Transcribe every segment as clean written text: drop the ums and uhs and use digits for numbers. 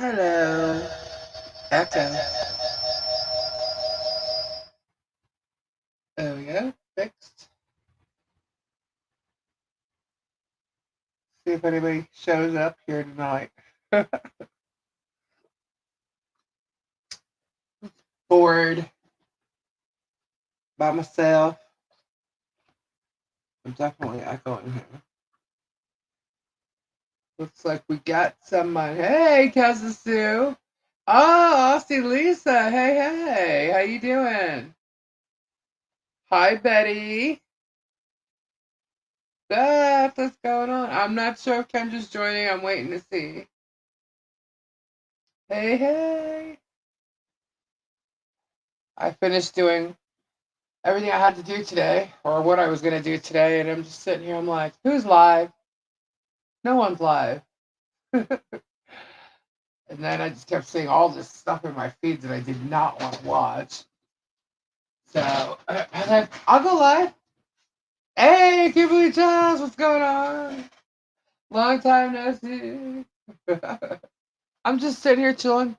Hello. Echo. There we go. Fixed. See if anybody shows up here tonight. Bored by myself. I'm definitely echoing here. Looks like we got someone. Hey, Cousin Sue. Oh, I see Lisa. Hey, hey. How you doing? Hi, Betty. That's what's going on. I'm not sure if Kendra's joining. I'm waiting to see. Hey, hey. I finished doing everything I had to do today, or what I was going to do today, and I'm just sitting here. I'm like, who's live? No one's live. And then I just kept seeing all this stuff in my feed that I did not want to watch. So I like, I'll go live. Hey, Kimberly Charles, what's going on? Long time no see. I'm just sitting here chilling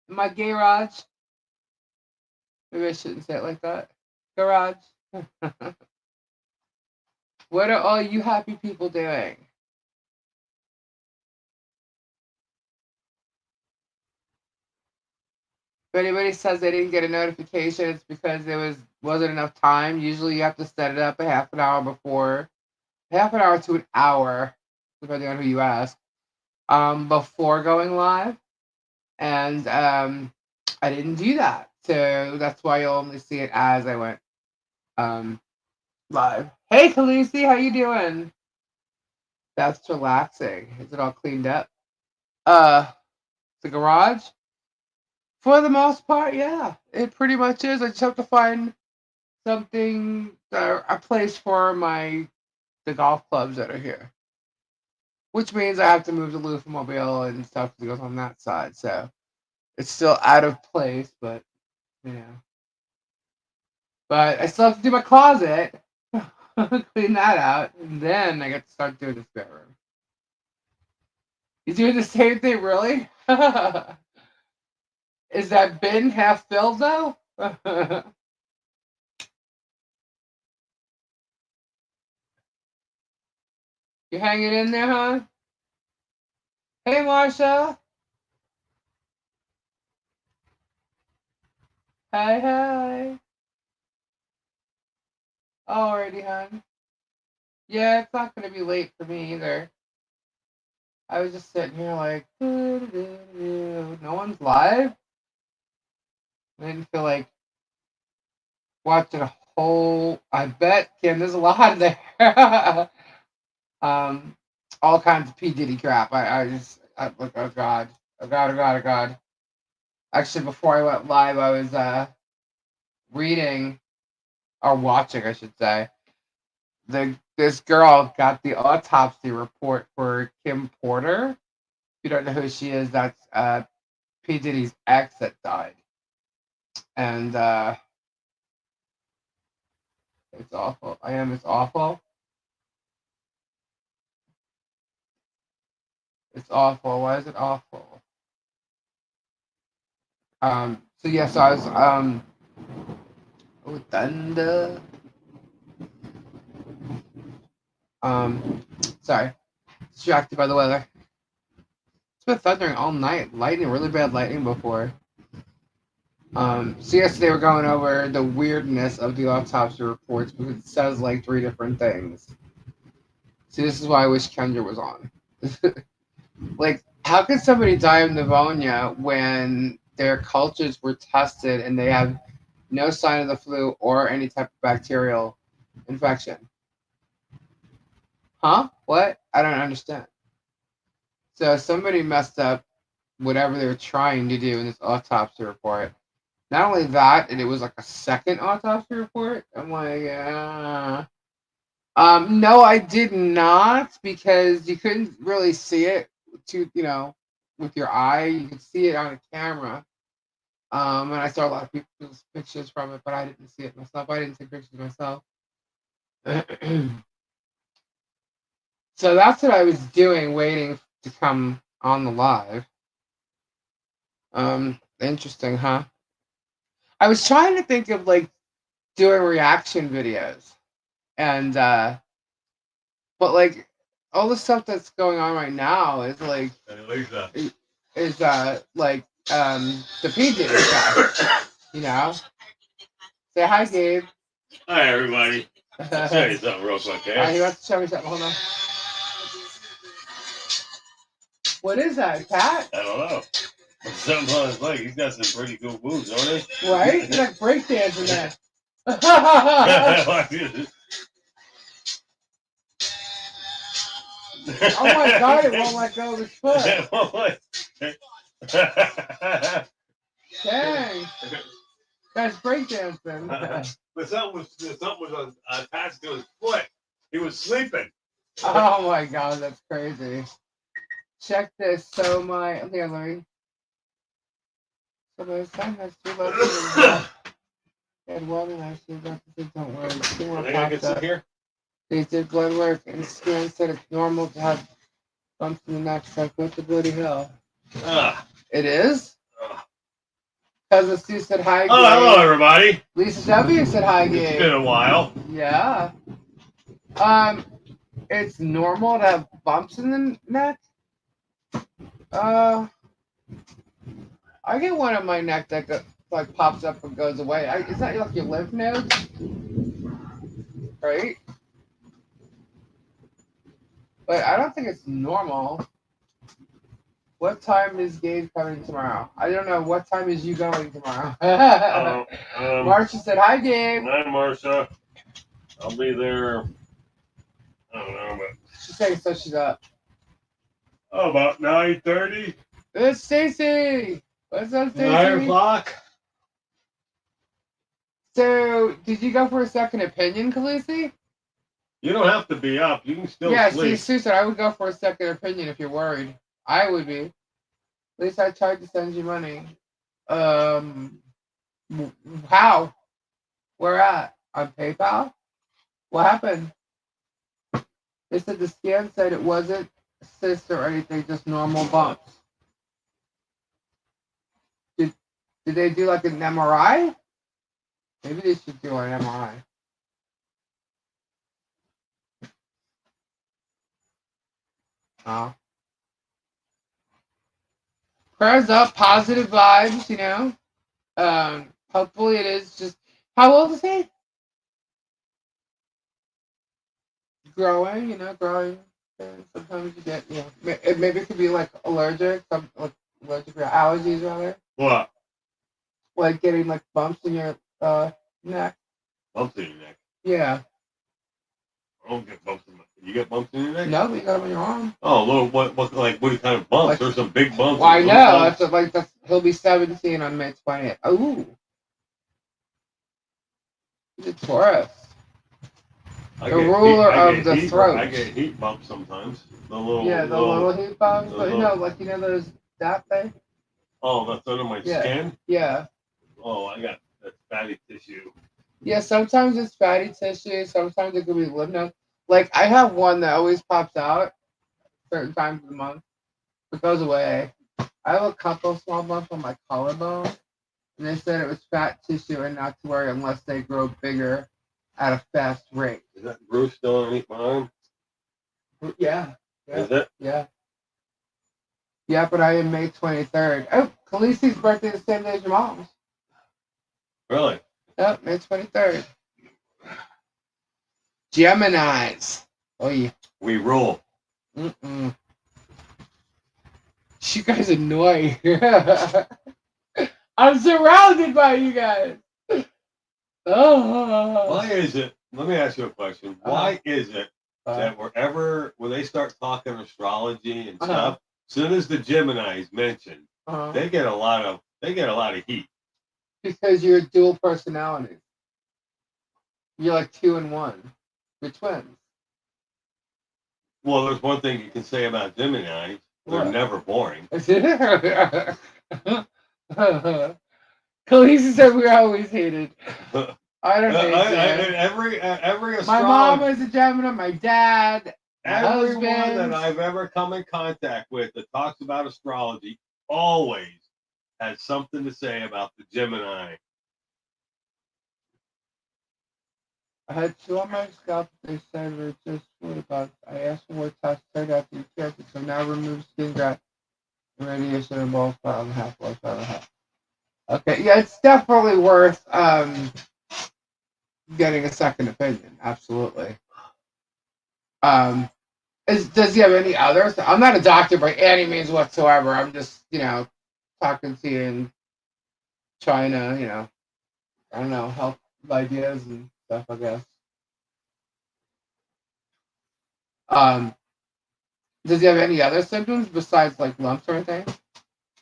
in my garage. Maybe I shouldn't say it like that. Garage. What are all you happy people doing? If anybody says they didn't get a notification, it's because there wasn't enough time. Usually you have to set it up a half an hour before, half an hour to an hour, depending on who you ask, before going live. And I didn't do that. So that's why you'll only see it as I went um, live. Hey Khaleesi, how you doing? That's relaxing. Is it all cleaned up? Uh the garage? For the most part, yeah. It pretty much is. I just have to find something, a place for the golf clubs that are here, which means I have to move the Lufa-mobile and stuff that goes on that side. So it's still out of place, but you know, but I still have to do my closet, clean that out, and then I get to start doing the spare room. You doing the same thing, really? Is that bin half filled though? You hanging in there, huh? Hey, Marsha. Hi, hi. Alrighty, hon. Yeah, it's not gonna be late for me either. I was just sitting here like, no one's live. I didn't feel like watching a whole. I bet, Kim, there's a lot there. um, all kinds of P Diddy crap. Look, oh god, oh god, oh god, oh god. Actually, before I went live, I was reading or watching, I should say. This girl got the autopsy report for Kim Porter. If you don't know who she is, that's P Diddy's ex that died, and it's awful. I am. It's awful. It's awful. Why is it awful? So yes, I was oh, thunder. Sorry, distracted by the weather. It's been thundering all night. Lightning, really bad lightning before. So yesterday we're going over the weirdness of the autopsy reports because it says like three different things. See, this is why I wish Kendra was on. Like, how could somebody die of pneumonia when their cultures were tested and they have no sign of the flu or any type of bacterial infection? Huh? What? I don't understand. So somebody messed up whatever they were trying to do in this autopsy report. Not only that, and it was like a second autopsy report. I'm like, no, I did not because you couldn't really see it with your eye. You could see it on a camera. And I saw a lot of people's pictures from it, but I didn't see it myself. I didn't take pictures myself. So that's what I was doing, waiting to come on the live. Interesting, huh? I was trying to think of like doing reaction videos, and but like all the stuff that's going on right now is like like the PJ stuff, you know. Say hi, Gabe. Hi, everybody. I'll show you something real quick, He wants to show me something. Hold on. What is that, cat? I don't know. Something on his leg. He's got some pretty cool moves, don't he? Right? He's like breakdancing there. Oh my god, it won't let go of his foot. Dang. That's breakdancing. But something was attached to his foot. He was sleeping. Oh my god, that's crazy. Check this. So my here, Larry. So my son has 2 lessons and one, and I said, don't worry. 2 more popped up. Here? They did blood work and scan said it's normal to have bumps in the neck. So what the bloody hell? It is? Cousin Sue said hi, Gabe. Oh, hello, everybody. Lisa W said hi, Gabe. It's been a while. Yeah. It's normal to have bumps in the neck. I get one on my neck that like pops up and goes away. Is that like your lymph nodes? Right? But I don't think it's normal. What time is Gabe coming tomorrow? I don't know. What time is you going tomorrow? Marsha said, hi, Gabe. Hi, Marsha. I'll be there. I don't know, but She's saying so she's up. Oh, about 9:30. It's Stacy. What's up, Stacy? 9 o'clock. So, did you go for a second opinion, Khaleesi? You don't have to be up. You can still sleep. Yeah, Sue said I would go for a second opinion if you're worried. I would be. At least I tried to send you money. How? Where at? On PayPal? What happened? They said the scan said it wasn't cyst or anything, just normal bumps. Did they do like an MRI? Maybe they should do an MRI. Oh. Prayers up, positive vibes, you know. Hopefully it is just. How old is he? Growing, you know, growing. And sometimes you get, maybe it could be like allergic, like allergic allergies rather. What? Like getting like bumps in your neck. Bumps in your neck? Yeah. I don't get bumps in my. You get bumps in your neck? No, but you got them on your arm. Oh, little what kind of bumps? Like, there's some big bumps. Well, I know. That's he'll be 17 on May 20th. Ooh. He's a Taurus. The ruler of the throat. I get heat bumps sometimes. The little heat bumps. But those that thing. Oh, that's under my skin? Yeah. Oh, I got that fatty tissue. Yeah, sometimes it's fatty tissue. Sometimes it could be lymph nodes. Like, I have one that always pops out certain times of the month. It goes away. I have a couple small bumps on my collarbone. And they said it was fat tissue and not to worry unless they grow bigger at a fast rate. Is that Bruce still underneath my arm? Yeah. Is it? Yeah. Yeah, but I am May 23rd. Oh, Khaleesi's birthday is the same day as your mom's. Really? Yep, May 23rd. Geminis. Oh, yeah. We rule. You guys annoy. I'm surrounded by you guys. Oh. Why is it? Let me ask you a question. Why is it that when they start talking astrology and stuff, as soon as the Geminis mentioned, they get a lot of heat? Because you're a dual personality. You're like 2 in 1. You're twins. Well, there's one thing you can say about Geminis. They're never boring. Khaleesi said we're always hated. I don't hate that. Every astrologer. My mom is a Gemini. My dad. Everyone that I've ever come in contact with that talks about astrology always has something to say about the Gemini. I had 2 on my scalp that they said were just what about. I asked for more tests, turned out to be careful, so now remove skin graft and radiation and balls part on the half-life, part on the half. Okay, yeah, it's definitely worth getting a second opinion. Absolutely. Does he have any others? I'm not a doctor by any means whatsoever. I'm just, talking to you and trying to, I don't know, help ideas and stuff, I guess. Does he have any other symptoms besides like lumps or anything?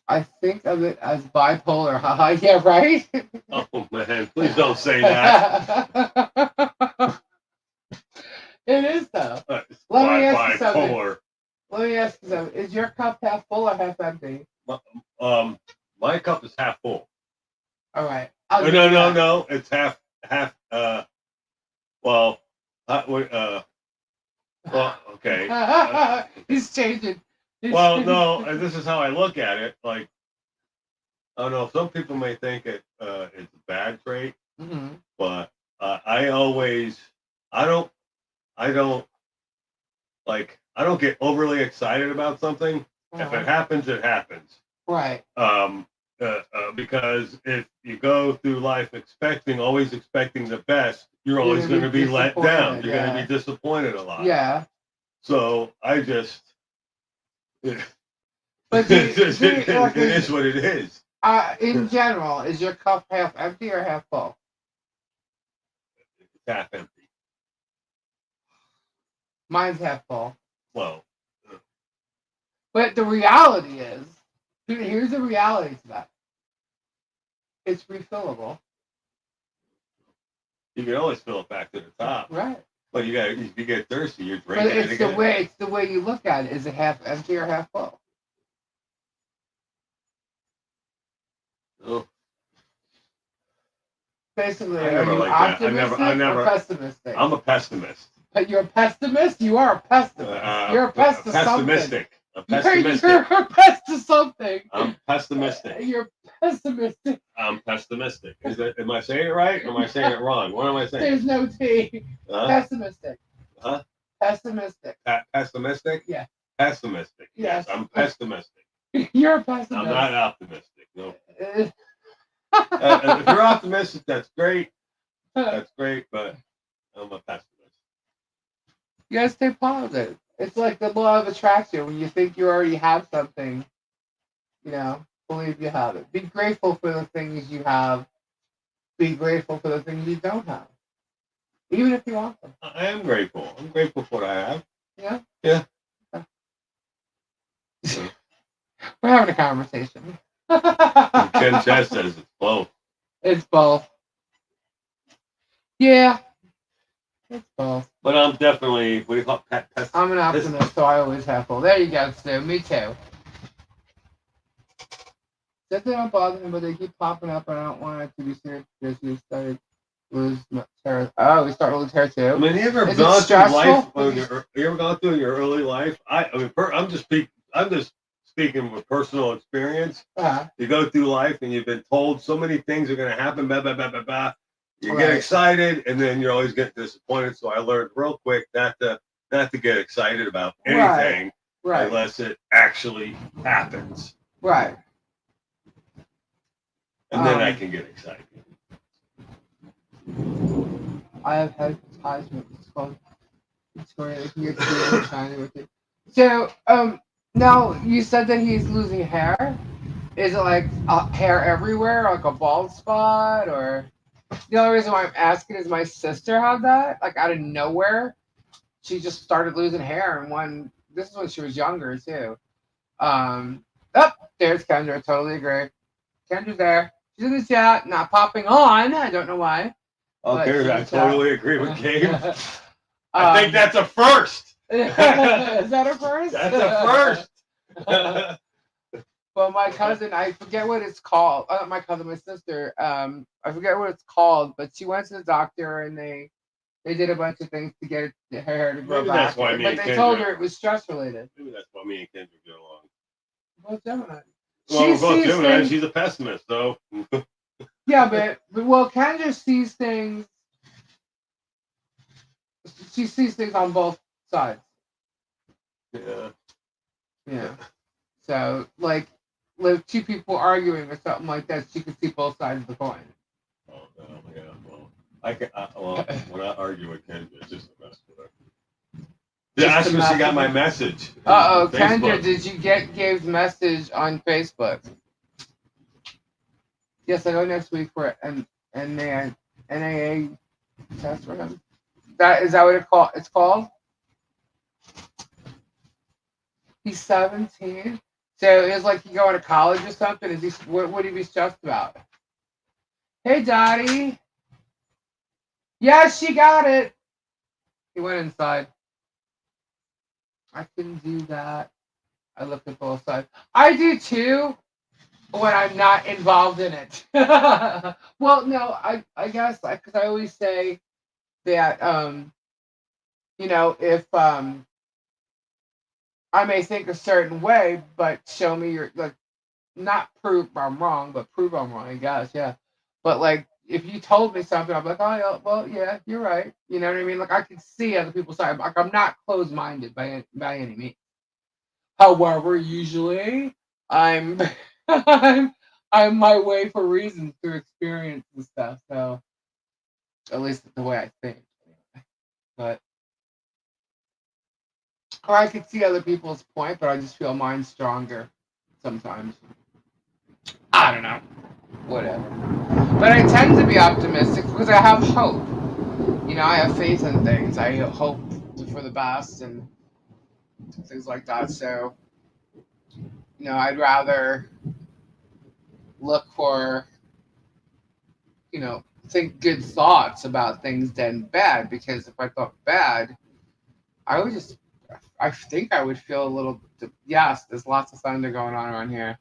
I think of it as bipolar. Haha, yeah, right? Oh man, please don't say that. It is though. Let me ask you something. Let me ask you something. Is your cup half full or half empty? My cup is half full. All right. No. It's half. Well, okay. He's changing. No, and this is how I look at it. Like, I don't know. Some people may think it's a bad trait, but I don't get overly excited about something. If it happens, it happens. Right. Because if you go through life always expecting the best, you're always going to be let down. You're going to be disappointed a lot. Yeah. So I just, but it is what it is. In general, is your cup half empty or half full? It's half empty. Mine's half full. Well. But the reality is, here's the reality to that. It's refillable. You can always fill it back to the top. Right. But if you get thirsty, you're drinking it again. It's the way you look at it. Is it half empty or half full? Oh. Basically, are you optimistic or pessimistic? I'm a pessimist. But you're a pessimist? You are a pessimist. You're a pessimistic. I'm pessimistic. You're a pest to something. I'm pessimistic. You're pessimistic. I'm pessimistic. Am I saying it right or am I saying it wrong? What am I saying? There's no T. Pessimistic. Huh? Pessimistic. Pessimistic? Yeah. Pessimistic. Yes. I'm pessimistic. You're a pessimist. I'm not optimistic. No. If you're optimistic, that's great. That's great, but I'm a pessimist. You gotta stay positive. It's like the law of attraction. When you think you already have something, believe you have it. Be grateful for the things you have. Be grateful for the things you don't have. Even if you want them. I am grateful. I'm grateful for what I have. Yeah? Yeah. We're having a conversation. Ken Chess says it's both. It's both. Yeah. It's both. But I'm definitely, what do you call it? I'm an optimist, so I always have full. There you go, Stu. Me too. That they don't bother me, but they keep popping up, and I don't want it to be serious because we started lose hair. Oh, we start losing hair too. I mean, you ever gone through life? You ever gone through in your early life? I'm just speaking with personal experience. You go through life, and you've been told so many things are going to happen. Blah blah blah blah blah. You get excited, and then you're always getting disappointed. So I learned real quick not to get excited about anything unless it actually happens. Right. And then I can get excited. I have had ties with Victoria here too, China with it. So, now you said that he's losing hair. Is it like hair everywhere, like a bald spot, or? The only reason why I'm asking is my sister had that, like out of nowhere. She just started losing hair, and this is when she was younger too. There's Kendra. Totally agree. Kendra's there. She's in the chat, not popping on. I don't know why. Okay, I totally agree with Gabe. I think that's a first. Is that a first? That's a first. Well, my cousin, I forget what it's called. My cousin, my sister, I forget what it's called, but she went to the doctor and they did a bunch of things to get her hair to grow back. That's why but they told her it was stress related. Maybe that's why me and Kendra get along. Well, Gemini. Well, we're both Gemini. She's a pessimist, though. Yeah, but Kendra sees things. She sees things on both sides. Yeah. Yeah. So, like two people arguing or something like that, she can see both sides of the coin. Oh no, yeah. Well, when I argue with Kendra, it's just the best with her. That's when she got my message. Kendra, did you get Gabe's message on Facebook? Yes, I go next week for an NAA test for him. Is that what it's called? He's 17. So it's like he going to college or something. What would he be stressed about? Hey, Daddy. Yeah, she got it. He went inside. I can do that. I look at both sides. I do too when I'm not involved in it. Well, no, I guess because I always say that if I may think a certain way, but show me your not prove I'm wrong, but prove I'm wrong. I guess, yeah. But like, if you told me something, I'm like, oh yeah, well, yeah, you're right. You know what I mean? Like, I can see other people's side. Like, I'm not closed-minded by any means. However, usually I'm I'm my way for reasons through experience and stuff. So at least the way I think. But or I could see other people's point, but I just feel mine stronger sometimes. I don't know. Whatever. But I tend to be optimistic because I have hope. I have faith in things. I hope for the best and things like that. So, I'd rather look for, think good thoughts about things than bad. Because if I thought bad, I think I would feel a little. Yes, there's lots of thunder going on around here.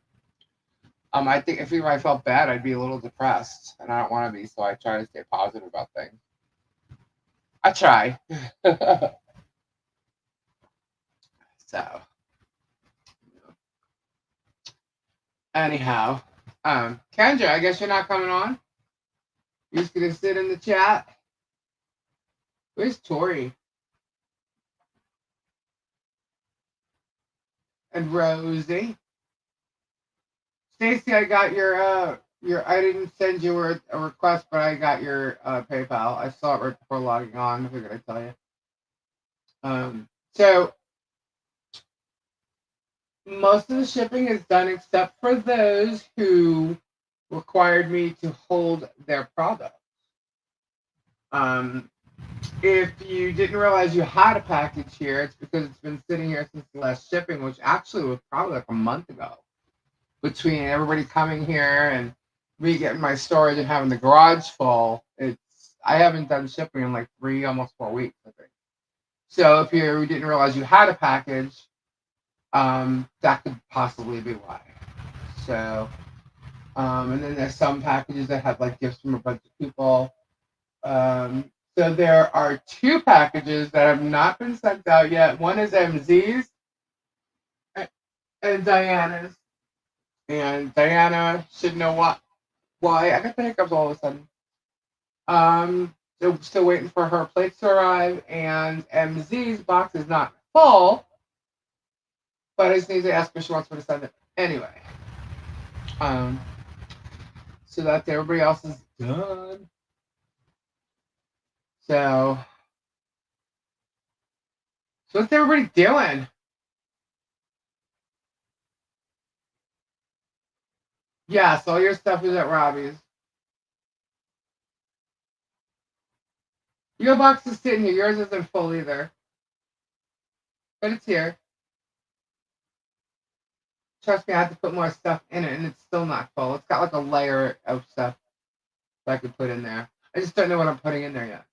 I think if I felt bad, I'd be a little depressed, and I don't want to be. So I try to stay positive about things. I try. So, anyhow, Kendra, I guess you're not coming on. You're just gonna sit in the chat. Where's Tori? And Rosie. Stacy, I got your. I didn't send you a request, but I got your PayPal. I saw it right before logging on. I figured I'd tell you. So most of the shipping is done except for those who required me to hold their product. If you didn't realize you had a package here, it's because it's been sitting here since the last shipping, which actually was probably like a month ago. Between everybody coming here and me getting my storage and having the garage full, I haven't done shipping in like 3, almost 4 weeks, I think. So if you didn't realize you had a package, that could possibly be why. So, and then there's some packages that have like gifts from a bunch of people. So there are 2 packages that have not been sent out yet. One is MZ's and Diana's. And Diana should know why. I got the hiccups all of a sudden. So still waiting for her plates to arrive, and MZ's box is not full, but I just need to ask her if she wants me to send it anyway. So that everybody else is done. So what's everybody doing? Yes, all your stuff is at Robbie's. Your box is sitting here. Yours isn't full either. But it's here. Trust me, I had to put more stuff in it, and it's still not full. It's got like a layer of stuff that I could put in there. I just don't know what I'm putting in there yet.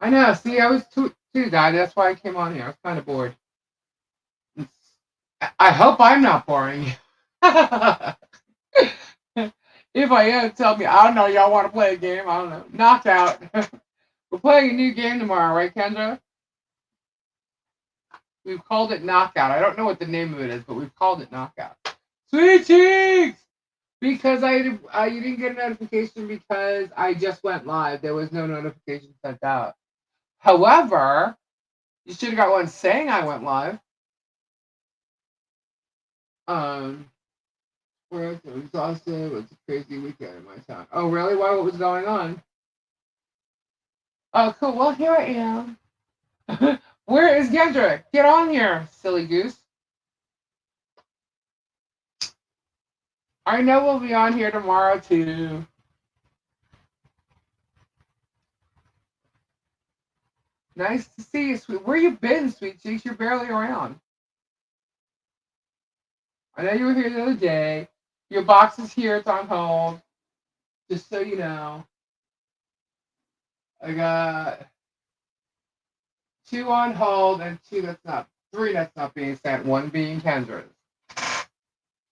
I know. See, I was too guy. That's why I came on here. I was kind of bored. I hope I'm not boring. If I am, tell me. I don't know. Y'all want to play a game? I don't know. Knockout. We're playing a new game tomorrow, right, Kendra? We've called it knockout. I don't know what the name of it is, but we've called it knockout. Sweet cheeks! Because you didn't get a notification because I just went live. There was no notification sent out. However, you should have got one saying I went live. We're exhausted. It's a crazy weekend in my town. Oh, really? Why? What was going on? Oh, cool. Well, here I am. Where is Kendra? Get on here, silly goose. I know we'll be on here tomorrow too. Nice to see you, sweet. Where you been, sweet cheeks? You're barely around. I know you were here the other day. Your box is here. It's on hold. Just so you know. I got 2 on hold and 3 that's not being sent. 1 being Kendra's.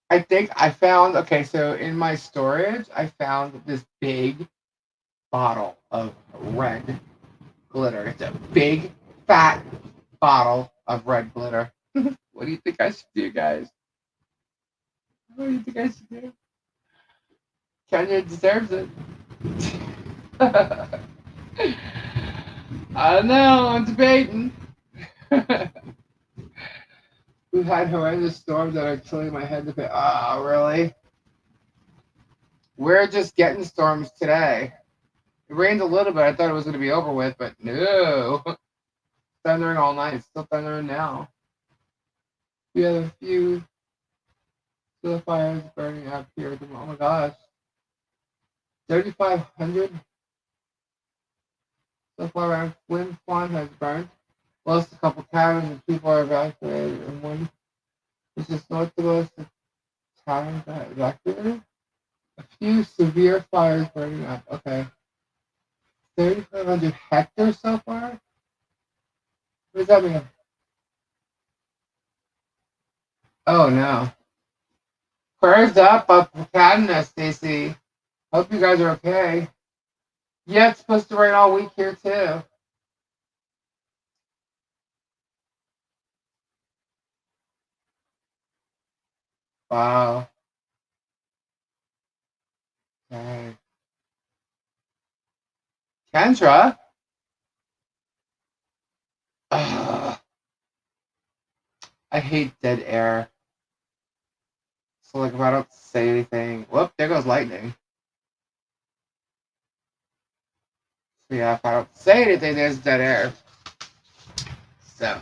I think I found, okay, so in my storage, I found this big bottle of red glitter. It's a big, fat bottle of red glitter. What do you think I should do, guys? What do you think I should do? Kenya deserves it. I don't know. I'm debating. We've had horrendous storms that are killing my head to bit. Oh, really? We're just getting storms today. It rained a little bit. I thought it was going to be over with, but no. Thundering all night. It's still thundering now. We have a few still fires burning up here. Oh my gosh. 3,500 so far around Flin Flon has burned. Lost a couple cabins and people are evacuated. And one is just north of us. The town got evacuated. A few severe fires burning up. Okay. 3,500 hectares so far? What does that mean? Oh no. Prayers up for Cadena, Stacy. Hope you guys are okay. Yeah, it's supposed to rain all week here too. Wow. Okay. Kendra? Ugh, I hate dead air. So like if I don't say anything, whoop, there goes lightning. So yeah, if I don't say anything, there's dead air. So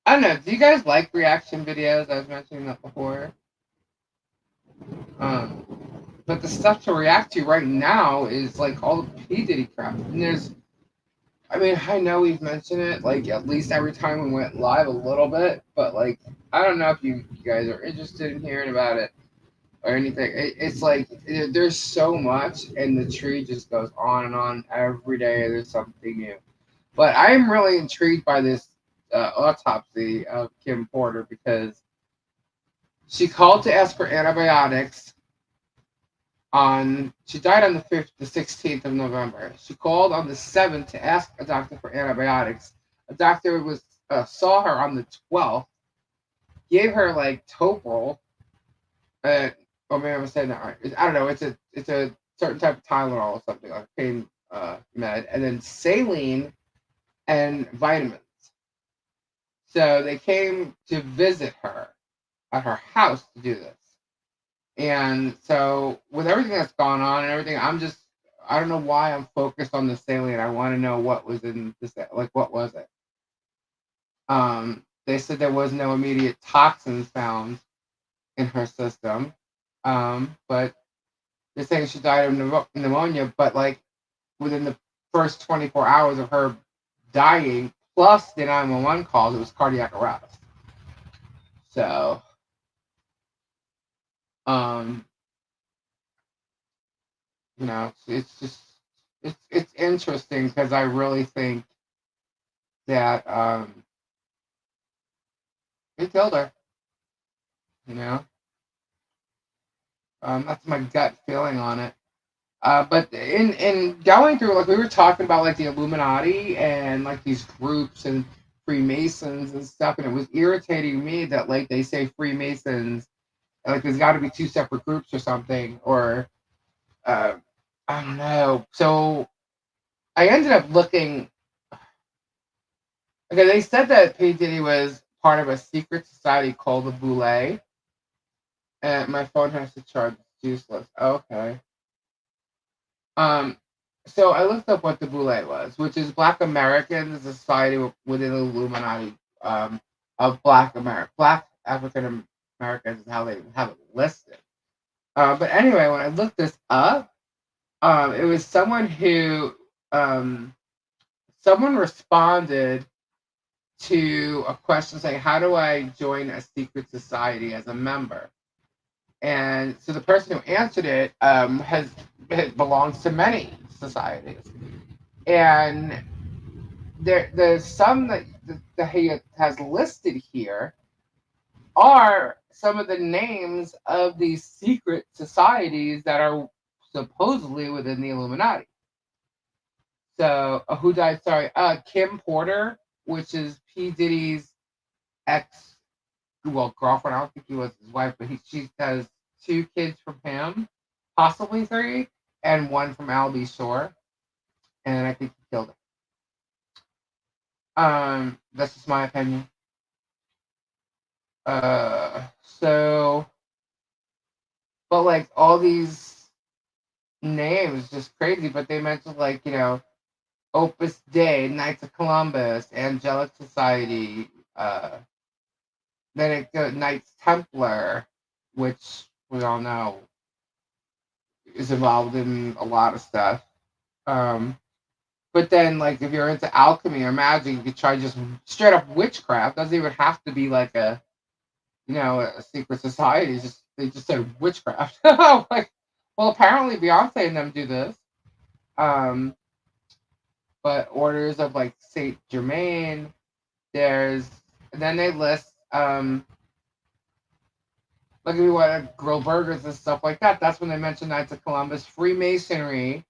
I don't know. Do you guys like reaction videos? I was mentioning that before. Um, but the stuff to react to right now is like all the P Diddy crap. And I mean, I know we've mentioned it like at least every time we went live a little bit, but like I don't know if you guys are interested in hearing about it or anything. It's like there's so much, and the tree just goes on and on every day. There's something new. But I'm really intrigued by this autopsy of Kim Porter because she called to ask for antibiotics she died on the 16th of November. She called on the 7th to ask a doctor for antibiotics. A doctor saw her on the 12th, gave her like Toprol, or maybe I'm saying that right. I don't know. It's a certain type of Tylenol or something like pain med, and then saline and vitamins. So they came to visit her at her house to do this. And so with everything that's gone on and everything, I don't know why I'm focused on the saline. I want to know what was in this, like what was it? They said there was no immediate toxins found in her system. But they're saying she died of pneumonia, but like within the first 24 hours of her dying, plus the 911 calls, it was cardiac arrest. So, you know, it's just it's interesting because I really think that they killed her. You know, that's my gut feeling on it. But in going through, like we were talking about, like the Illuminati and like these groups and Freemasons and stuff, and it was irritating me that like they say Freemasons, like there's got to be two separate groups or something, or uh, I don't know. So I ended up looking. Okay, they said that P Diddy was part of a secret society called the Boule, and my phone has to charge. It's useless. Okay. Um, so I looked up what the Boule was, which is Black Americans, a society within the Illuminati of Black African Americans is how they have it listed. But anyway, when I looked this up, it was um, someone responded to a question saying, "How do I join a secret society as a member?" And so the person who answered it it belongs to many societies, and there's some that he has listed here are some of the names of these secret societies that are supposedly within the Illuminati. So who died? Sorry, Kim Porter, which is P Diddy's ex, well, girlfriend. I don't think he was his wife, but she has two kids from him, possibly three, and one from Albie Shore, and I think he killed her. That's just my opinion. So, but like all these names, just crazy. But they mentioned like Opus Dei, Knights of Columbus, Angelic Society, then it goes Knights Templar, which we all know is involved in a lot of stuff. Um, but then, like, if you're into alchemy or magic, you could try just straight up witchcraft. Doesn't even have to be like a secret society. Just they just said witchcraft. Like, well, apparently Beyonce and them do this. Um, but orders of like Saint Germain. There's then they list like if you want to grill burgers and stuff like that. That's when they mention Knights of Columbus, Freemasonry,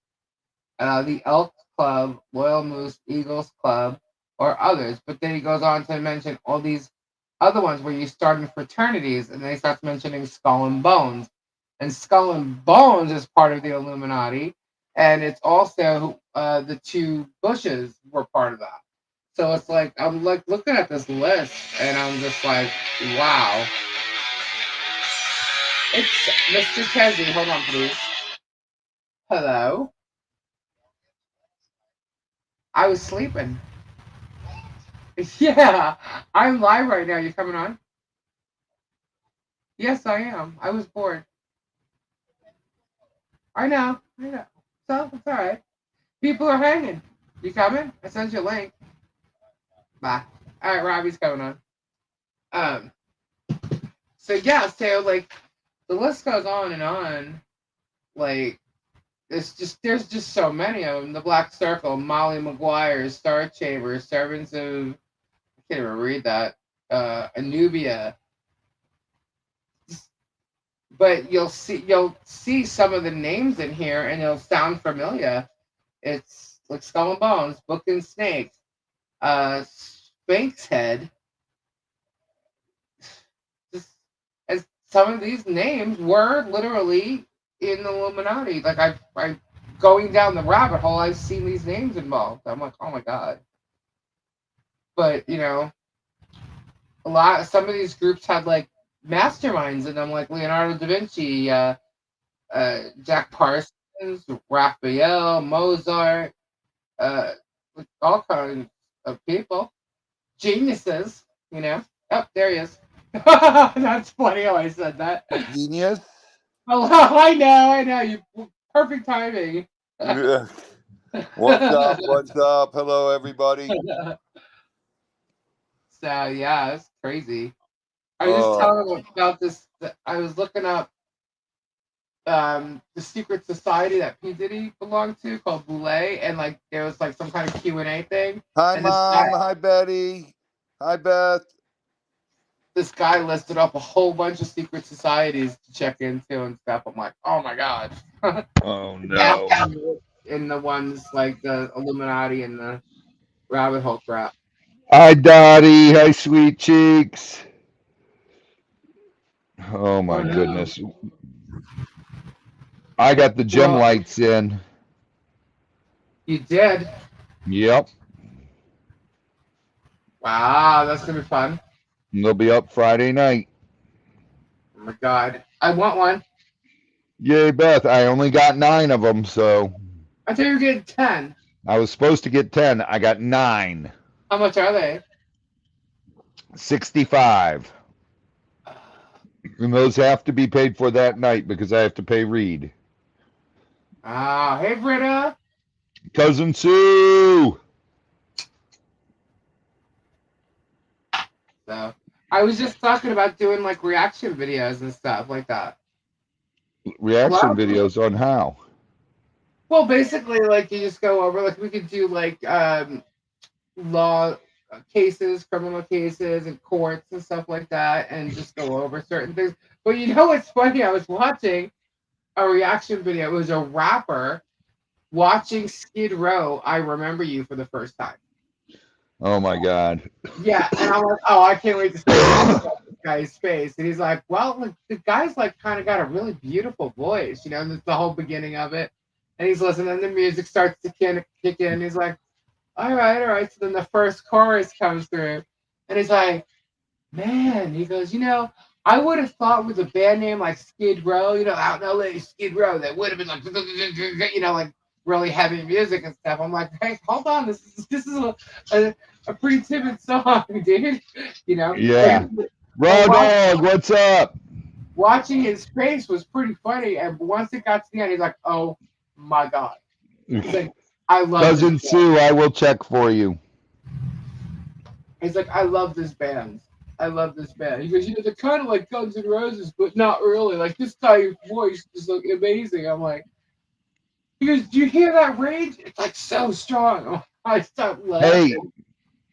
the Elks Club, Loyal Moose, Eagles Club, or others. But then he goes on to mention all these other ones where you start in fraternities, and then he starts mentioning Skull and Bones. And Skull and Bones is part of the Illuminati, and it's also the two Bushes were part of that. So it's like I'm like looking at this list, and I'm just like, wow. It's Mr. Chesney. Hold on, please. Hello. I was sleeping. Yeah, I'm live right now. You coming on? Yes, I am. I was bored. I know. I know. So it's all right. People are hanging. You coming? I sent you a link. Bye. All right, Robbie's coming on. Um. So yeah. So like, the list goes on and on. Like, there's just so many of them. The Black Circle, Molly Maguire, Star Chamber, Servants of I can't even read that. Anubia, but you'll see some of the names in here and it'll sound familiar. It's like Skull and Bones, Book and Snake, Sphinx Head. Just as some of these names were literally in the Illuminati. Like I going down the rabbit hole, I've seen these names involved. I'm like, oh my god. But some of these groups had like masterminds in them, like Leonardo da Vinci, Jack Parsons, Raphael, Mozart, uh, all kinds of people, geniuses. Oh, there he is. That's funny how I said that. Genius. Oh, I know. You perfect timing. What's up? What's up? Hello, everybody. So yeah, it's crazy. I was just telling them about this. I was looking up the secret society that P Diddy belonged to called Boule, and like there was like some kind of Q&A thing. Hi, And Mom. Hi, Betty. Hi, Beth. this guy listed up a whole bunch of secret societies to check into and stuff. I'm like, oh my god. Oh no. In the ones like the Illuminati and the rabbit hole crap. Hi, Dottie. Hi, sweet cheeks. Oh, Oh my no. goodness. I got the gym Well, lights in. you did. Yep. Wow, that's gonna be fun. And they'll be up Friday night. Oh my god, I want one. Yay, Beth. I only got 9 of them, so I thought you were getting 10. I was supposed to get 10. I got 9. How much are they? 65. And those have to be paid for that night because I have to pay Reed. Ah, hey Britta. Cousin Sue. So I was just talking about doing like reaction videos and stuff like that. Reaction Well, videos on how? well, basically, like you just go over, like we could do like law cases, criminal cases, and courts and stuff like that, and just go over certain things. But you know what's funny? I was watching a reaction video. It was a rapper watching Skid Row. I Remember You for the first time. Oh, my God. Yeah, and I'm like, oh, I can't wait to see this guy's face. And he's like, well, like, the guy's like kind of got a really beautiful voice, and it's the whole beginning of it. And he's listening, and the music starts to kick in. He's like, all right, all right. So then the first chorus comes through, and he's like, man, he goes, I would have thought with a band name like Skid Row, out in LA, Skid Row, that would have been like, like really heavy music and stuff. I'm like, hey, hold on, this is a pretty timid song, dude. Yeah. Raw Dog, what's up? Watching his face was pretty funny, and once it got to the end, he's like, oh my god. He's like, I love Cousin this band. Sue, I will check for you. He's like, I love this band. I love this band. He goes, they're kind of like Guns N' Roses, but not really. Like this guy's voice is like amazing. I'm like, he goes, do you hear that rage? It's like so strong. I stopped laughing. Hey,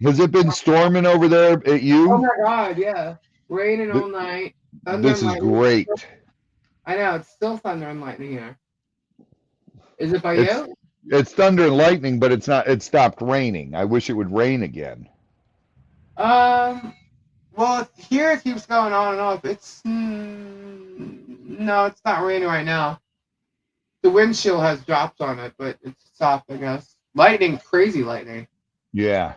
has it been storming over there at Oh you? my god, yeah, raining all night. Thunder This and is lightning. great. I know it's still thunder and lightning here. Is it by It's you? it's thunder and lightning, but it's not. It stopped raining. I wish it would rain again. Well, here it keeps going on and off. It's no, it's not raining right now. The windshield has drops on it, but it's soft, I guess. Lightning, crazy lightning. Yeah.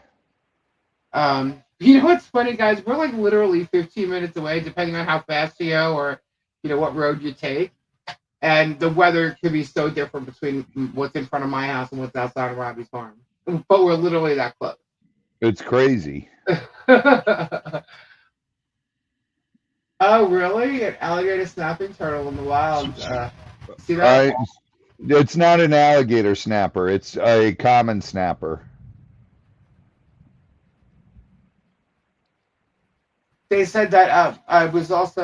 You know what's funny, guys? We're like literally 15 minutes away, depending on how fast you go or what road you take. And the weather could be so different between what's in front of my house and what's outside of Robbie's farm. But we're literally that close. It's crazy. Oh, really? An alligator snapping turtle in the wild. See that? It's not an alligator snapper. It's a common snapper. They said that I was just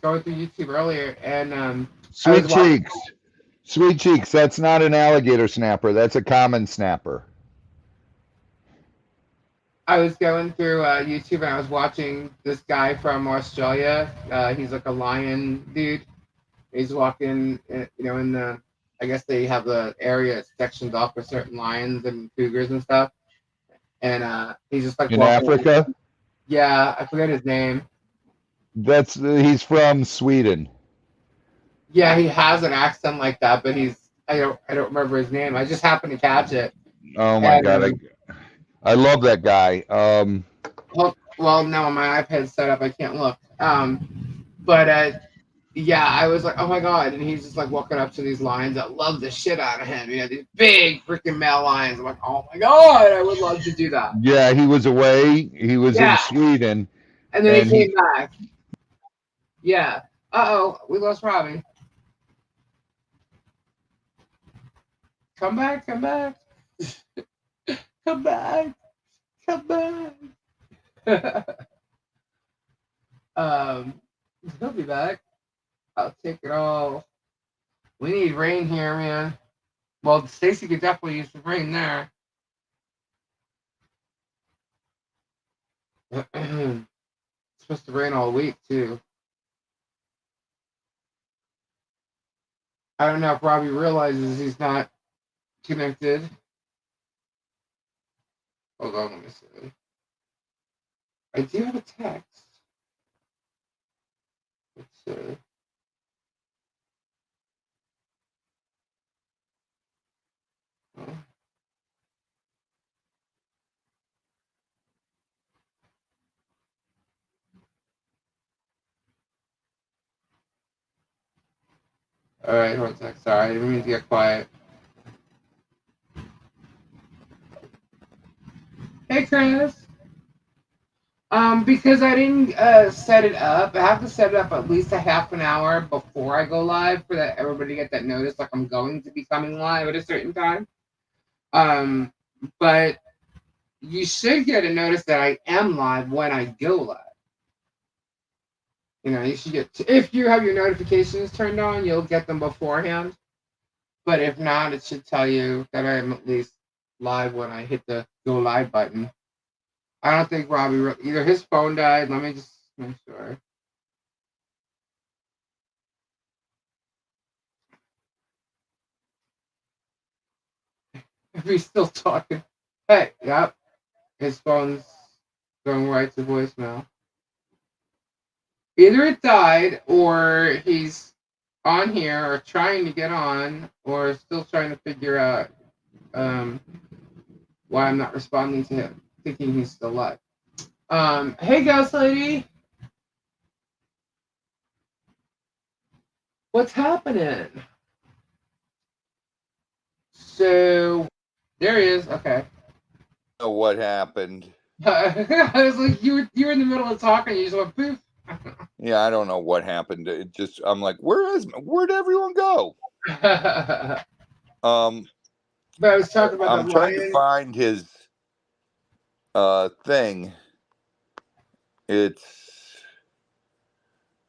going through YouTube earlier, and Sweet cheeks. Sweet cheeks. That's not an alligator snapper. That's a common snapper. I was going through YouTube and I was watching this guy from Australia. He's like a lion dude. He's walking, in the. I guess they have the area sectioned off for certain lions and cougars and stuff. And he's just like in walking. Africa. Yeah, I forget his name. He's from Sweden. Yeah, he has an accent like that, but I don't remember his name. I just happened to catch it. Oh my god, I love that guy. Well, no, my iPad's set up. I can't look. But yeah, I was like, oh my god, and he's just like walking up to these lions that love the shit out of him. These big freaking male lions. I'm like, oh my god, I would love to do that. Yeah, he was away. He was in Sweden, and then he came back. Yeah. Uh-oh, we lost Robbie. Come back, come back. Come back. Come back. He'll be back. I'll take it all. We need rain here, man. Well, Stacy could definitely use some rain there. It's supposed to rain all week, too. I don't know if Robbie realizes he's not connected. Hold on, let me see. I do have a text. Let's see. Oh. All right, hold on a sec. Sorry, I didn't mean to get quiet. Hey, Chris. Because I didn't set it up, I have to set it up at least a half an hour before I go live for that everybody to get that notice, like I'm going to be coming live at a certain time. But you should get a notice that I am live when I go live. You know, you should get if you have your notifications turned on, you'll get them beforehand. But if not, it should tell you that I am at least live when I hit the go live button. I don't think Robbie either his phone died. Let me just make sure. If he's still talking. Hey, yep. His phone's going right to voicemail. Either it died or he's on here or trying to get on or still trying to figure out why I'm not responding to him, thinking he's still alive. Hey, Ghost Lady. What's happening? So, there he is. Okay. Know what happened? I was like, you were in the middle of talking. You just went poof. Yeah, I don't know what happened. It just, I'm like, where'd everyone go? But I was talking about I'm trying to find his thing. It's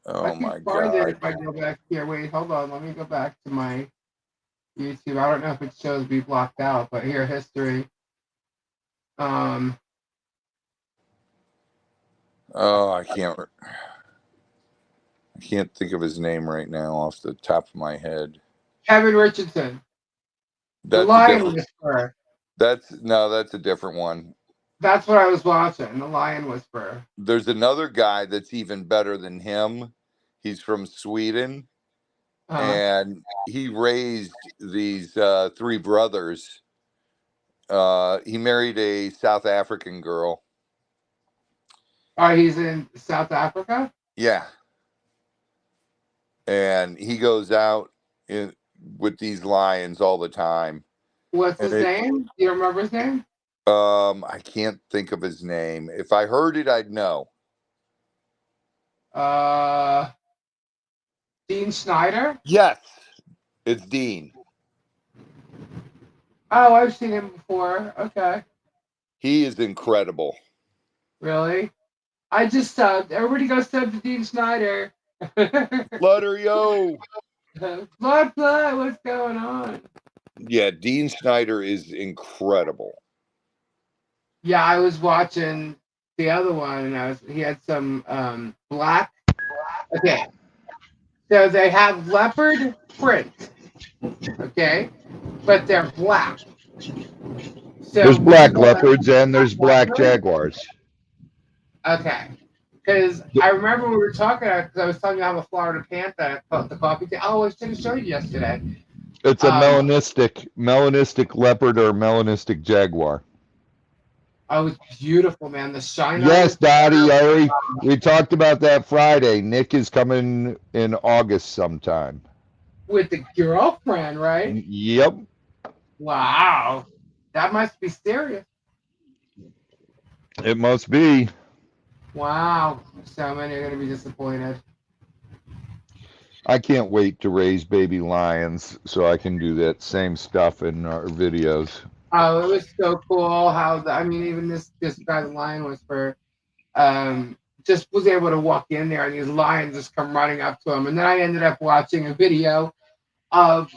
my god. If I go back here, wait, hold on. Let me go back to my YouTube. I don't know if it shows me blocked out, but here, history. Oh, I can't think of his name right now off the top of my head. Kevin Richardson. That's the Lion Whisperer. That's a different one. That's what I was watching, The Lion Whisperer. There's another guy that's even better than him. He's from Sweden. And he raised these three brothers. He married a South African girl. Oh, he's in South Africa? Yeah. And he goes out with these lions all the time. What's his name? You don't remember his name? I can't think of his name. If I heard it, I'd know. Dean Schneider? Yes, it's Dean. Oh, I've seen him before. Okay. He is incredible. Really? I just subbed. Everybody go sub to Dean Schneider. Flutter, yo. Blood, what's going on? Yeah, Dean Schneider is incredible. Yeah, I was watching the other one, and he had some black. Okay, so they have leopard print. Okay, but they're black. So there's black leopards and there's black jaguars. Okay, because I remember we were talking because I was telling you I have a Florida Panther, the coffee. Oh, I should have showed you yesterday. It's a melanistic leopard or melanistic jaguar. Oh, it's beautiful, man. The shine. Yes, Dottie. We talked about that Friday. Nick is coming in August sometime. With the girlfriend, right? Yep. Wow. That must be serious. It must be. Wow. So many are going to be disappointed. I can't wait to raise baby lions so I can do that same stuff in our videos. Oh, it was so cool how even this guy, the Lion Whisperer, just was able to walk in there and these lions just come running up to him. And then I ended up watching a video of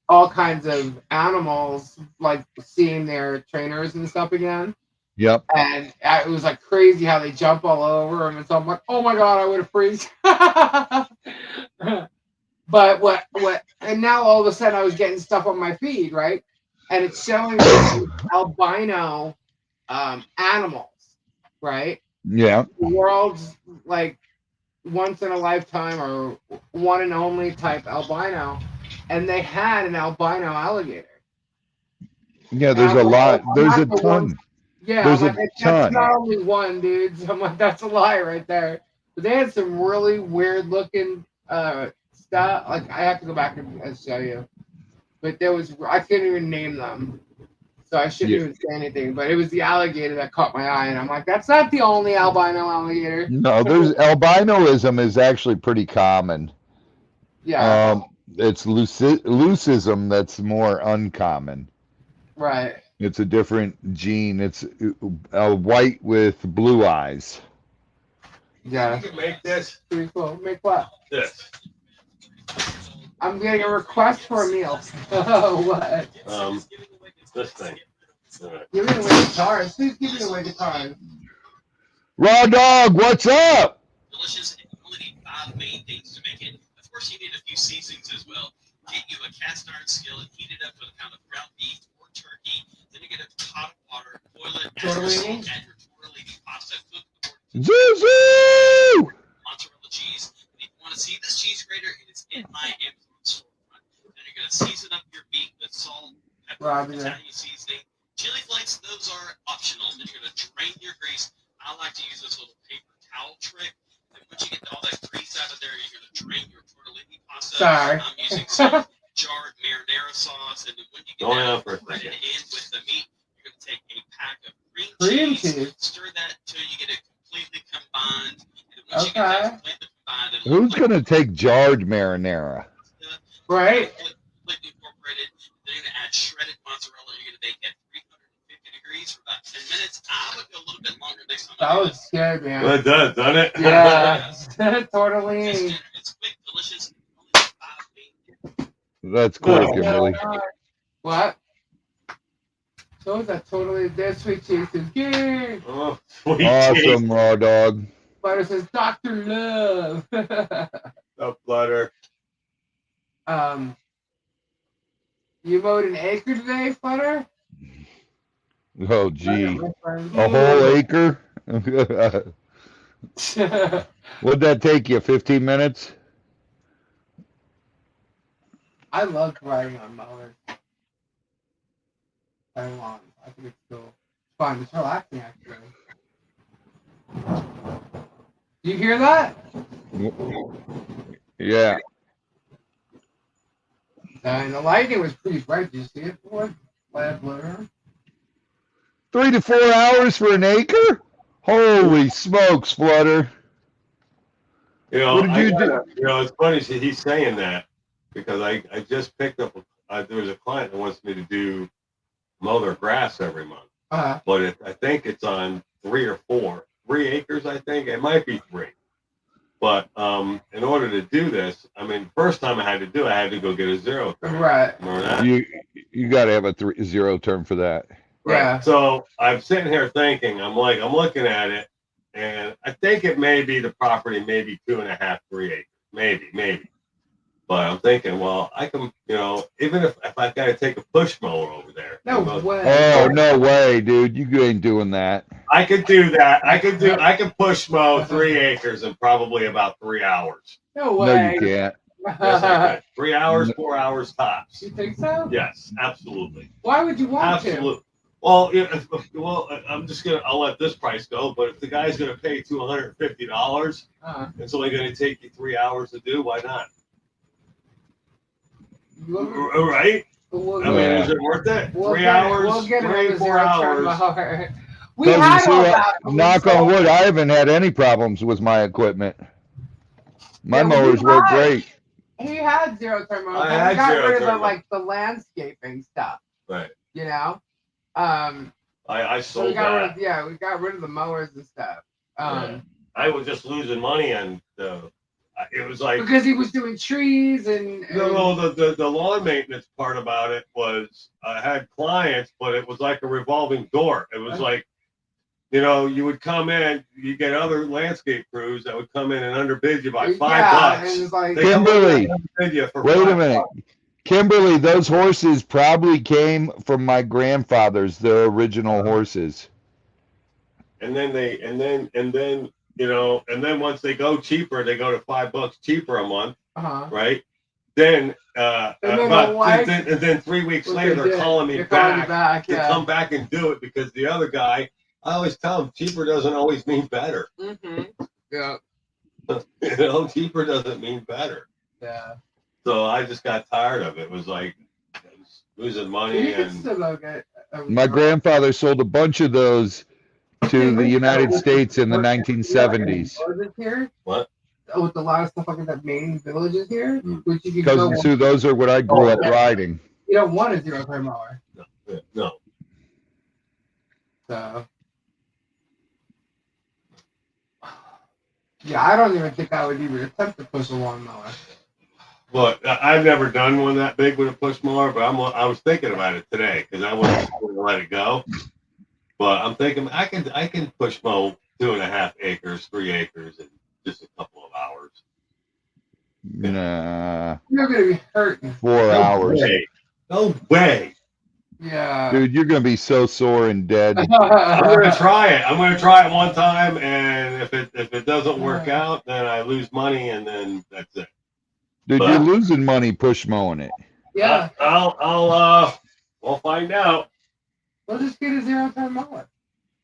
all kinds of animals, like seeing their trainers and stuff again. Yep. And it was like crazy how they jump all over him. And so I'm like, oh my God, I would have freezed. But and now all of a sudden I was getting stuff on my feed, right? And it's showing albino animals, right? Yeah. the world's like once in a lifetime or one and only type albino, and they had an albino alligator. Yeah, And there's I'm a like, lot. I'm There's not a the one. ton. Yeah, I'm There's a like, that's ton. not only one, dude. So I'm like, that's a lie right there. But they had some really weird looking stuff. Like I have to go back and show you. But there was I couldn't even name them. So I shouldn't Yeah. even say anything. But it was the alligator that caught my eye, and I'm like, that's not the only albino alligator. No, there's albinoism is actually pretty common. Yeah. It's leucism that's more uncommon. Right. It's a different gene. It's a white with blue eyes. Yeah. You can make this. Pretty cool. Make what? This. I'm getting a request for a meal. What? This thing. Give me away guitars. Who's giving away guitars? Raw Dog, what's up? Delicious, and you only need 5 main things to make it. Of course, you need a few seasonings as well. Get you a cast iron skillet, heat it up with a pound of ground beef or turkey. Then you get a pot of water, boil it, add your salt, add your tortellini pasta, cook the Zuzu! mozzarella cheese. And if you want to see this cheese grater, it is in my Amazon storefront. Then you're going to season up your meat with salt, pepper, Italian seasoning. Chili flakes, those are optional. Then you're going to drain your grease. I like to use this little paper towel trick. And once you get all that grease out of there, you're going to drain your tortellini pasta. Sorry. I'm using some jarred marinara sauce. And then when you get that put it in with the meat, you're going to take a pack of cream cheese. Stir that until you get it completely combined. And once you get that completely combined, who's going to take jarred marinara? Right. Completely incorporated. Then you're going to add shredded mozzarella. You're going to bake at 350 degrees for about 10 minutes. I would go a little bit longer next time. That was scary, man. Well, it does, doesn't it? Yeah. Tortellini. It's quick, delicious. Only 5 main. That's cool, Kimberly. What? So is that totally dead sweet cheese is good. Oh, sweet Awesome, cheese. Raw Dog. Butter says Dr. Love. The butter. You mowed an acre today, Flutter? Oh, gee. A whole acre? Would that take you, 15 minutes? I love riding on mowers. Very long. I think it's cool. It's fun. It's relaxing, actually. Do you hear that? Yeah. And the lightning was pretty bright. Did you see it? What? Last blur? 3 to 4 hours for an acre? Holy smokes, Flutter. You know, What did you do? You know, it's funny he's saying that because I just picked up. There was a client that wants me to mow their grass every month, but I think it's on 3 or 4 acres. I think it might be 3. But in order to do this, I mean, first time I had to go get a zero turn. Right. Remember that? You got to have a 0 turn for that. Right. Yeah. So I'm sitting here thinking, I'm looking at it, and I think it may be the property, maybe 2.5, 3 acres, maybe. But I'm thinking, well, I can, even if I got to take a push mower over there. No way. Oh, no way, dude. You ain't doing that. I could do that. I could push mow 3 acres in probably about 3 hours. No way. No, you can't. Yes, I could. 3 hours, 4 hours tops. You think so? Yes, absolutely. Why would you want Absolutely. Well, I'll let this price go, but if the guy's going to pay $250, it's only going to take you 3 hours to do, why not? Right? I mean, is it worth it? 3 hours, We'll get 3, 4 hours. We had all that. Knock on wood, I haven't had any problems with my equipment. My mowers work great. He had 0 turn mowers. I We got had rid of zero-turn the landscaping stuff. Right. I sold we got that. we got rid of the mowers and stuff. I was just losing money on it was like because he was doing trees and no, the lawn maintenance part about it was I had clients, but it was like a revolving door. It was like, you would come in, you get other landscape crews that would come in and underbid you by $5. And it's like, Kimberly, wait a minute. $5. Kimberly, those horses probably came from my grandfather's, the original horses. and then once they go cheaper, they go to $5 cheaper a month, right? Then and then 3 weeks later they're calling me back to come back and do it because the other guy. I always tell them cheaper doesn't always mean better. Yeah. Cheaper doesn't mean better. Yeah. So I just got tired of it. It was like losing money My grandfather sold a bunch of those to the United States in the 1970s. What? With a lot of stuff like that, main villages here, which you can Cousin Sue, those are what I grew up riding. You don't want a 0-turn mower. No. So. Yeah, I don't even think I would even attempt to push a lawnmower. Well, I've never done one that big with a push mower, but I was thinking about it today because I wasn't going to let it go. But I'm thinking I can push mow 2.5 acres, 3 acres in just a couple of hours. Nah. You're gonna be hurting. 4 hours. No way. Yeah. Dude, you're gonna be so sore and dead. I'm gonna try it. I'm gonna try it one time, and if it doesn't work out, then I lose money, and then that's it. Dude, you're losing money push mowing it. Yeah. We'll find out. We'll just get a 0-turn mower.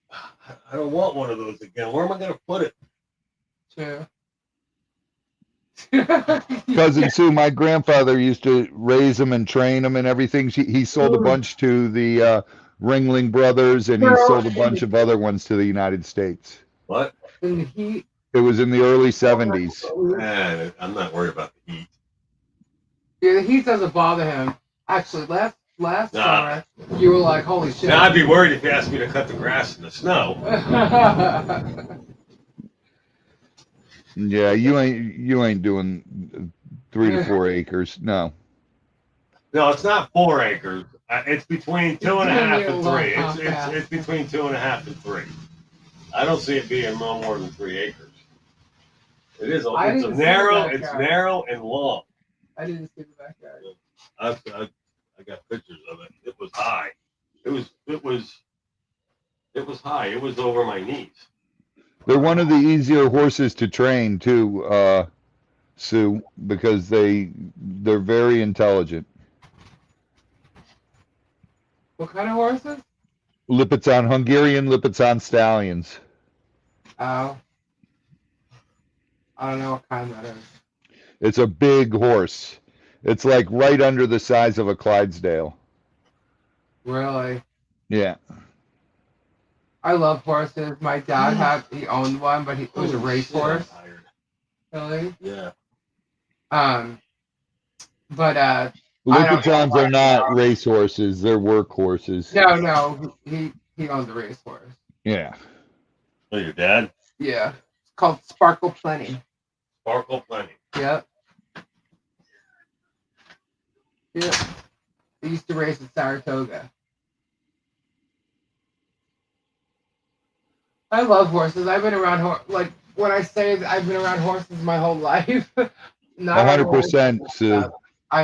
I don't want one of those again. Where am I gonna put it? True. Cousin Sue, my grandfather used to raise them and train them and everything. He sold a bunch to the Ringling Brothers, and he sold a bunch of other ones to the United States. What? In the heat. It was in the early 70s. Man, I'm not worried about the heat. Yeah, the heat doesn't bother him. Actually, last summer, you were like, holy shit. Now, I'd be worried if you asked me to cut the grass in the snow. Yeah, you ain't doing 3 to 4 acres. No. No, it's not 4 acres. It's between 2.5 and 3. It's between 2.5 and 3. I don't see it being no more than 3 acres. It is. It's narrow and long. I didn't see the backyard. I got pictures of it. It was high. It was high. It was over my knees. They're one of the easier horses to train too, Sue, because they're very intelligent. What kind of horses? Hungarian Lipizan stallions. Oh. I don't know what kind that is. It's a big horse. It's like right under the size of a Clydesdale. Really? Yeah. I love horses. My dad he owned one, but it was a racehorse. Really? Yeah. But Lipizans are not racehorses. They're workhorses. No, he owned the racehorse. Yeah. Oh, your dad? Yeah. It's called Sparkle Plenty. Sparkle Plenty. Yep. Yep. They used to race at Saratoga. I love horses. I've been around when I say I've been around horses my whole life. 100%, Sue. I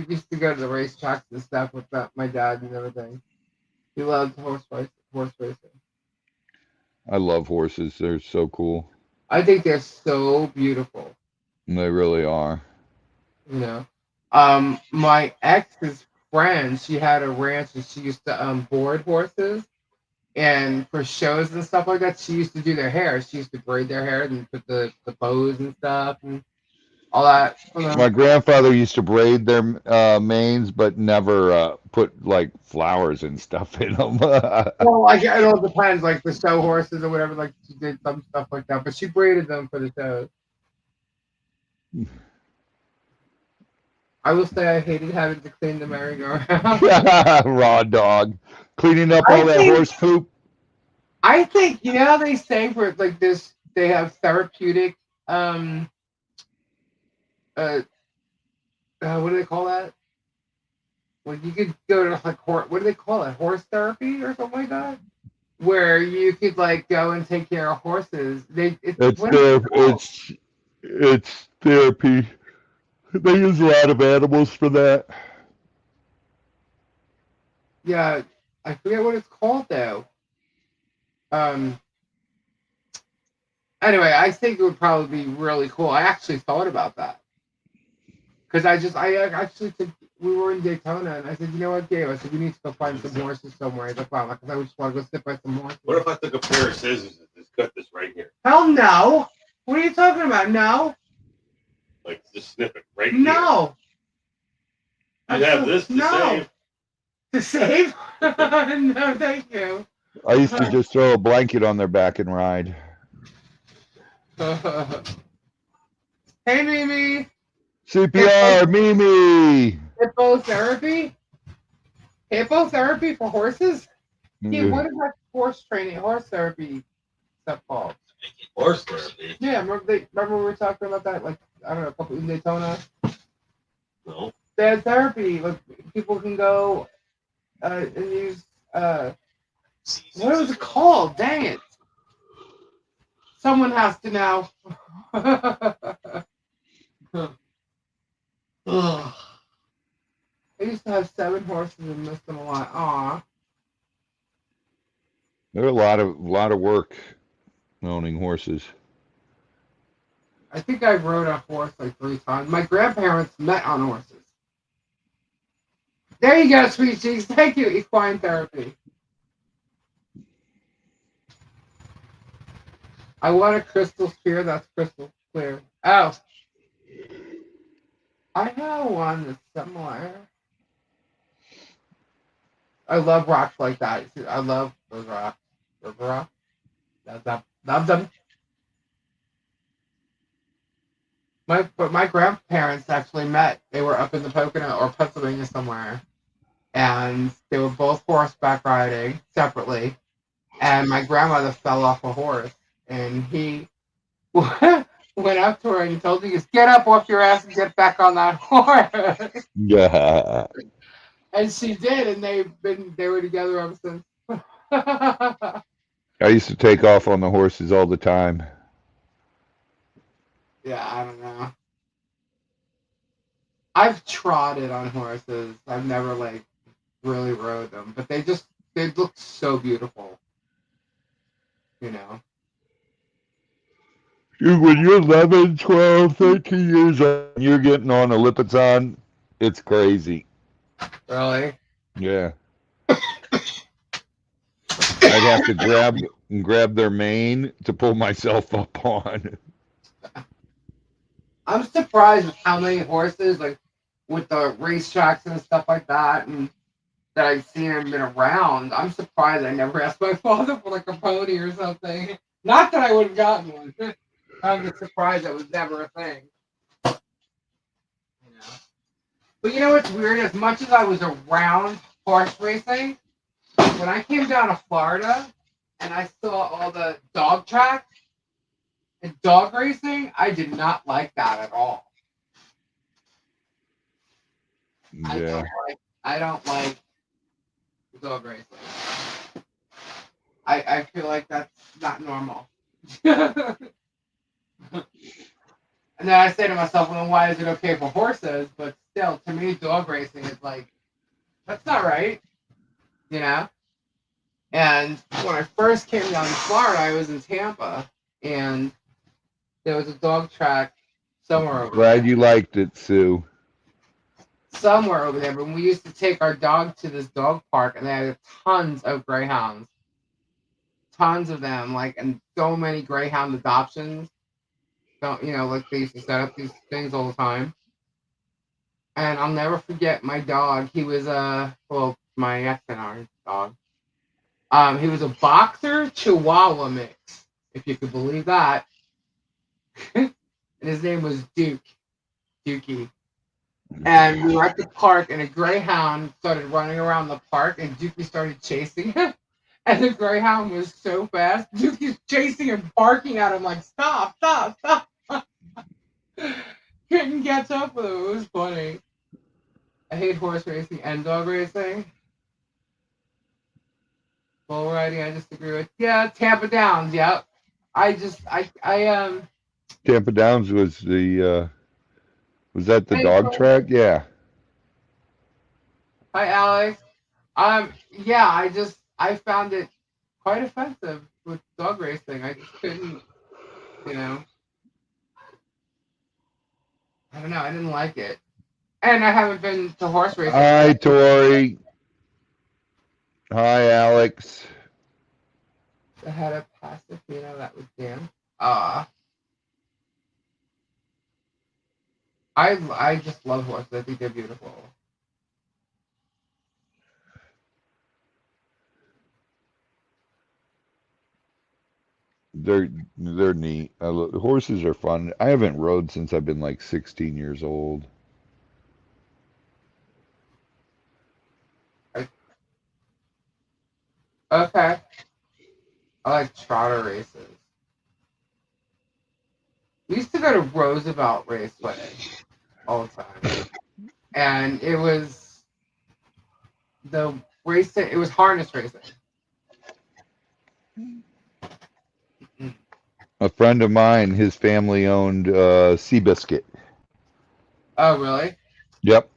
used to go to the racetracks and stuff with my dad and everything. He loved horse racing. I love horses. They're so cool. I think they're so beautiful. They really are. You know, my ex's friend, she had a ranch and she used to board horses, and for shows and stuff like that, she used to do their hair. She used to braid their hair and put the bows and stuff and all that. My grandfather used to braid their manes, but never put like flowers and stuff in them. Well, like it all depends, like the show horses or whatever. Like she did some stuff like that, but she braided them for the shows. I will say I hated having to clean the merry-go-round. Raw dog, cleaning up all that horse poop. I think how they say for like this, they have therapeutic. What do they call that? Well, you could go to like what do they call it? Horse therapy or something like that, where you could like go and take care of horses. It's therapy. They use a lot of animals for that. Yeah, I forget what it's called though. Anyway, I think it would probably be really cool. I actually thought about that because I actually took. We were in Daytona, and I said, you know what, Gabe? I said we need to go find some horses somewhere. Because I just want to go sit by some horses. What if I took a pair of scissors and just cut this right here? Hell no! What are you talking about? No. Like just snip it right here. No. You have this to save. To save? No, thank you. I used to just throw a blanket on their back and ride. Hey, Mimi. CPR, Mimi. Hippotherapy? Hippotherapy for horses? Yeah, what is that horse therapy stuff called? Horse therapy? Yeah, remember we were talking about that, like, I don't know, a couple in Daytona? No. They had therapy. Like, people can go and use, what was it called? Dang it. Someone has to know. I used to have 7 horses and missed them a lot. Aw. There are a lot of work owning horses. I think I rode a horse like 3 times. My grandparents met on horses. There you go, sweet cheeks. Thank you, equine therapy. I want a crystal sphere that's crystal clear. Oh. I have one that's similar. I love rocks like that. I love those rocks. Those rocks. Love them. My grandparents actually met. They were up in the Pocono or Pennsylvania somewhere, and they were both horseback riding separately. And my grandmother fell off a horse, and he went up to her and he told her, "Just get up off your ass and get back on that horse." Yeah. And she did, and they were together ever since. I used to take off on the horses all the time. Yeah, I don't know. I've trotted on horses. I've never like really rode them, but they look so beautiful. You know. Dude, when you're 11, 12, 13 years old, and you're getting on a Lipizzan, it's crazy. Really? Yeah. I'd have to grab their mane to pull myself up on. I'm surprised with how many horses, like with the racetracks and stuff like that, and that I've seen and been around. I'm surprised I never asked my father for like a pony or something. Not that I would have gotten one. I'm just surprised that was never a thing. You know. But you know what's weird? As much as I was around horse racing, when I came down to Florida and I saw all the dog tracks and dog racing, I did not like that at all. Yeah. I don't like dog racing. I feel like that's not normal. And then I say to myself, well, why is it okay for horses? But still, to me, dog racing is like, that's not right. You know? And when I first came down to Florida, I was in Tampa, and there was a dog track somewhere over Glad there. you liked it, Sue. Somewhere over there, but we used to take our dog to this dog park, and they had tons of greyhounds. Tons of them, like, and so many greyhound adoptions. Don't, you know, like they used to set up these things all the time. And I'll never forget my dog. He was my ex and our dog. He was a boxer Chihuahua mix, if you could believe that. And his name was Dookie. And we were at the park, and a greyhound started running around the park, and Dookie started chasing him. And the greyhound was so fast, Dookie's chasing and barking at him like, stop. Couldn't catch up with him. It was funny. I hate horse racing and dog racing. Bull riding, I just agree with. Yeah, Tampa Downs, yep. Tampa Downs was that the dog track? Yeah. Hi, Alex. Yeah, I found it quite offensive with dog racing. I just couldn't. you know. I don't know. I didn't like it, and I haven't been to horse racing. Hi, Tori. Hi, Alex. I had a Pasifino that was damn. I just love horses. I think they're beautiful. They're neat. Horses are fun. I haven't rode since I've been like 16 years old. Okay. I like trotter races. We used to go to Roosevelt Raceway all the time. And it was the racing, it was harness racing. A friend of mine, his family owned Seabiscuit. Oh, really? Yep.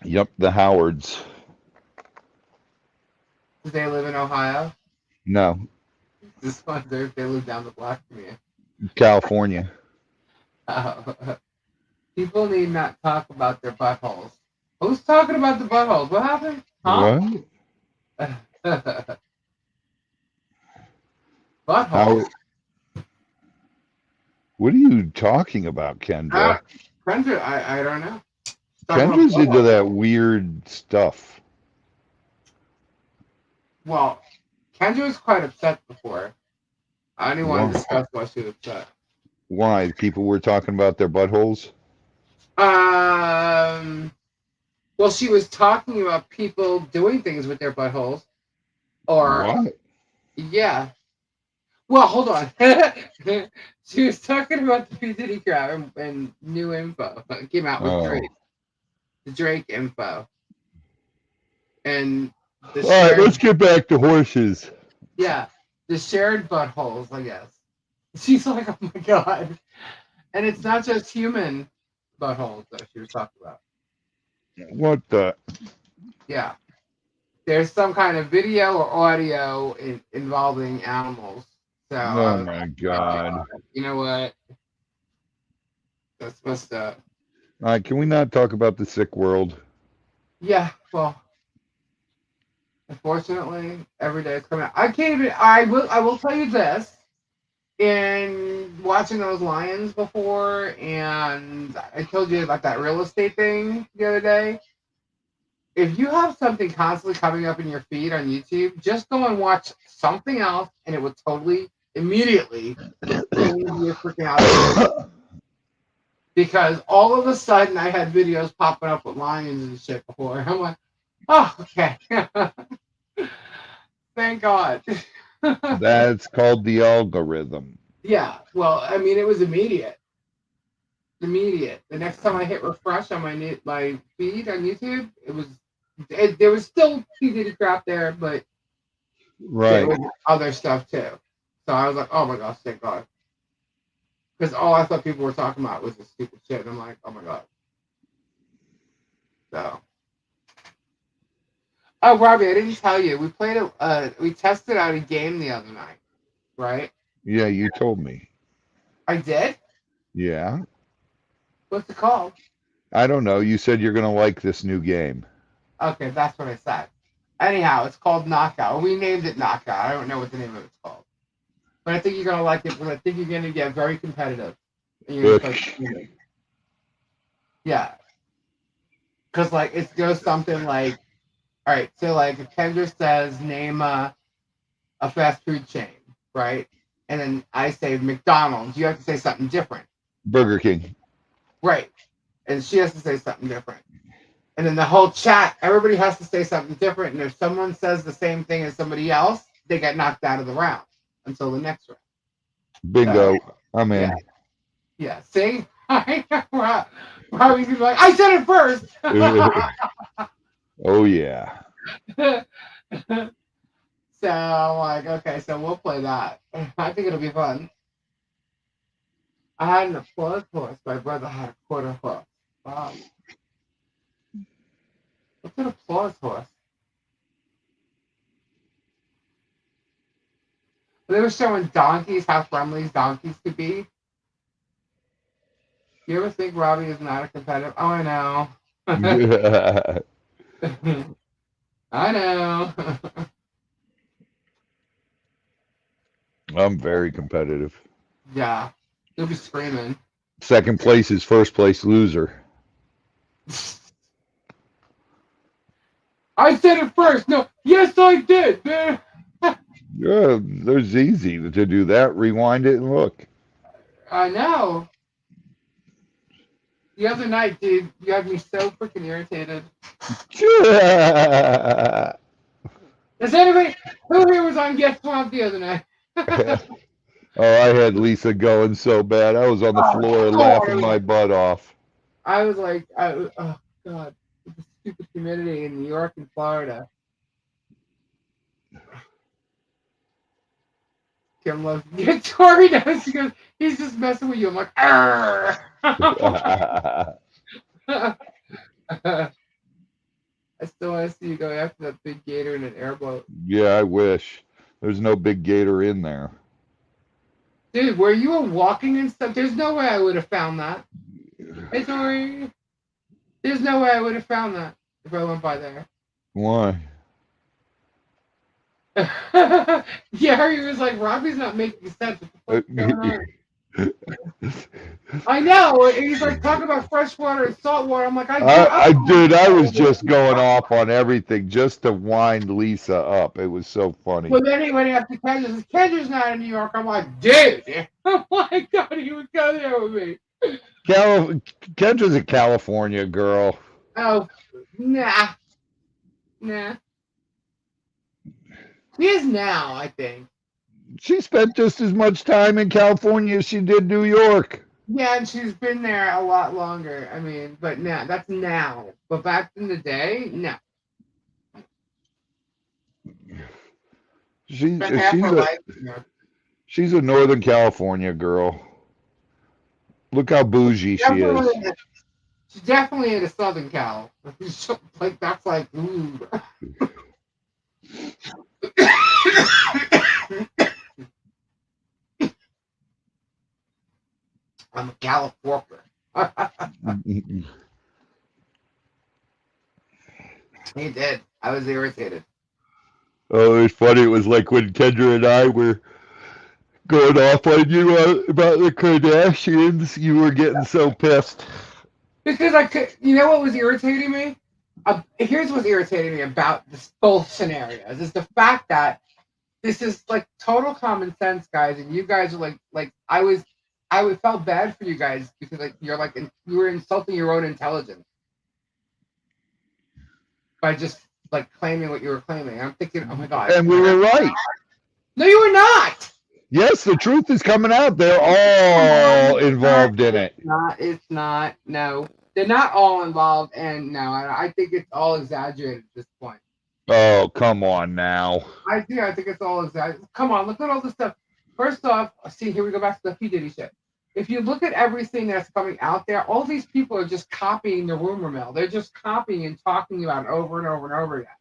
Yep, the Howards. Do they live in Ohio? No, This one, they live down the block from you. California. People need not talk about their buttholes. Who's talking about the buttholes? What happened? Huh? What? Buttholes? What are you talking about, Kendra? Kendra, I don't know. Kendra's into that weird stuff. Well, Kendra was quite upset before. I didn't want to discuss why she was upset. Why? People were talking about their buttholes? Well, she was talking about people doing things with their buttholes. Or what? Yeah. Well, hold on. She was talking about the P. Diddy crowd and new info. It came out with Drake. The Drake info. And all right, let's get back to horses. Yeah. The shared buttholes, I guess. She's like, oh my God. And it's not just human buttholes that she was talking about. What the? Yeah. There's some kind of video or audio involving animals. So, oh my God. You know what? That's messed up. All right, can we not talk about the sick world? Yeah, well, unfortunately, every day it's coming out. I can't even. I will tell you this. In watching those Lions before, and I told you about that real estate thing the other day. If you have something constantly coming up in your feed on YouTube, just go and watch something else, and it will totally immediately change your freaking algorithm. Because all of a sudden, I had videos popping up with lions and shit before. I'm like, oh, okay. Thank God. That's called the algorithm. Yeah. Well, I mean, it was immediate. The next time I hit refresh on my feed on YouTube, there was still P. Diddy crap there, but there was other stuff too. So I was like, oh my gosh, thank God. Because all I thought people were talking about was this stupid shit. And I'm like, oh my God. So. Oh, Robbie, I didn't tell you. We tested out a game the other night, right? Yeah, you told me. I did? Yeah. What's it called? I don't know. You said you're going to like this new game. Okay, that's what I said. Anyhow, it's called Knockout. We named it Knockout. I don't know what the name of it's called. But I think you're going to like it because I think you're going to get very competitive. Yeah. Because, it goes something like, all right, so, if Kendra says, name a fast food chain, right? And then I say McDonald's, you have to say something different. Burger King. Right. And she has to say something different. And then the whole chat, everybody has to say something different. And if someone says the same thing as somebody else, they get knocked out of the round until the next round. Bingo. I'm in. Yeah. See? Probably be like, I said it first. Oh, yeah. So I'm like, okay, so we'll play that. I think it'll be fun. I had an applause horse. My brother had a quarter horse. Wow. What's an applause horse? They were showing donkeys, how friendly donkeys could be. You ever think Robbie is not a competitive? Oh, I know. I know. I'm very competitive. Yeah. You'll be screaming. Second place is first place loser. I said it first. No. Yes, I did. Yeah, there's easy to do that. Rewind it and look. I know. The other night, dude, you had me so freaking irritated. Is anybody who here was on Guest Swamp the other night? Oh, I had Lisa going so bad. I was on the floor laughing my butt off. I was like, oh God, the stupid humidity in New York and Florida. Kim loves yeah, Tori knows. She goes, he's just messing with you. I'm like, I still want to see you go after that big gator in an airboat. Yeah, I wish. There's no big gator in there. Dude, where you were walking and stuff, there's no way I would have found that. Hey, Tori. There's no way I would have found that if I went by there. Why? Gary was like, Robbie's not making sense. What's going on? I know. He's like talking about fresh water and salt water. I'm like, I was just going off on everything just to wind Lisa up. It was so funny. Well, then he went after Kendra. Says, Kendra's not in New York. I'm like, dude. Oh my God, he would go there with me. Kendra's a California girl. Oh, nah. She is now, I think. She spent just as much time in California as she did New York. Yeah, and she's been there a lot longer. I mean, but now, that's now. But back in the day, no. She's a Northern California girl. Look how bougie she is. She's definitely in a Southern Cal. Like, that's like, ooh. I'm a California. He did. I was irritated. Oh, it was funny. It was like when Kendra and I were going off on you about the Kardashians. You were getting so pissed. Because I could, you know what was irritating me? Here's what's irritating me about this both scenarios is the fact that this is like total common sense, guys, and you guys are like I felt bad for you guys because like you were insulting your own intelligence by just like claiming what you were claiming. I'm thinking, oh my God. And we were right. No, you were not. Yes, the truth is coming out. They're all involved in it. It's not. No, they're not all involved, and no, I think it's all exaggerated at this point. Oh, come on now. I think it's all exaggerated. Come on, look at all this stuff. First off, see, here we go back to the P. Diddy shit. If you look at everything that's coming out there, all these people are just copying the rumor mill. They're just copying and talking about it over and over and over again.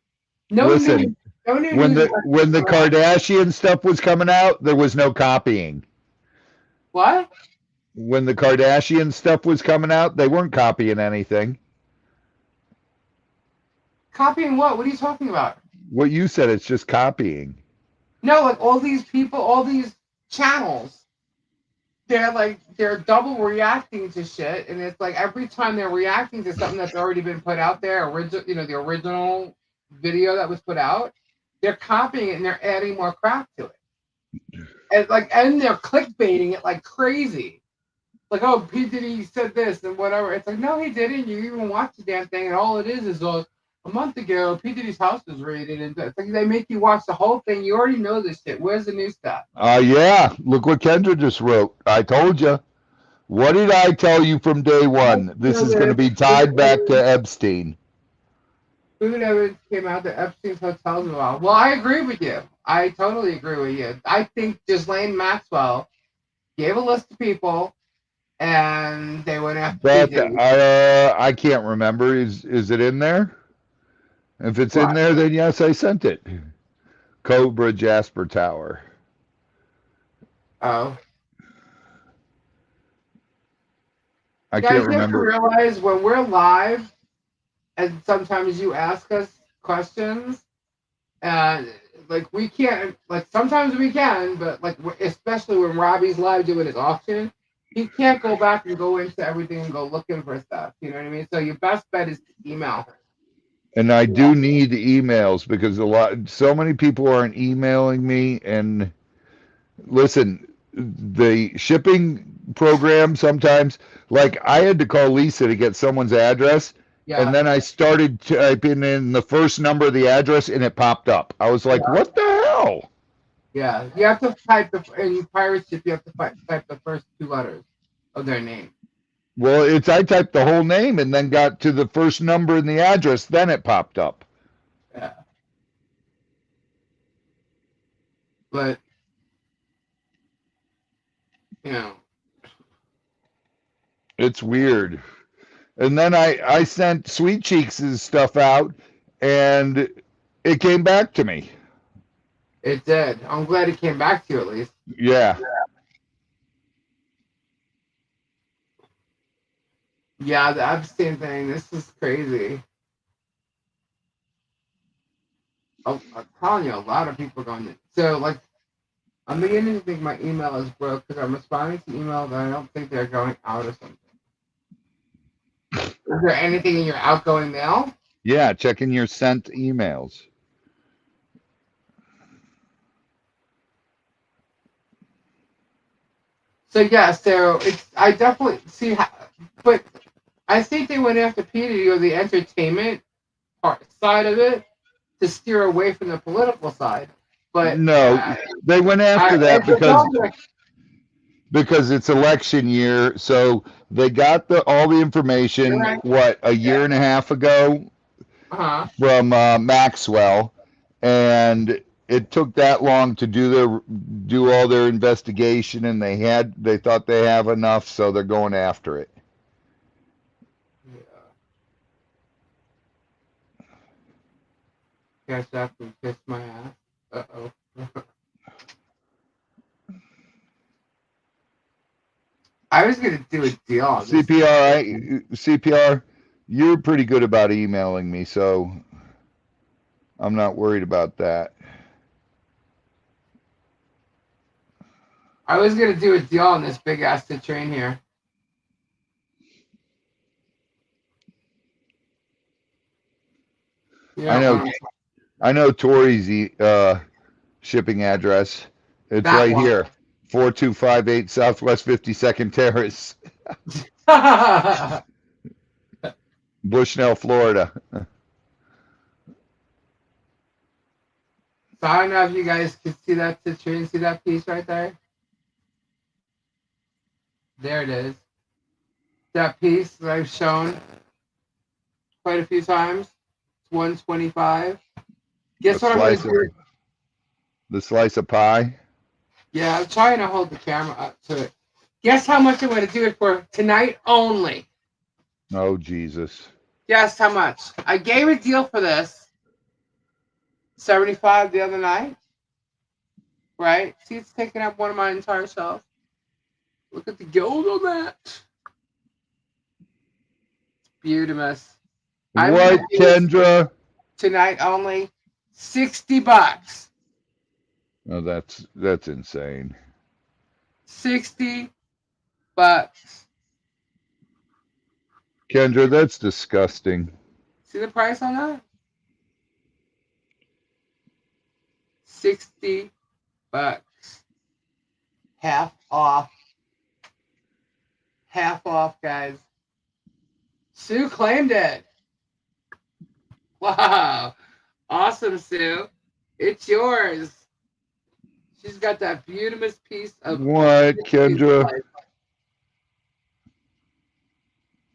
Listen, when the Kardashian stuff was coming out, there was no copying. What? When the Kardashian stuff was coming out, they weren't copying anything. Copying what? What are you talking about? What you said, it's just copying. No, like all these people, all these channels, they're double reacting to shit, and it's like every time they're reacting to something that's already been put out there, the original video that was put out, they're copying it and they're adding more crap to it. And they're clickbaiting it like crazy. Like, oh, P. Diddy said this and whatever. It's like, no, he didn't. You even watch the damn thing, and all it is a month ago, P. Diddy's house was raided, and it's like they make you watch the whole thing. You already know this shit. Where's the new stuff? Yeah. Look what Kendra just wrote. I told you. What did I tell you from day one? This is going to be tied back to Epstein. Food evidence came out that Epstein's hotels involved. Well, I agree with you. I totally agree with you. I think Ghislaine Maxwell gave a list of people, and they went after P. Diddy. I can't remember. Is it in there? If it's in there, then yes, I sent it. Cobra Jasper Tower. Oh. I Guys, can't you have to remember. realize when we're live, and sometimes you ask us questions, and like we can't, like sometimes we can, but like especially when Robbie's live doing his auction, he can't go back and go into everything and go looking for stuff. You know what I mean? So your best bet is to email her. And I do need emails because so many people aren't emailing me. And listen, the shipping program sometimes, like I had to call Lisa to get someone's address. Yeah. And then I started typing in the first number of the address and it popped up. I was like, what the hell? Yeah. You have to type in pirate ship, you have to type the first 2 letters of their name. Well, I typed the whole name and then got to the first number in the address, then it popped up. Yeah. But you know, it's weird. And then I sent Sweet Cheeks' stuff out and it came back to me. it did. I'm glad it came back to you at least. Yeah. Yeah, the Epstein thing, this is crazy. I'm telling you, a lot of people are going to. So, like, I'm beginning to think my email is broke because I'm responding to emails that I don't think they're going out or something. Is there anything in your outgoing mail? Yeah, checking your sent emails. So, yeah, so I definitely see how, but I think they went after Peter or the entertainment side of it to steer away from the political side. But no, they went after that because it's election year. So they got all the information, a year and a half ago from Maxwell, and it took that long to do all their investigation, and they thought they have enough, so they're going after it. Guess I have to kiss my ass. Uh-oh. I was going to do a deal on this. CPR, you're pretty good about emailing me, so I'm not worried about that. I was going to do a deal on this big ass train here. Yeah, I know Tori's shipping address. It's right here, 4258 Southwest 52nd Terrace, Bushnell, Florida. So I don't know if you guys can see that train, see that piece right there? There it is. That piece that I've shown quite a few times. It's 125. Guess what I'm going to do? The slice of pie? Yeah, I'm trying to hold the camera up to it. Guess how much I'm going to do it for tonight only? Oh, Jesus. Guess how much? I gave a deal for this. 75 the other night. Right? See, it's taking up one of my entire shelves. Look at the gold on that. Beautimous. What, Kendra? Tonight only, $60. Oh, that's insane. $60. Kendra, that's disgusting. See the price on that? $60. Half off. Half off, guys. Sue claimed it. Wow. Awesome, Sue. It's yours. She's got that beautiful piece of... What, Kendra?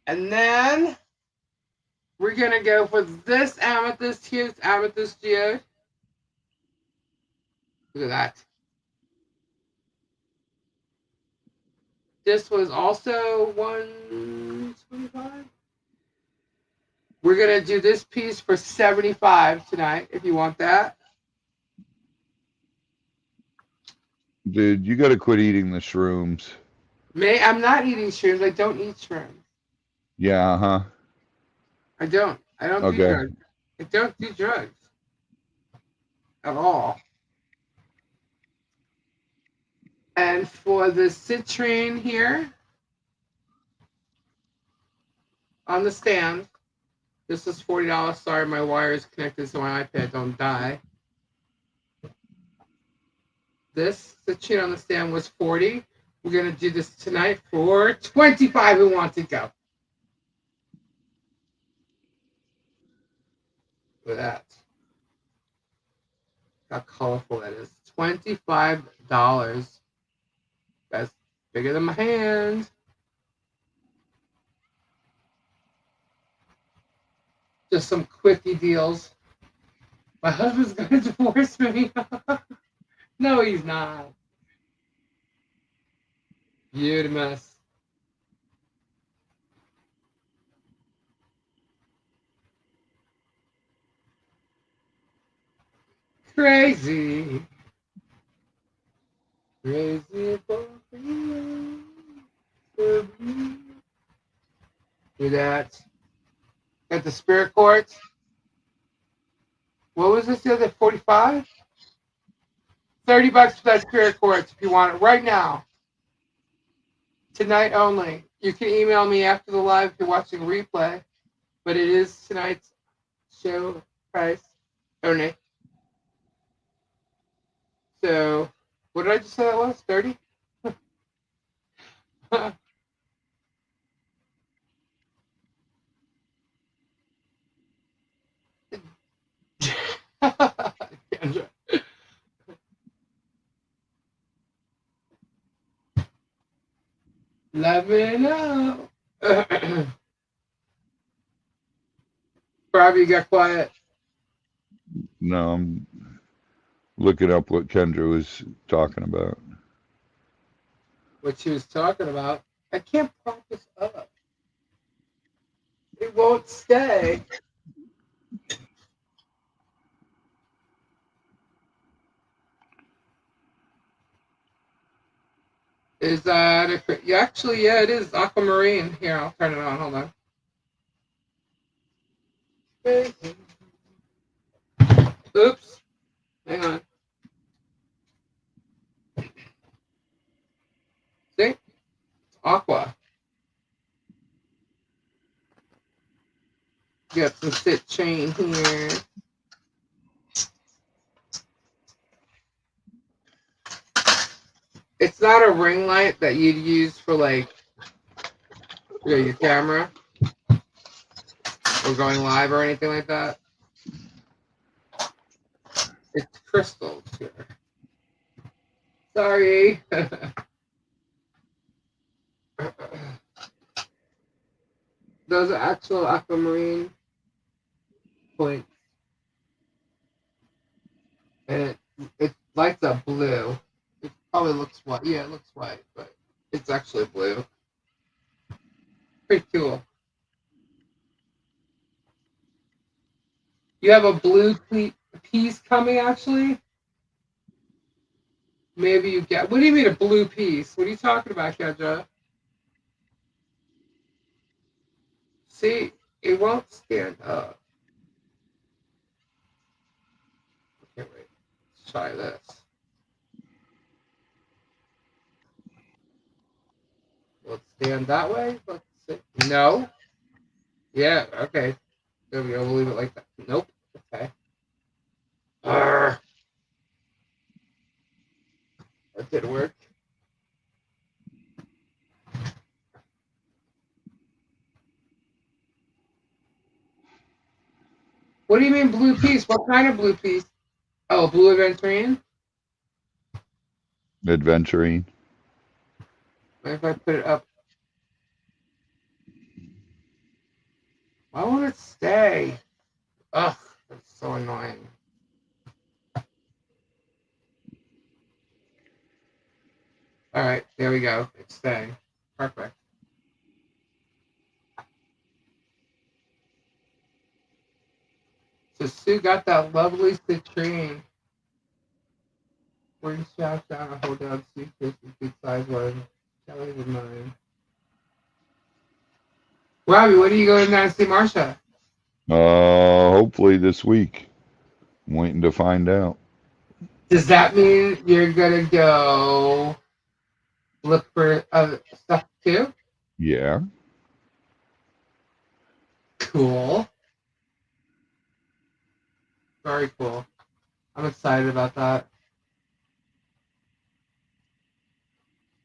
And then we're going to go for this amethyst here. This amethyst geode. Look at that. This was also 125. We're going to do this piece for 75 tonight, if you want that. Dude, you gotta quit eating the shrooms. I'm not eating shrooms. I don't eat shrooms. Yeah, huh? I don't. I don't do Okay. drugs. I don't do drugs at all. And for the citrine here on the stand, this is $40. Sorry, my wire is connected so my iPad don't die. This citrine on the stand was $40. We're gonna do this tonight for $25. Who wants to go? Look at that. How colorful that is. $25. That's bigger than my hand. Just some quickie deals. My husband's gonna divorce me. No, he's not. You'd mess. Crazy. Crazy for you. Do that. Got the spirit quartz. What was this the other 45? $30 for that spirit quartz if you want it right now. Tonight only. You can email me after the live if you're watching replay, but it is tonight's show price only. So, what did I just say that was? 30? Let me know. Probably got quiet. No, I'm looking up what Kendra was talking about. What she was talking about. I can't prop this up. It won't stay. Is that actually, yeah, it is aquamarine. Here, I'll turn it on. Hold on. Oops. Hang on. See? It's aqua. Got some sit chain here. It's not a ring light that you'd use for like your camera or going live or anything like that. It's crystals here. Sorry. Those are actual aquamarine points. And it lights up blue. It probably looks white. Yeah, it looks white, but it's actually blue. Pretty cool. You have a blue piece coming, actually? Maybe you get... What do you mean a blue piece? What are you talking about, Kendra? See, it won't stand up. Okay, wait. Let's try this. Let's stand that way. Let's see. No. Yeah, okay. There we go. We'll leave it like that. Nope. Okay. Arrgh. That didn't work. What do you mean blue piece? What kind of blue piece? Oh, blue aventurine? Adventuring. What if I put it up? Why won't it stay? Ugh, that's so annoying. All right, there we go. It's staying. Perfect. So Sue got that lovely citrine. Bring straps down and hold down suitcase with big size one. Kelly with mine. Robbie, when are you going down to see Marsha? Hopefully this week. I'm waiting to find out. Does that mean you're gonna go look for other stuff too? Yeah. Cool. Very cool. I'm excited about that.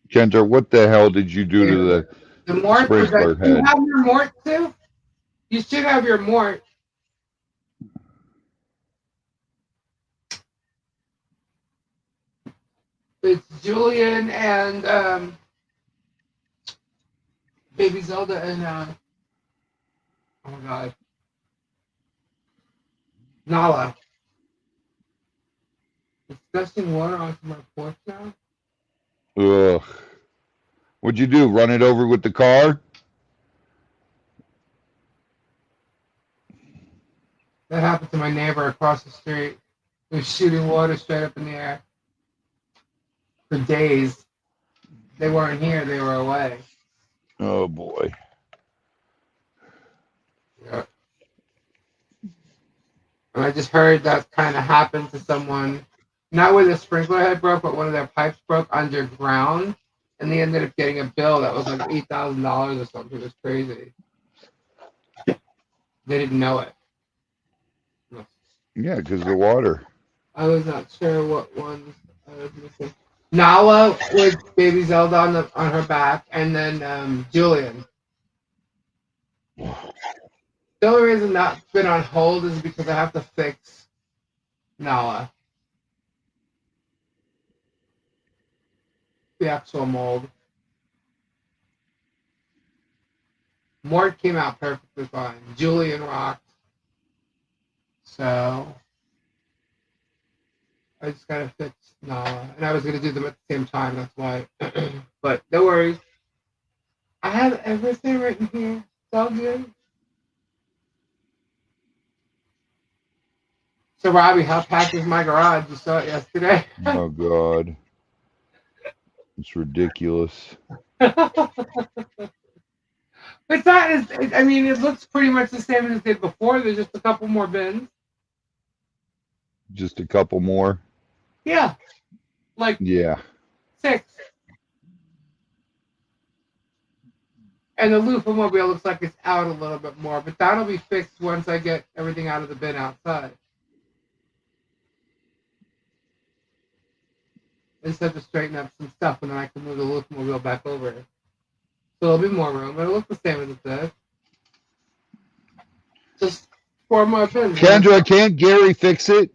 Kendra, what the hell did you do to the mort? sprinkler Do you head? have your mort too? You should have your mort. It's Julian and Baby Zelda and oh my god, Nala. It's gushing water onto my porch now. Ugh. What'd you do? Run it over with the car? That happened to my neighbor across the street. He was shooting water straight up in the air for days. They weren't here, they were away. Oh boy. Yeah. And I just heard that kind of happened to someone, not where the sprinkler head broke, but one of their pipes broke underground, and they ended up getting a bill that was like $8,000 or something. It was crazy. They didn't know it. Yeah, because of the water. I was not sure what ones I was missing. Nala with Baby Zelda on her back, and then Julian. The only reason that's been on hold is because I have to fix Nala. The actual mold. Mort came out perfectly fine. Julian rocked. So I just gotta fix Nala. And I was gonna do them at the same time, that's why. But no worries. I have everything written here. It's all good. So Robbie, how packed is my garage? You saw it yesterday. Oh God. It's ridiculous. It's not as, I mean, it looks pretty much the same as it did before. There's just a couple more bins. Just a couple more. Yeah. Like Yeah. 6. And the loofah-mobile looks like it's out a little bit more, but that'll be fixed once I get everything out of the bin outside. I just have to straighten up some stuff, and then I can move the loofah-mobile back over. So there'll be more room, but it'll look the same as it did. Just 4 more bins. Kendra, can't Gary fix it?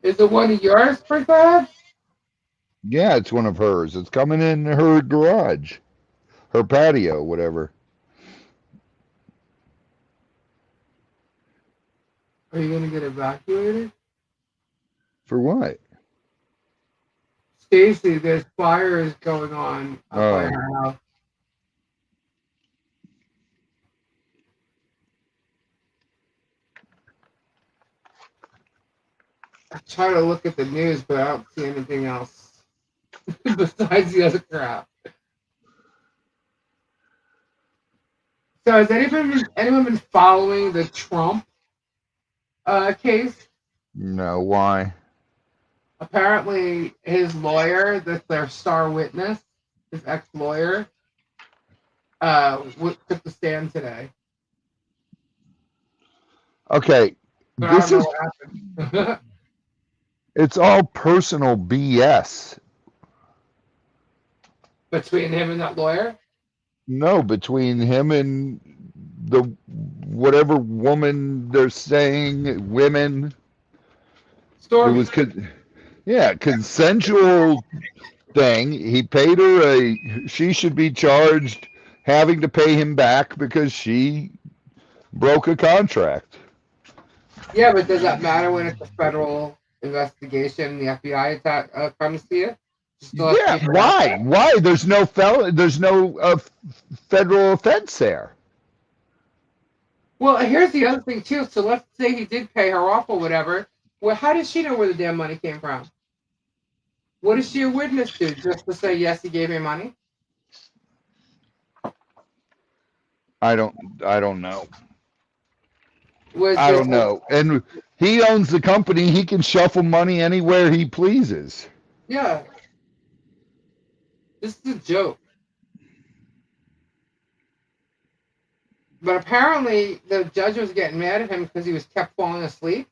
Is it one of yours, perhaps? Yeah, it's one of hers. It's coming in her garage. Her patio, whatever. Are you going to get evacuated? For what? Stacy, there's fires going on up by her house. I try to look at the news, but I don't see anything else besides the other crap. So has anyone been following the Trump case? No, why? Apparently, his lawyer, their star witness, his ex-lawyer, took the stand today. Okay, But this I is don't know what happened. it's all personal BS. Between him and that lawyer? No, between him and the whatever woman they're saying, women. Stormy. It was consensual thing. He paid her she should be charged having to pay him back because she broke a contract. Yeah, but does that matter when it's a federal investigation and the FBI comes to you? Yeah, why? Why? There's no federal offense there. Well, here's the other thing too. So let's say he did pay her off or whatever. Well, how does she know where the damn money came from? What is she a witness to? Just to say yes, he gave me money? I don't know. Was I just don't know. And he owns the company. He can shuffle money anywhere he pleases. yeah. This is a joke. But apparently the judge was getting mad at him because he was kept falling asleep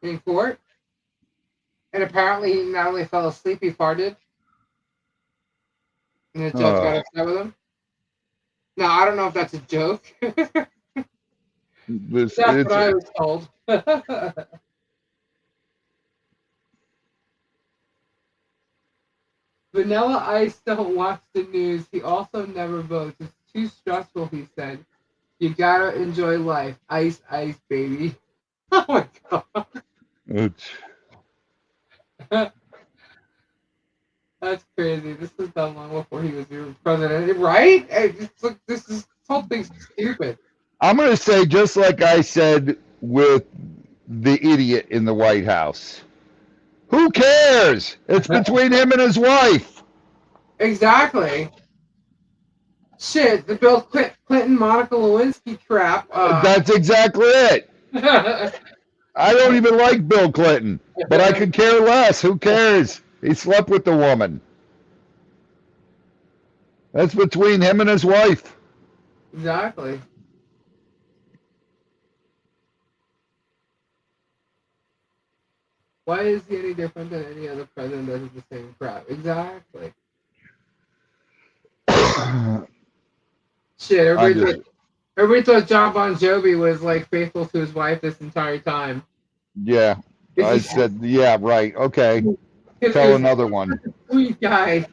in court. And apparently he not only fell asleep, he farted. And the judge got upset with him. Now, I don't know if that's a joke. That's what I was told. Vanilla Ice don't watch the news. He also never votes. It's too stressful, he said. You gotta enjoy life. Ice, ice, baby. Oh my god. That's crazy. This was done long before he was even president, right? It's like, this whole thing's stupid. I'm going to say, just like I said with the idiot in the White House, who cares? It's between him and his wife. Exactly. Shit, the Bill Clinton, Monica Lewinsky crap. That's exactly it. I don't even like Bill Clinton, but I could care less. Who cares? He slept with the woman. That's between him and his wife. Exactly. Why is he any different than any other president that does the same crap? Exactly. Shit, everybody thought John Bon Jovi was like faithful to his wife this entire time. Yeah. I said, yeah, right. Okay. Tell another one. Sweet guy.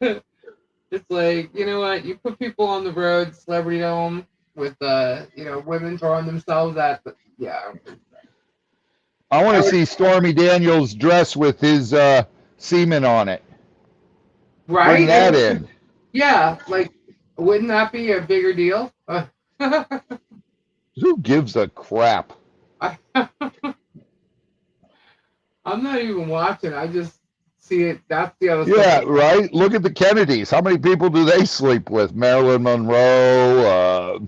It's like, you know what? You put people on the road, Celebrity Dome, with women throwing themselves at yeah. I want to see Stormy Daniels' dress with his semen on it. Right? Bring that in. Yeah, like, wouldn't that be a bigger deal? Who gives a crap? I'm not even watching. I just see it. That's the other Yeah, right? Look at the Kennedys. How many people do they sleep with? Marilyn Monroe.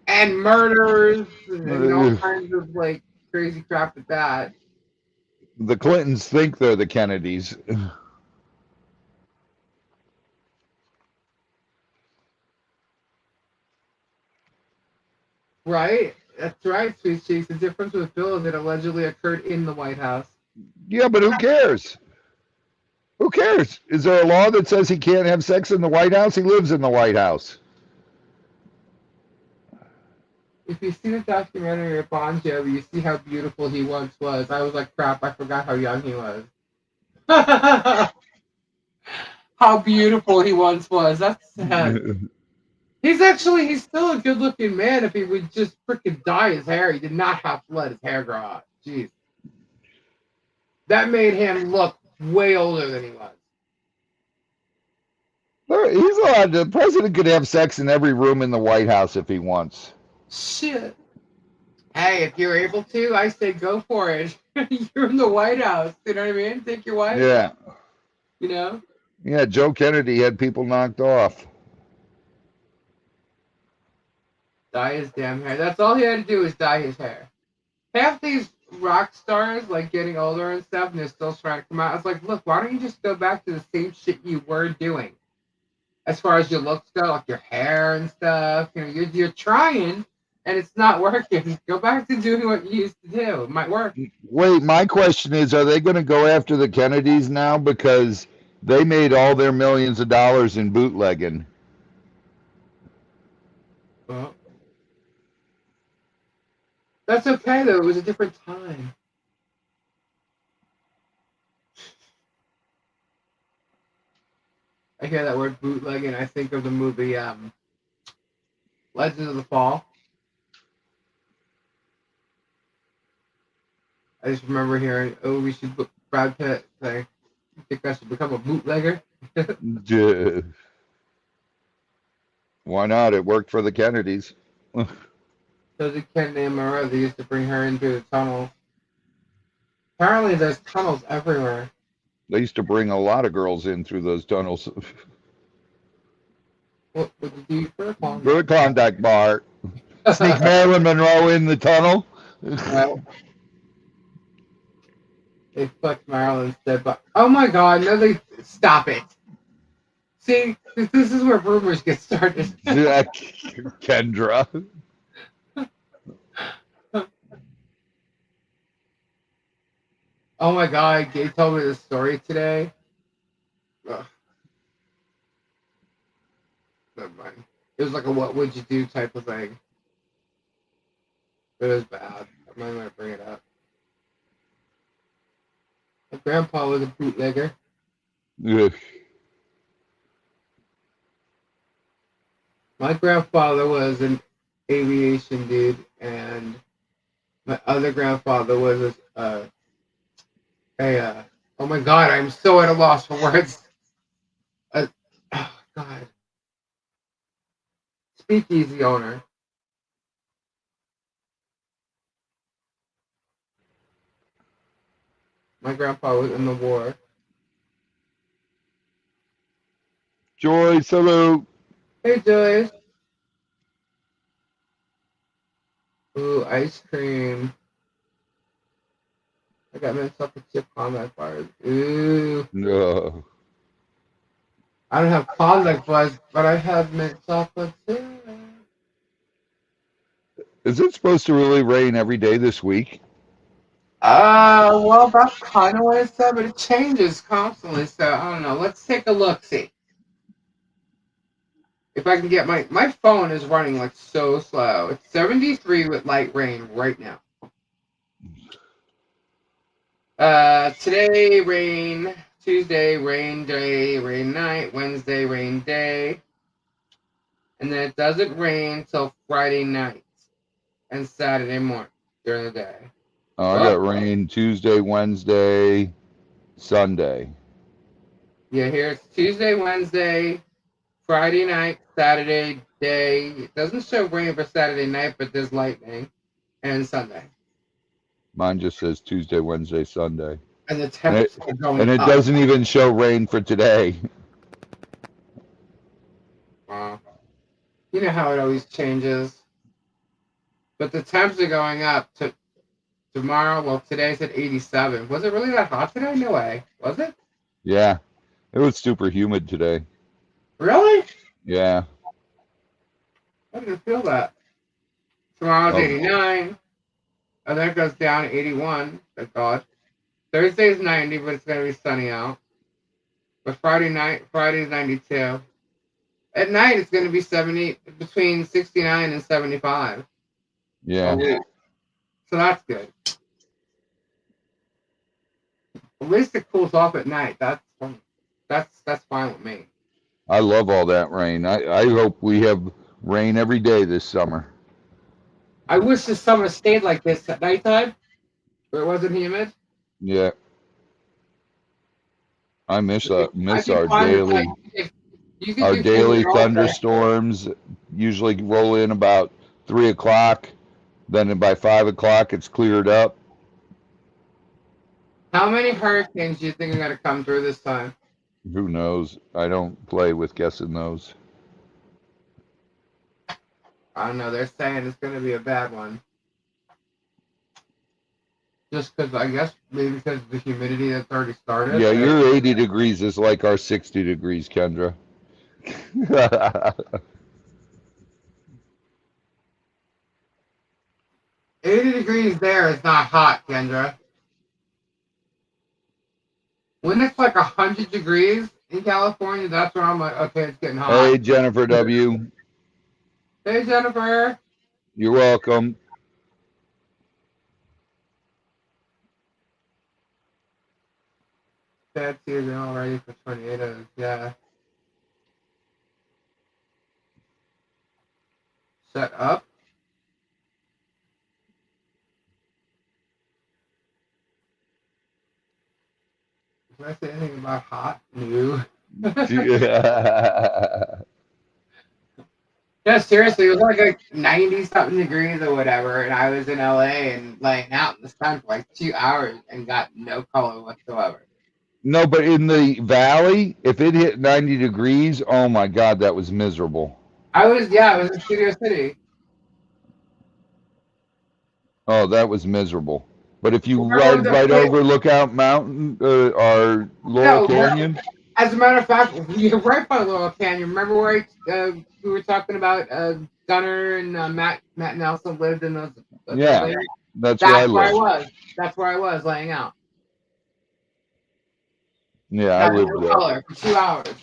And murders and all kinds of, like, crazy crap with that. The Clintons think they're the Kennedys. Right? That's right, Sweet Cheeks. The difference with Bill is it allegedly occurred in the White House. Yeah, but who cares? Who cares? Is there a law that says he can't have sex in the White House? He lives in the White House. If you see the documentary of Bon Jovi, you see how beautiful he once was. I was like, crap, I forgot how young he was. How beautiful he once was. That's sad. He's still a good looking man if he would just freaking dye his hair. He did not have to let his hair grow out. Jeez. That made him look way older than he was. He's allowed. The president could have sex in every room in the White House if he wants. Shit. Hey, if you're able to, I say go for it. You're in the White House. You know what I mean? Take your wife. Yeah. You know? Yeah, Joe Kennedy had people knocked off. Dye his damn hair. That's all he had to do was dye his hair. Half these rock stars, like, getting older and stuff, and they're still trying to come out. I was like, look, why don't you just go back to the same shit you were doing? As far as your looks go, like your hair and stuff. You know, you're trying, and it's not working. Go back to doing what you used to do. It might work. Wait, my question is, are they going to go after the Kennedys now because they made all their millions of dollars in bootlegging? Well, that's okay, though. It was a different time. I hear that word bootlegging, I think of the movie Legends of the Fall. I just remember hearing, oh, we should book Brad Pitt saying, I think I should become a bootlegger. Yeah. Why not? It worked for the Kennedys. So did Kennedy and Monroe. They used to bring her in through the tunnels. Apparently, there's tunnels everywhere. They used to bring a lot of girls in through those tunnels. What did you do for a Through the contact bar. Sneak Marilyn Monroe in the tunnel. Right. They fucked Marilyn's dead body. Oh my god, no, they stop it. See, this is where rumors get started. Kendra. Oh my god, Gabe told me this story today. Ugh. Never mind. It was like a what would you do type of thing. It was bad. I might want to bring it up. My grandpa was a bootlegger. Ugh. My grandfather was an aviation dude, and my other grandfather was oh my god, I'm so at a loss for words. Oh god. Speakeasy owner. My grandpa was in the war. Joyce, hello. Hey, Joyce. Ooh, ice cream. I got myself a chip Klondike bars. Ooh. No. I don't have Klondike bars, but I have mint chocolate too. Is it supposed to really rain every day this week? Well, that's kind of what it said, but it changes constantly, so I don't know. Let's take a look, see. If I can get my phone is running like so slow. It's 73 with light rain right now. Today rain, Tuesday rain day, rain night, Wednesday rain day, and then it doesn't rain till Friday night and Saturday morning during the day. Oh, I got rain Tuesday, Wednesday, Sunday. Yeah, here it's Tuesday, Wednesday, Friday night, Saturday day. It doesn't show rain for Saturday night, but there's lightning, and Sunday. Mine just says Tuesday, Wednesday, Sunday. And the temperature is going And it up. doesn't even show rain for today. Wow. You know how it always changes. But the temps are going up to tomorrow. Well, today's at 87. Was it really that hot today? No way. Was it? Yeah. It was super humid today. Really? Yeah. I didn't feel that. Tomorrow's 89. And then it goes down to 81. Thank God. Thursday's 90, but it's going to be sunny out. But Friday's 92. At night, it's going to be 70, between 69 and 75. Yeah. So that's good. At least it cools off at night. That's fine with me. I love all that rain. I hope we have rain every day this summer. I wish the summer stayed like this at nighttime, where it wasn't humid. Yeah. I miss our daily thunderstorms. Usually roll in about 3 o'clock. Then by 5 o'clock, it's cleared up. How many hurricanes do you think are going to come through this time? Who knows? I don't play with guessing those. I don't know. They're saying it's going to be a bad one. Just because, I guess, maybe because of the humidity that's already started. Yeah, your 80 degrees is like our 60 degrees, Kendra. 80 degrees there is not hot, Kendra. When it's like 100 degrees in California, that's where I'm like, okay, it's getting hot. Hey, Jennifer W. Hey, Jennifer. You're welcome. Bad season already for tornadoes, yeah. Shut up. Did I say anything about hot? No. No, seriously, it was like 90 something degrees or whatever, and I was in LA and laying out in the sun for like 2 hours and got no color whatsoever. No, but in the valley, if it hit 90 degrees, oh my God, that was miserable. I was in Studio City. Oh, that was miserable. But if you Remember ride the right place? over Lookout Mountain or Laurel No, Canyon, as a matter of fact, you're right by Laurel Canyon. Remember where we were talking about Gunner and Matt Nelson lived in those yeah, buildings? that's where I That's where I live. was. That's where I was laying out. Yeah, I Got lived no there. color for 2 hours.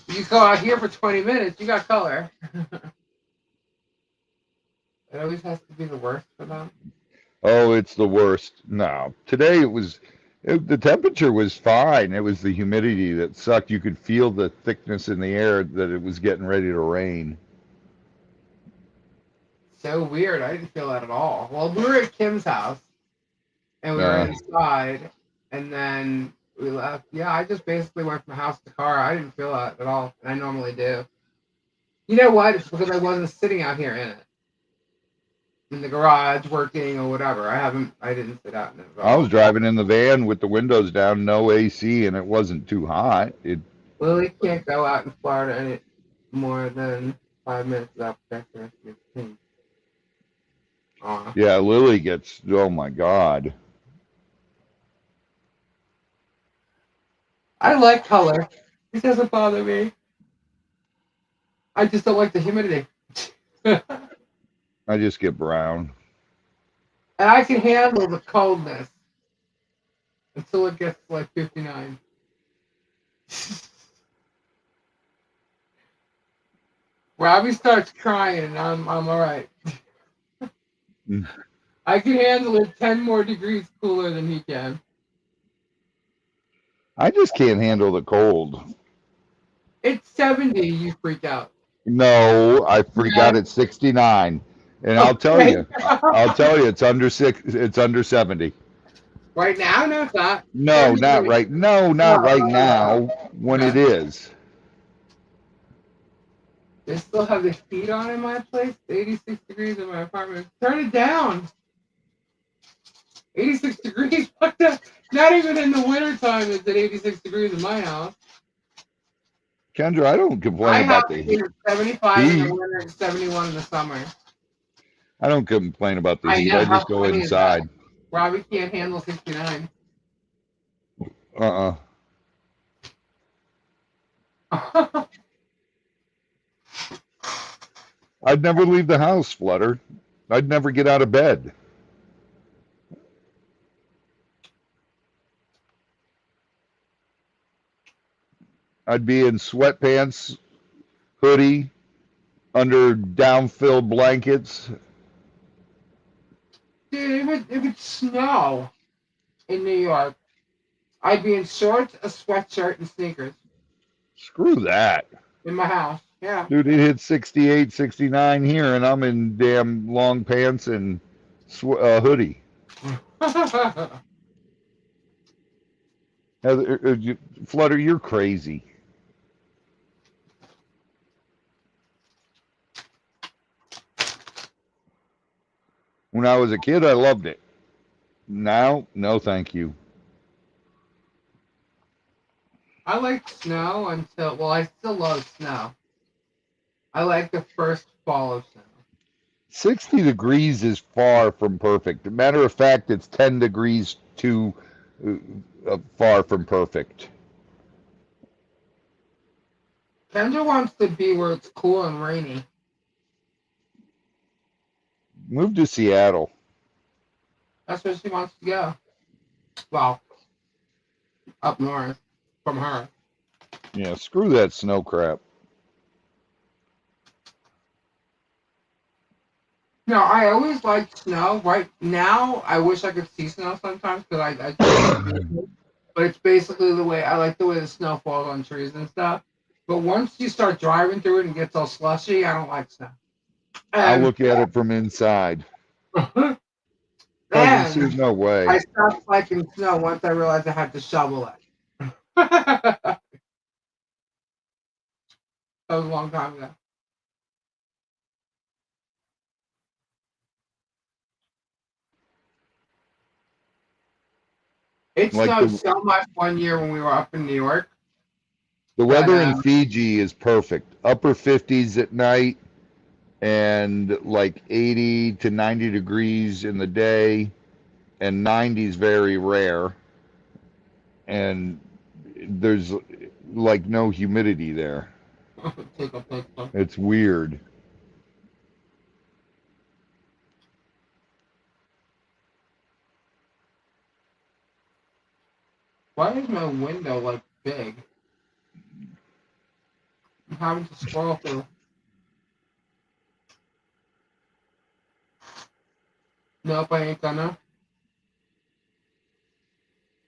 You go out here for 20 minutes, you got color. It always has to be the worst for them. Oh, it's the worst. No, today the temperature was fine. It was the humidity that sucked. You could feel the thickness in the air that it was getting ready to rain. So weird. I didn't feel that at all. Well, we were at Kim's house, and we were inside, and then we left. Yeah, I just basically went from house to car. I didn't feel that at all, and I normally do. You know what? It's because I wasn't sitting out here in the garage working or whatever. I didn't sit out in it at all. I was driving in the van with the windows down, no AC, and it wasn't too hot. Lily can't go out in Florida any more than 5 minutes without protection. Yeah, Lily gets, oh my God. I like color. It doesn't bother me. I just don't like the humidity. I just get brown. And I can handle the coldness until it gets like 59. Robbie starts crying and I'm all right. I can handle it 10 more degrees cooler than he can. I just can't handle the cold. It's 70, you freak out. No, I freak out at 69. And I'll tell you, it's under 70. Right now? No, it's not. No, not right. No, not right now. When it is. They still have the heat on in my place. 86 degrees in my apartment. Turn it down. 86 degrees? What the? Not even in the wintertime is it 86 degrees in my house. Kendra, I don't complain about the heat. 75 in the winter and 71 in the summer. I don't complain about the heat. I just go inside. Robbie can't handle 69. I'd never leave the house, Flutter. I'd never get out of bed. I'd be in sweatpants, hoodie, under down-filled blankets. Dude, if it snow in New York, I'd be in shorts, a sweatshirt, and sneakers. Screw that. In my house, yeah. Dude, it hit 68, 69 here, and I'm in damn long pants and hoodie. Flutter, you're crazy. When I was a kid, I loved it. Now, no thank you. I like snow until, well, I still love snow. I like the first fall of snow. 60 degrees is far from perfect. As a matter of fact, it's 10 degrees too far from perfect. Kendra wants to be where it's cool and rainy. Move to Seattle. That's where she wants to go. Well, up north from her. Yeah, screw that snow crap. No, I always liked snow. Right now, I wish I could see snow sometimes because I but it's basically the way I like the way the snow falls on trees and stuff. But once you start driving through it and gets all slushy, I don't like snow. I look at it from inside. There's no way. I stopped liking snow once I realized I had to shovel it. That was a long time ago. It Like snowed so much one year when we were up in New York. the weather in Fiji is perfect. Upper 50s at night and like 80 to 90 degrees in the day, and 90s very rare. And there's like no humidity there. Take a picture. It's weird. Why is my window like big? I'm having to scroll through. Nope, I ain't gonna.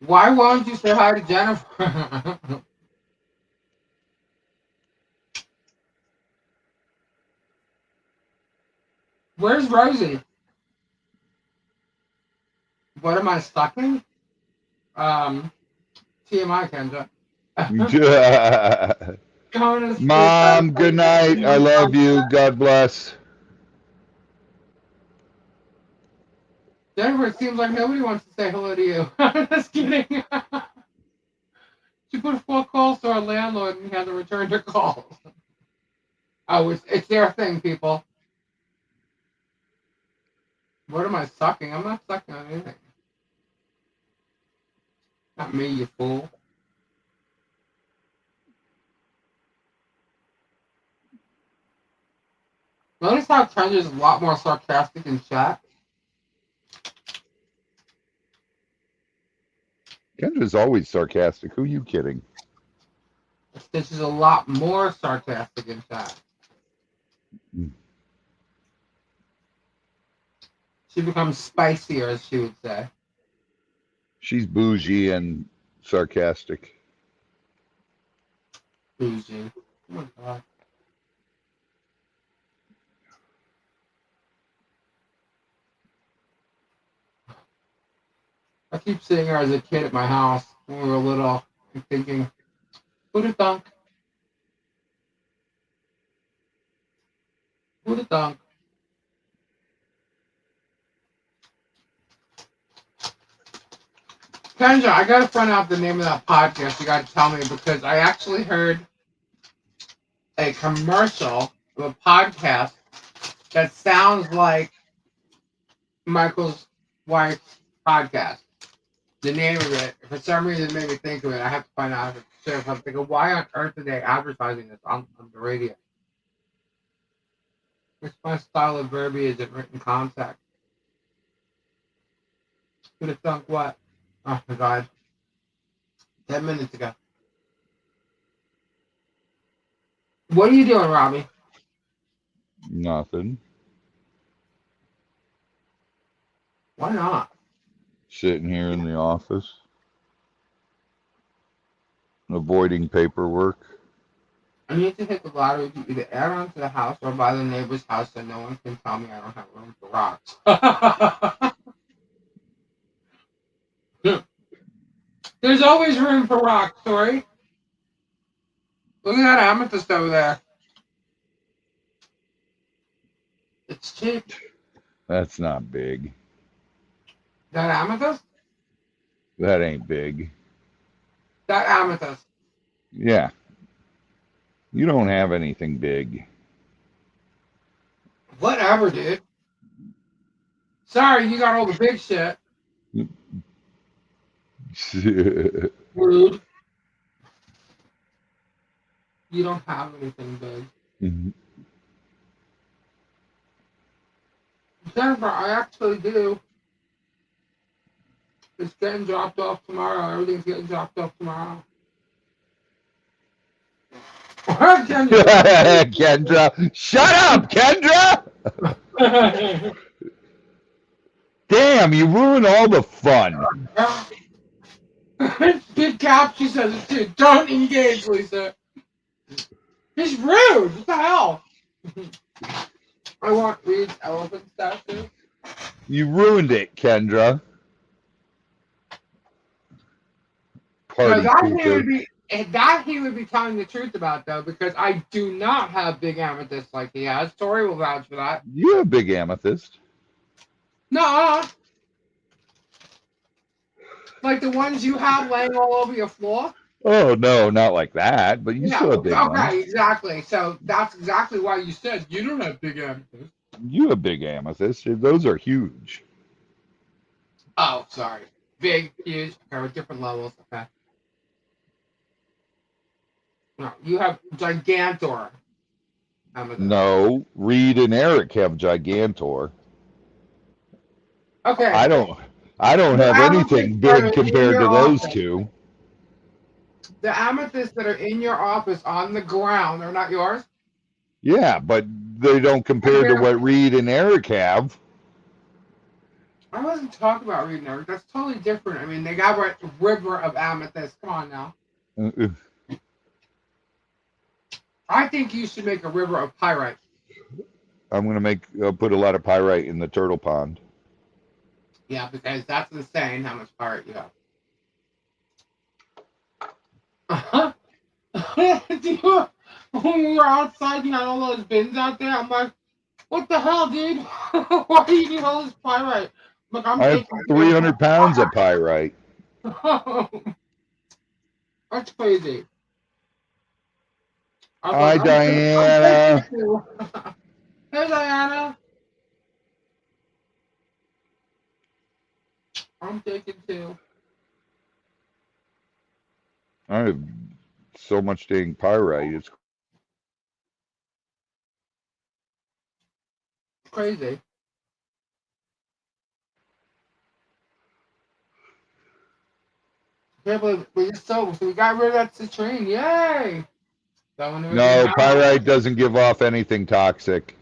Why won't you say hi to Jennifer? Where's Rosie? What am I sucking? TMI, Kendra. Mom, good night. I love you. God bless. Jennifer, it seems like nobody wants to say hello to you. I'm just kidding. She put 4 calls to our landlord and he had to return her calls. Oh, it's their thing, people. What am I sucking? I'm not sucking on anything. Not me, you fool. Notice how Kendra's a lot more sarcastic in chat. Kendra's always sarcastic. Who are you kidding? This is a lot more sarcastic in chat. She becomes spicier, as she would say. She's bougie and sarcastic. Bougie. Oh my god. I keep seeing her as a kid at my house when we were little and thinking, who'd have thunk? Who'd have thunk? Kendra, I gotta find out the name of that podcast. You gotta tell me because I actually heard a commercial of a podcast that sounds like Michael's wife's podcast. The name of it, for some reason, it made me think of it. I have to find out if I'm thinking, why on earth are they advertising this on the radio? It's my style of verbiage in written context. Who'd have thunk what? Oh my god. 10 minutes ago. What are you doing, Robbie? Nothing. Why not? Sitting here in the office. Avoiding paperwork. I need to hit the lottery to either add on to the house or buy the neighbor's house so no one can tell me I don't have room for rocks. There's always room for rocks, Tori. Look at that amethyst over there. It's cheap. That's not big. That amethyst? That ain't big. That amethyst. Yeah. You don't have anything big. Whatever, dude. Sorry, you got all the big shit. Rude. You don't have anything big. Jennifer, I actually do. It's getting dropped off tomorrow. Everything's getting dropped off tomorrow. Kendra. Shut up, Kendra! Damn, you ruined all the fun. Big Cap, she says it too. Don't engage, Lisa. He's rude. What the hell? I want Reed's elephant statue. You ruined it, Kendra. Party no, that needed to be that he would be telling the truth about, though, because I do not have big amethyst like he has. Tori will vouch for that. You have big amethyst. No, like the ones you have laying all over your floor. Oh no, not like that, but you Yeah, still have big ones. okay, exactly. So that's exactly why you said you don't have big amethyst. You have big amethyst. Those are huge. Oh, sorry. Big, huge. Okay, with different levels. Okay. No, you have Gigantor. Amethyst. No, Reed and Eric have Gigantor. Okay. I don't have anything big compared to those two. The amethysts that are in your office on the ground are not yours? Yeah, but they don't compare to what Reed and Eric have. I wasn't talking about Reed and Eric. That's totally different. I mean, they got a river of amethyst. Come on now. I think you should make a river of pyrite. I'm gonna put a lot of pyrite in the turtle pond. Yeah, because that's insane how much pyrite you have. When we were outside, you had all those bins out there. I'm like, what the hell, dude? Why do you need all this pyrite? Look, I have 300 pounds of pyrite. That's crazy. Hi, Diana. Hey, Diana. I'm taking two. I have so much dang pyrite. It's Crazy. Yeah, but so we got rid of that citrine. Yay! No, pyrite doesn't give off anything toxic.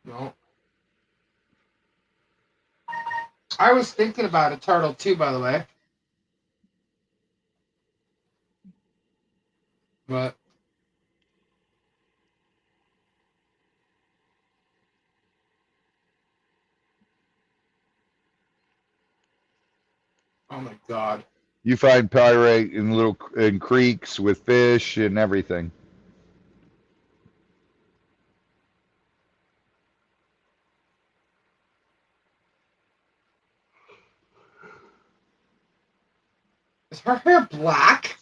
No. I was thinking about a turtle too, by the way. But oh my god. You find pyrite in creeks with fish and everything. Is her hair black?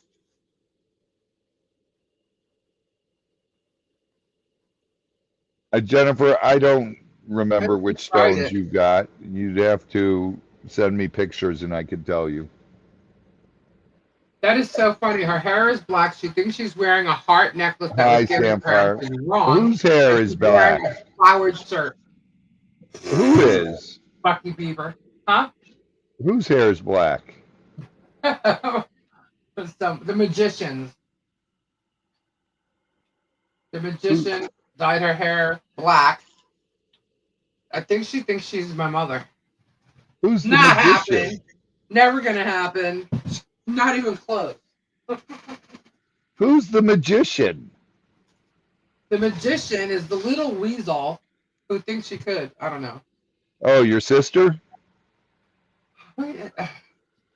Jennifer, I don't remember which stones you got. You'd have to send me pictures and I could tell you. That is so funny. Her hair is black. She thinks she's wearing a heart necklace that Hi, was given to her. She's wrong. Whose hair is black? Wearing a flowered shirt. Who is? Bucky Beaver. Huh? Whose hair is black? The magicians. The magician dyed her hair black. I think she thinks she's my mother. Who's the Not magician? happening. Never gonna happen. Not even close. Who's the magician? The magician is the little weasel who thinks she could. I don't know. Oh, your sister? Wait,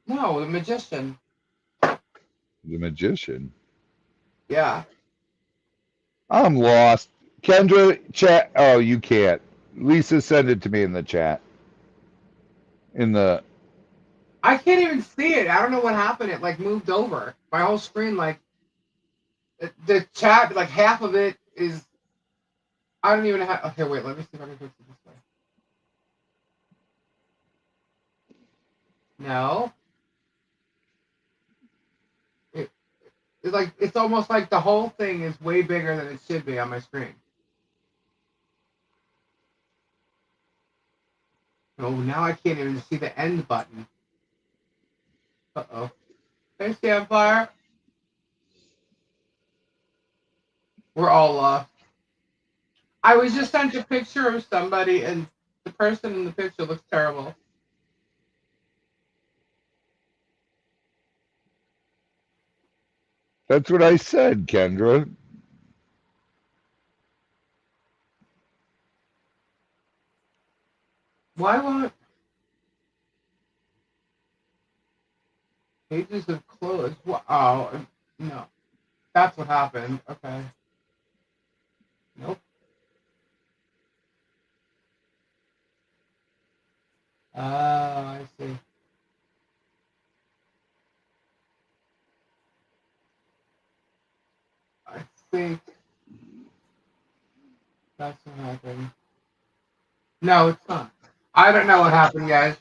no, the magician. The magician. Yeah. I'm lost. Kendra, chat. Oh, you can't. Lisa, send it to me in the chat. I can't even see it. I don't know what happened. It like moved over. My whole screen, like the chat, like half of it is. I don't even have. Okay, wait. Let me see if I can fix it this way. No. It's almost like the whole thing is way bigger than it should be on my screen. Oh, now I can't even see the end button. Uh-oh. Hey, Campfire. We're all lost. I was just sent a picture of somebody, and the person in the picture looks terrible. That's what I said, Kendra. Why won't... Pages have closed. Wow. Oh, no. That's what happened. Okay. Nope. Oh, I see. I think that's what happened. No, it's not. I don't know what happened, guys.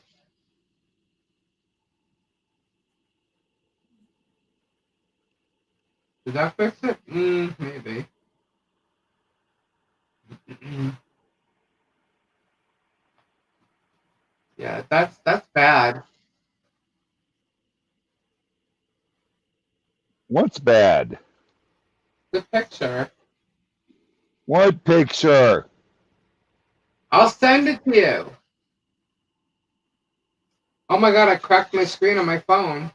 Did that fix it? Maybe. Yeah, that's bad. What's bad? The picture. What picture? I'll send it to you. Oh my god, I cracked my screen on my phone.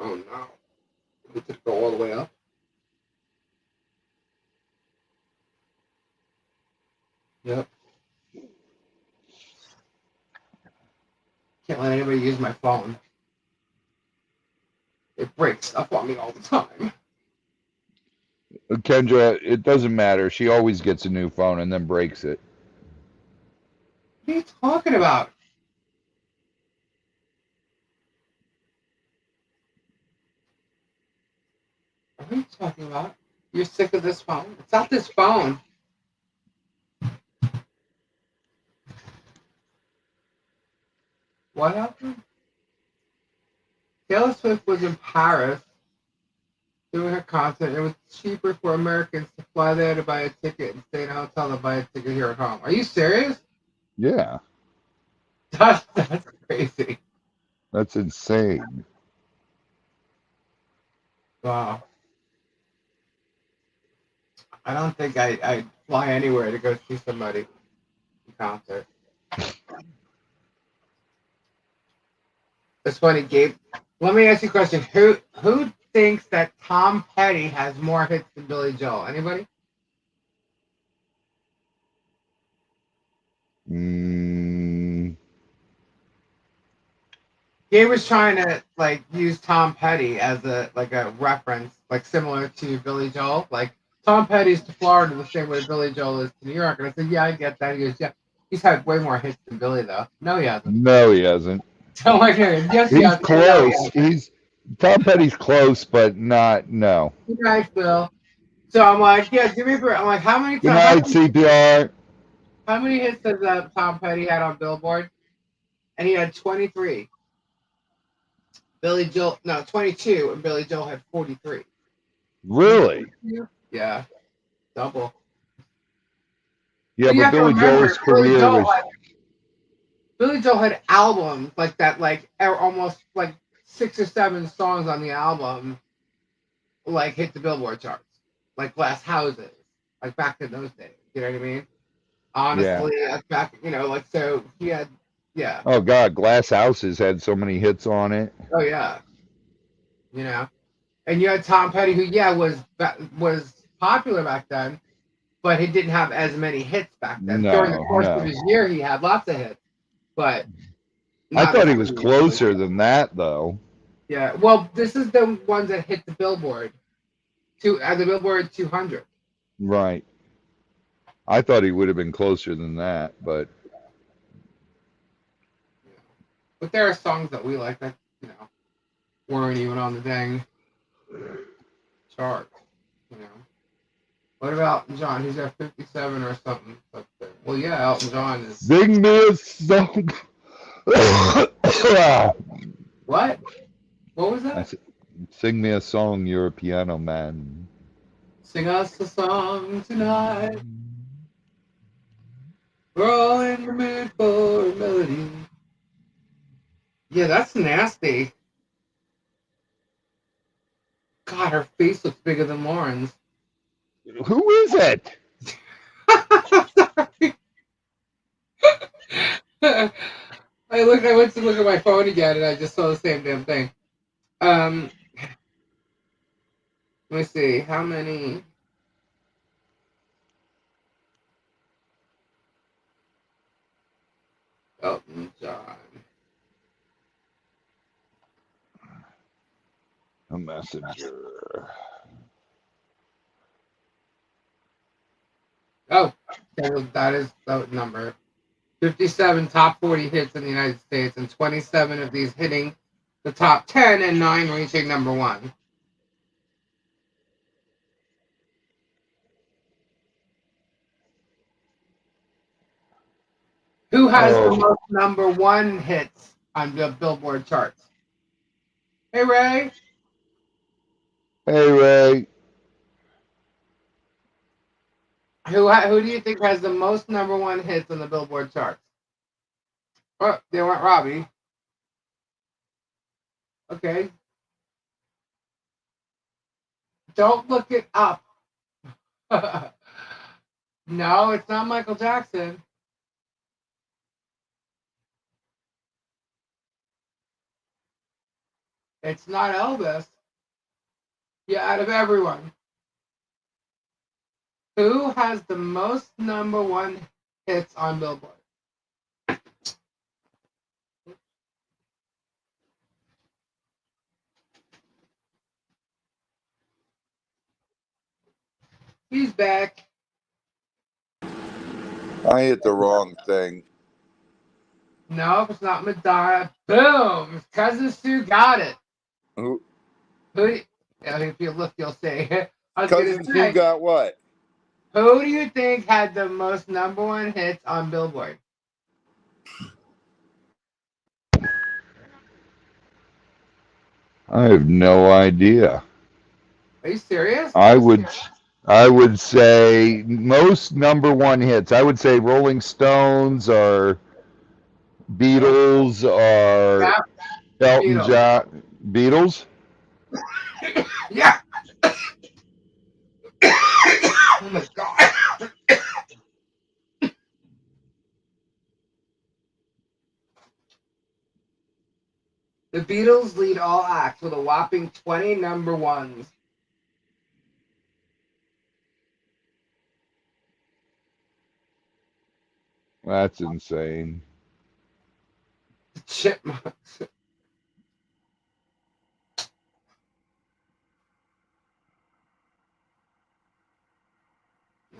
Oh no. Did it go all the way up? Yep. Can't let anybody use my phone. It breaks stuff on me all the time. Kendra, it doesn't matter. She always gets a new phone and then breaks it. What are you talking about? What are you talking about? You're sick of this phone? It's not this phone. What happened? Taylor Swift was in Paris doing her concert. It was cheaper for Americans to fly there to buy a ticket and stay in a hotel than buy a ticket here at home. Are you serious? Yeah. That's crazy. That's insane. Wow. I don't think I'd fly anywhere to go see somebody in concert. It's funny, Gabe. Let me ask you a question. Who thinks that Tom Petty has more hits than Billy Joel? Anybody? Gabe was trying to use Tom Petty as a reference, similar to Billy Joel. Like Tom Petty's to Florida the same way Billy Joel is to New York. And I said, yeah, I get that. He goes, yeah, he's had way more hits than Billy though. No, he hasn't. No, he hasn't. So I'm like, yes, he's yes, close. He's Tom Petty's close, but not no. Good night, Phil. So I'm like, yeah, give me a break. I'm like, how many? Good night, CPR. How many hits does Tom Petty had on Billboard? And he had 23. Billy Joel, no, 22, and Billy Joel had 43. Really? Yeah, double. Yeah, but Billy Joel's career was. Billy Joel had albums like that, almost 6 or 7 songs on the album, hit the Billboard charts, like Glass Houses, back in those days. You know what I mean? Honestly, yeah. Back, so he had, yeah. Oh God, Glass Houses had so many hits on it. Oh yeah. And you had Tom Petty, who was popular back then, but he didn't have as many hits back then. During the course of his year, he had lots of hits. But I thought he was closer than that, though. Yeah, well, this is the ones that hit the Billboard, the Billboard 200. Right. I thought he would have been closer than that, but. But there are songs that we like that weren't even on the dang chart. What about John? He's got 57 or something up there. Well, yeah, Elton John is. Sing me a song. What? What was that? Sing me a song, you're a piano man. Sing us a song tonight. We're all in the mood for a melody. Yeah, that's nasty. God, her face looks bigger than Lauren's. Who is it? I went to look at my phone again, and I just saw the same damn thing. Let me see how many. Elton John. A messenger. Oh, that is the number. 57 top 40 hits in the United States, and 27 of these hitting the top 10, and 9 reaching number 1. Who has the most number 1 hits on the Billboard charts? Hey, Ray. Hey, Ray. Who do you think has the most number 1 hits on the Billboard charts? Oh, they weren't Robbie. Okay. Don't look it up. No, it's not Michael Jackson. It's not Elvis. Yeah, out of everyone. Who has the most number 1 hits on Billboard? He's back. I hit the wrong thing. No, it's not Madonna. Boom! Cousin Sue got it. Who? If you look, you'll see. Cousin Sue got what? Who do you think had the most number 1 hits on Billboard? I have no idea. Are you serious? I would say most number 1 hits. I would say Rolling Stones or Beatles or Elton John. Beatles? Yeah. Oh my God. The Beatles lead all acts with a whopping 20 number 1s. That's insane. The Chipmunks.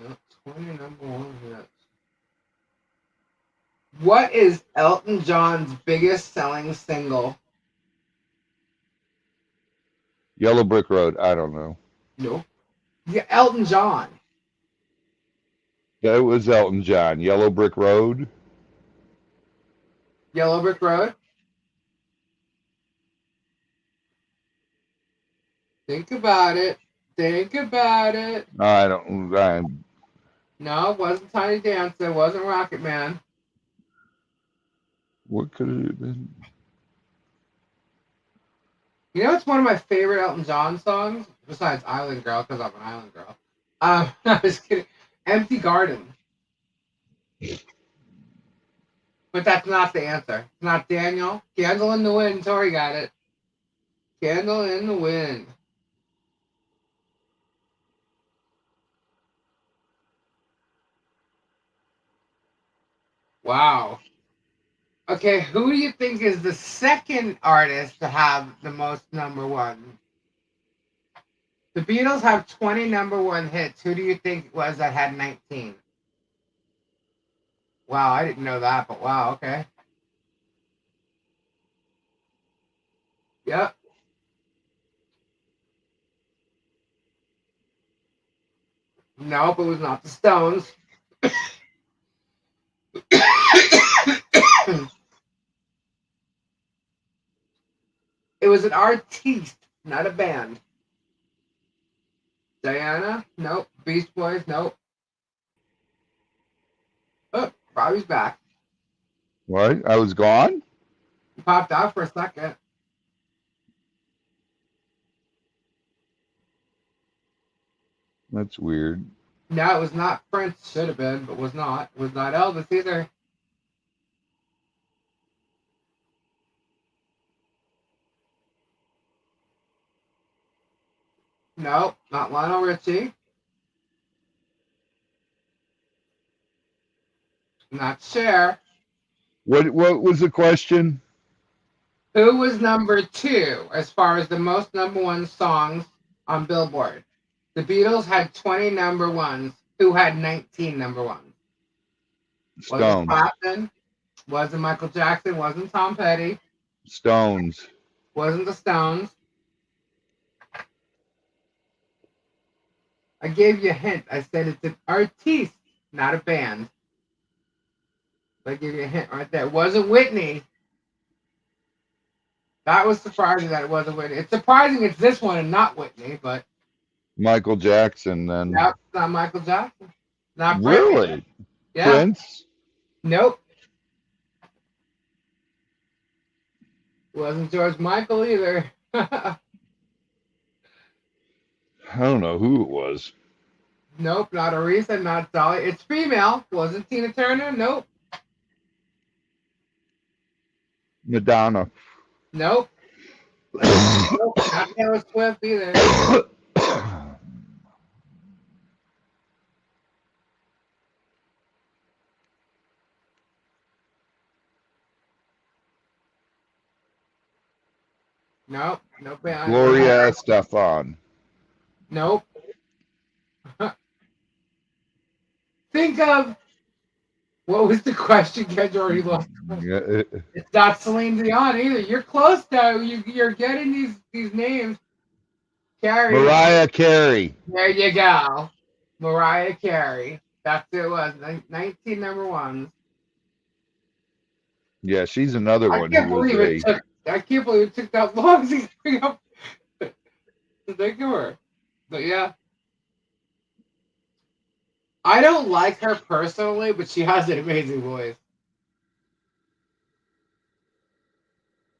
Yep, 20 number 1 hits. What is Elton John's biggest selling single? Yellow Brick Road. I don't know. No. Yeah, Elton John. That was Elton John. Yellow Brick Road. Yellow Brick Road. Think about it. Think about it. I don't. No, it wasn't Tiny Dancer. It wasn't Rocket Man. What could it have been? You know, it's one of my favorite Elton John songs, besides Island Girl, because I'm an Island Girl. I was kidding. Empty Garden. But that's not the answer. It's not Daniel. Candle in the Wind. Tori got it. Candle in the Wind. Wow. Okay, who do you think is the second artist to have the most number 1? The Beatles have 20 number 1 hits. Who do you think it was that had 19? Wow, I didn't know that, but wow, okay. Yep. Nope, it was not the Stones. It was an artiste, not a band. Diana? Nope. Beast Boys? Nope. Oh, Robbie's back. What? I was gone? He popped out for a second. That's weird. No, it was not Prince. Should have been, but was not. It was not Elvis either. Nope, not Lionel Richie. Not Cher. What was the question? Who was number 2 as far as the most number 1 songs on Billboard? The Beatles had 20 number 1s. Who had 19 number 1s? Was it Stones. Clapton? Wasn't Michael Jackson? Wasn't Tom Petty? Stones. Wasn't the Stones? I gave you a hint. I said it's an artiste, not a band. I gave you a hint right there. It wasn't Whitney. That was surprising that it wasn't Whitney. It's surprising it's this one and not Whitney, but Michael Jackson then. nope, not Michael Jackson. Not Prince. Really? Yeah. Prince? Nope. Wasn't George Michael either. I don't know who it was. Nope, not Aretha, not Dolly. It's female. Wasn't Tina Turner? Nope. Madonna. Nope. Nope, not Taylor Swift either. Nope. Nope. Gloria Estefan. Nope. Think of what was the question? Ken already lost. Yeah, It's not Celine Dion either. You're close though. You're getting these names. Carrie. Mariah Carey. There you go. Mariah Carey. That's who it was. 19 number 1s. Yeah, she's another I one can't who was believe I can't believe it took that long to bring up to think of her. But yeah. I don't like her personally, but she has an amazing voice.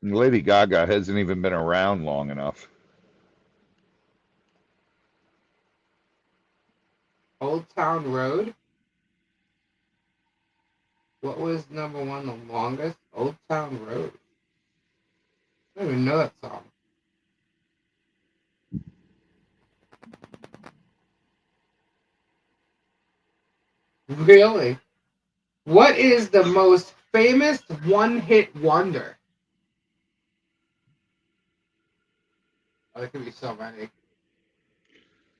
Lady Gaga hasn't even been around long enough. Old Town Road. What was number 1 the longest? Old Town Road. I don't even know that song. Really? What is the most famous one-hit wonder? Oh, there could be so many.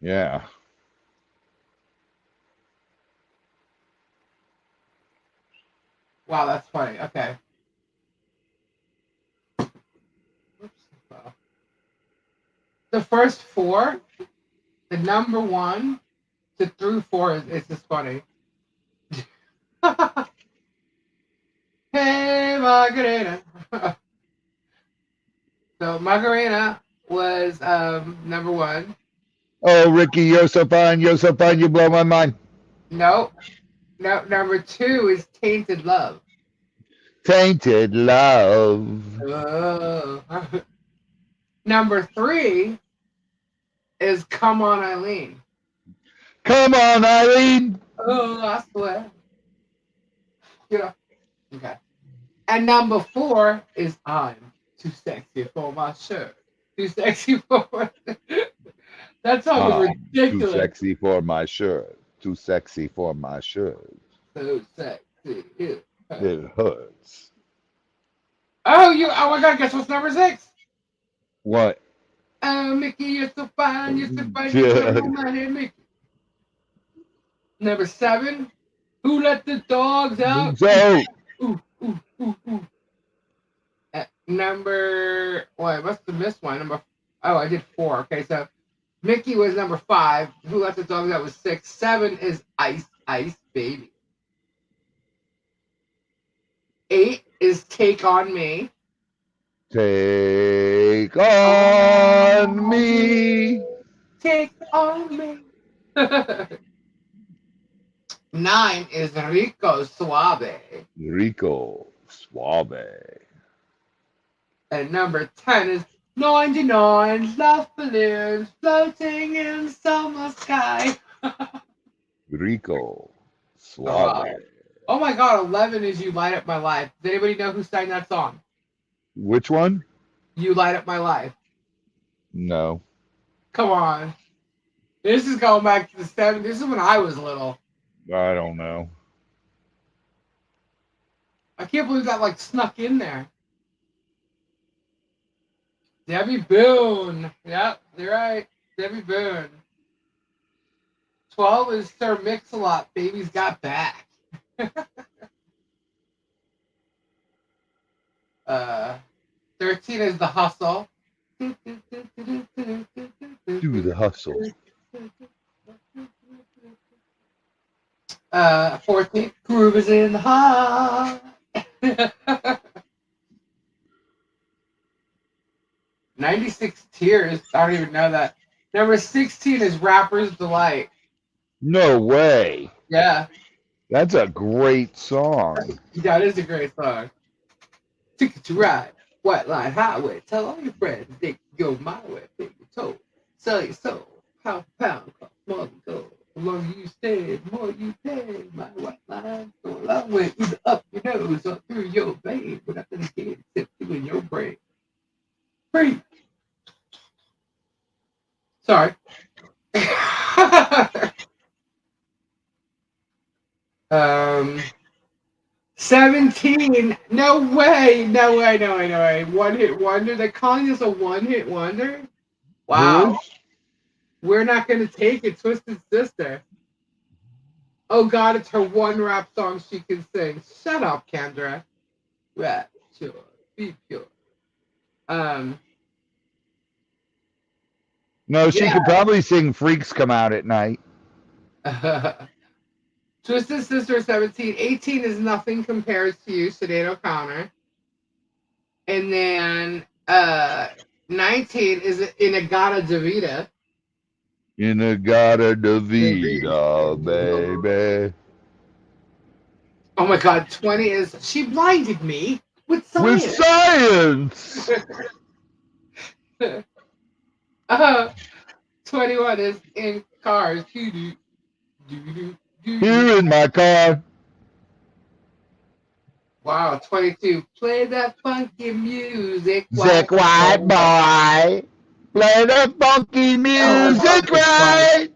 Yeah. Wow, that's funny. Okay. Oops. Wow. The first 4, the number 1 to through 4 is just funny. Hey, Margarita. So Margarita was number 1. Oh, Ricky, you're so fine. You're so fine. You blow my mind. No, number 2 is Tainted Love. Tainted Love. Oh. Number 3 is Come On Eileen. Come on, Eileen. Oh, I swear. Yeah. Okay. And number 4 is I'm Too Sexy for My Shirt. Too sexy for my That song was ridiculous. Too sexy for my shirt. Too sexy for my shirt. So sexy. It hurts. Oh my God, guess what's number 6? What? Oh, Mickey, you're so fine. You're so fine. You're so fine, Mickey. Number 7, Who Let the Dogs Out? So, Ooh. Number, I must have missed one. I did 4. Okay, so Mickey was number 5. Who Let the Dogs Out was 6. 7 is Ice Ice Baby. 8 is Take On Me. take on me. Take on me. 9 is Rico Suave. Rico Suave. And number 10 is 99 love balloons floating in summer sky. Rico Suave. Oh my God, 11 is You Light Up My Life. Does anybody know who sang that song? Which one? You Light Up My Life. No. Come on. This is going back to the 70s. This is when I was little. I don't know. I can't believe that like snuck in there. Debbie Boone. Yep, you're right. Debbie Boone. 12 is Sir Mix-a-Lot. Baby's Got Back. 13 is The Hustle. Do the hustle. 14, Groove is in the heart. 96 Tears. I don't even know that. Number 16 is Rapper's Delight. No way. Yeah. That's a great song. That is a great song. Ticket to ride. White Line Highway. Tell all your friends they can go my way. Pay your toll. Sell your soul. Pound for pound. Cost more than gold. The longer you stay, the more you pay. My white line go a long way. Either up your nose or through your vein. But nothing again except you in your brain. Free. Sorry. 17. No way. One hit wonder. They're calling this a one hit wonder? Wow. We're not going to take it. Twisted Sister. Oh, God, it's her one rap song she can sing. Shut up, Kendra. Rap, sure. Be pure. No, she could probably sing Freaks Come Out at Night. Twisted Sister 17. 18 is Nothing Compares to You, Sinead O'Connor. And then 19 is In-A-Gadda-Da-Vida. In-A-Gadda-Da-Vida, baby. Oh my God, 20 is She Blinded Me with Science. With Science! 21 is In Cars. Here in my car. Wow, 22. Play that funky music. Zack White boy. Play the funky music right.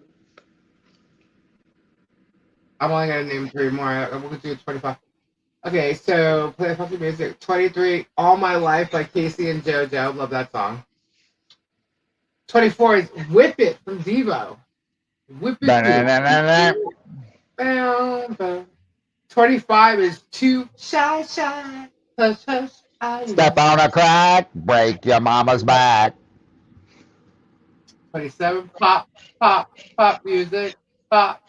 I'm only going to name 3 more. We're going to do 25. Okay, so play the funky music. 23, All My Life by Casey and JoJo. Love that song. 24 is Whip It from Devo. Whip It. 25 is Too Shy. Hush, hush. Step on a crack, break your mama's back. 27, pop music. Pop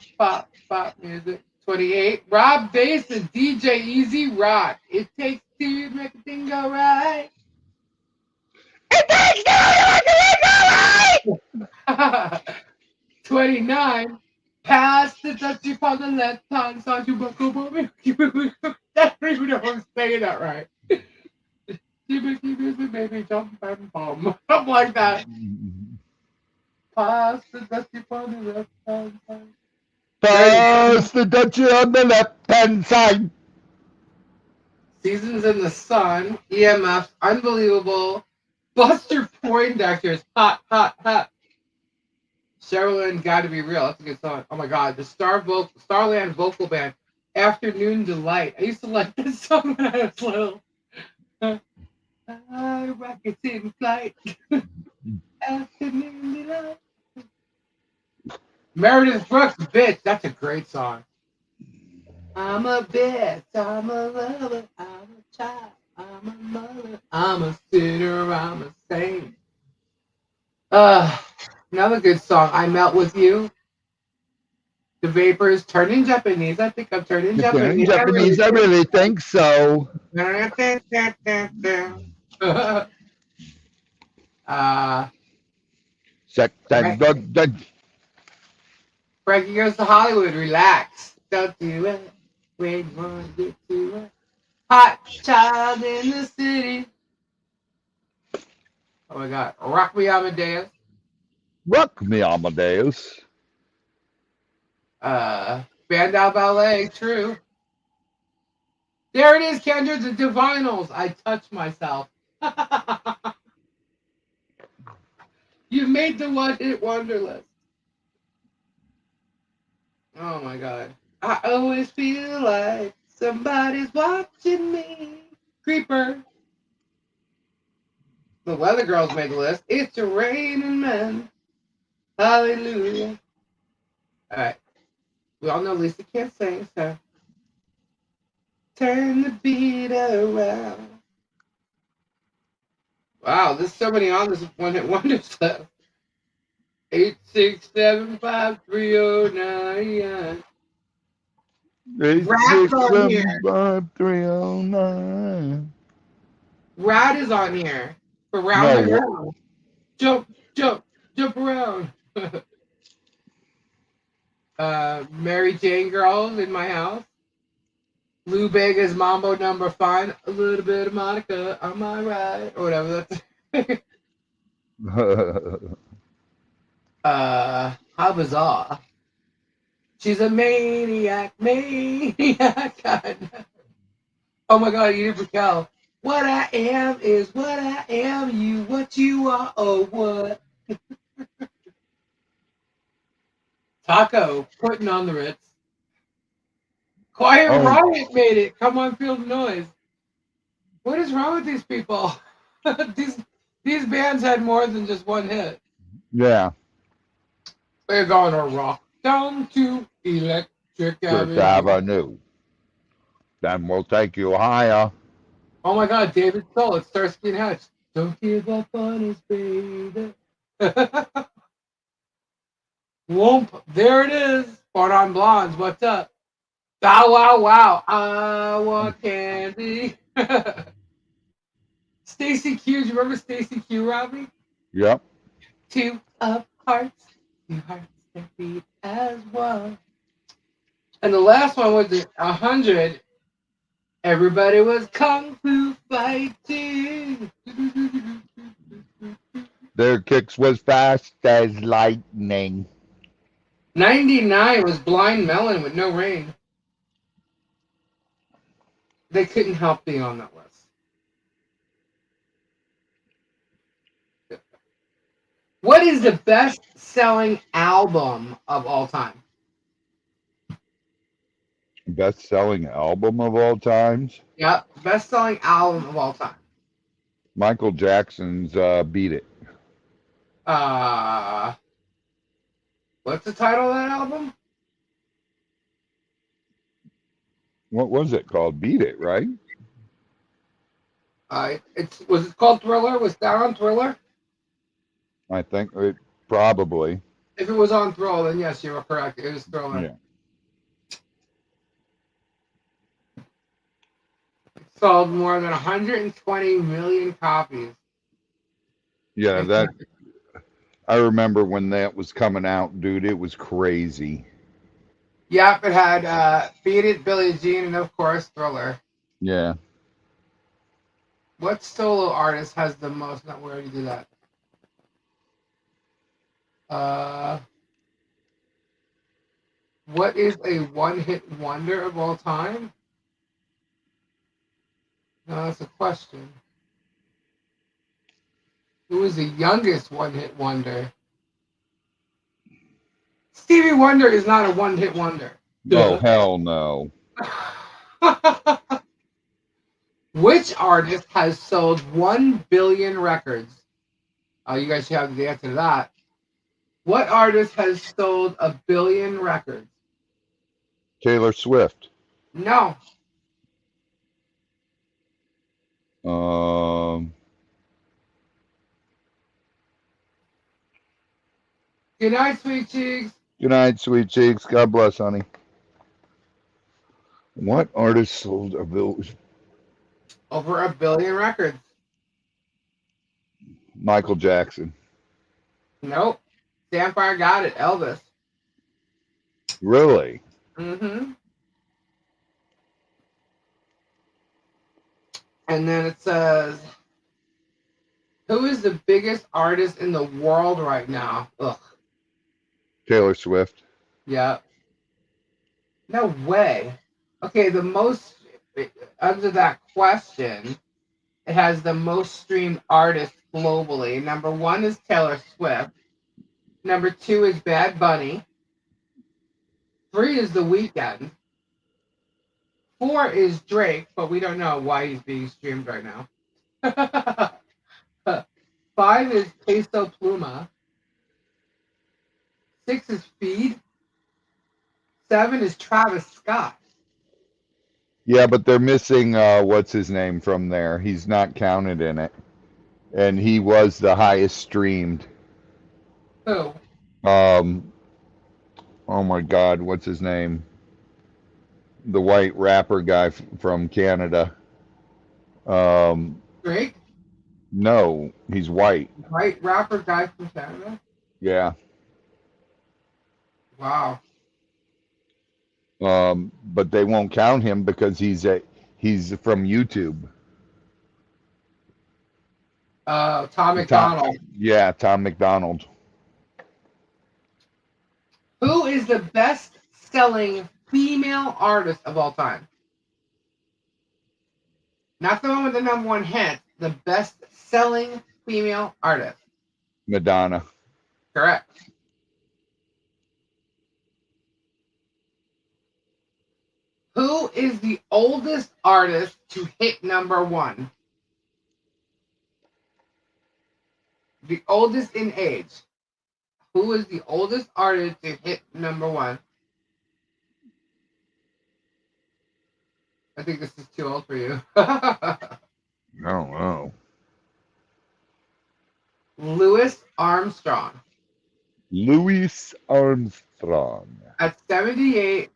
music. 28, Rob Bass and DJ Easy Rock. It takes two to make a thing go right. It takes two to make a thing go right. 29, Pass the Dutchie upon the left hand side. You buckle, I don't even know if I'm saying that right. Baby, jump and bomb. Something like that. Pass the Dutchie upon the left hand side. Pass the Dutchie on the left-hand side. Seasons in the Sun, EMFs, Unbelievable, Buster Poindexter's Hot. Sherilyn, Gotta Be Real. That's a good song. Oh my God, the Starland vocal band, Afternoon Delight. I used to like this song when I was little. Rockets in flight. Afternoon Delight. Meredith Brooks, Bitch. That's a great song. I'm a bitch, I'm a lover, I'm a child, I'm a mother, I'm a sinner, I'm a saint. Another good song, I Melt With You. The Vapors, Turning Japanese. I think I'm turning Japanese. I really think so. Frankie Goes to Hollywood, Relax. Don't do it. Wait, one, get to it. Hot Child in the City. Oh my God. Rock Me Amadeus. Rock Me Amadeus. Spandau Ballet, True. There it is, Kendra, the Divinals. I Touch Myself. You made the one-hit wonder list. Oh my God. I always feel like Somebody's watching me. Creeper. The Weather Girls made the list. It's a raining man. Hallelujah. All right. We all know Lisa can't sing, so turn the beat around. Wow, there's so many on this one-hit wonder stuff. 8675309. 8675309. Rad is on here for round and round. Jump, jump, jump around. Mary Jane Girls in my house. Lou Bega's Mambo Number 5. A little bit of Monica, am I right? Or whatever that's. How bizarre. She's a maniac. Oh my God, Edith Raquel. What I am is what I am. You, what you are, oh what? Taco putting on the Ritz. Quiet Riot made it. Come on, feel the noise. What is wrong with these people? these bands had more than just one hit. Yeah. We're gonna rock down to Electric Avenue. Then we'll take you higher. Oh my God, David Soul, it's Starsky and Hutch. Don't give up on us, baby. Whoomp, there it is. Born on Blondes, what's up? Bow wow wow, I want candy. Stacy Q, do you remember Stacy Q, Robbie? Yep. 2 hearts that beat as one. And the last one was 100. Everybody was kung fu fighting. Their kicks was fast as lightning. 99 was Blind Melon with No Rain. They couldn't help being on that list. What is the best-selling album of all time? Best-selling album of all times? Yep, best-selling album of all time. Michael Jackson's Beat It. What's the title of that album? What was it called? Beat It, right? Was it called Thriller? Was that on Thriller? I think it probably. If it was on Thriller, then yes, you were correct. It was Thriller. Yeah. Sold more than 120 million copies. Yeah, that. I remember when that was coming out, dude. It was crazy. Yep, it had Beat It, Billie Jean, and of course Thriller. Yeah. What solo artist has the most? Not where you do that. What is a one-hit wonder of all time? No, that's a question. Who is the youngest one-hit wonder? Stevie Wonder is not a one-hit wonder. Oh, hell no. Which artist has sold 1 billion records? You guys should have the answer to that. What artist has sold 1 billion records? Taylor Swift. No. Good night, sweet cheeks. Good night, sweet cheeks. God bless, honey. What artist sold over 1 billion records? Michael Jackson. Nope. Samfire got it. Elvis. Really? Mm-hmm. And then it says, who is the biggest artist in the world right now? Ugh. Taylor Swift. Yep. No way. Okay, the most, under that question, it has the most streamed artists globally. Number 1 is Taylor Swift. Number 2 is Bad Bunny. 3 is The Weeknd. 4 is Drake, but we don't know why he's being streamed right now. 5 is Peso Pluma. 6 is Feed. 7 is Travis Scott. Yeah, but they're missing what's his name from there. He's not counted in it. And he was the highest streamed. Who? Oh my God, what's his name? The white rapper guy from Canada. Drake? No, he's white. White rapper guy from Canada? Yeah. Wow. But they won't count him because he's from YouTube. Tom McDonald. Yeah, Tom McDonald. Who is the best-selling female artist of all time? Not the one with the number 1 hit. The best-selling female artist. Madonna. Correct. Who is the oldest artist to hit number 1? The oldest in age. Who is the oldest artist to hit number 1? I think this is too old for you. I don't know. Louis Armstrong. Louis Armstrong. At 78,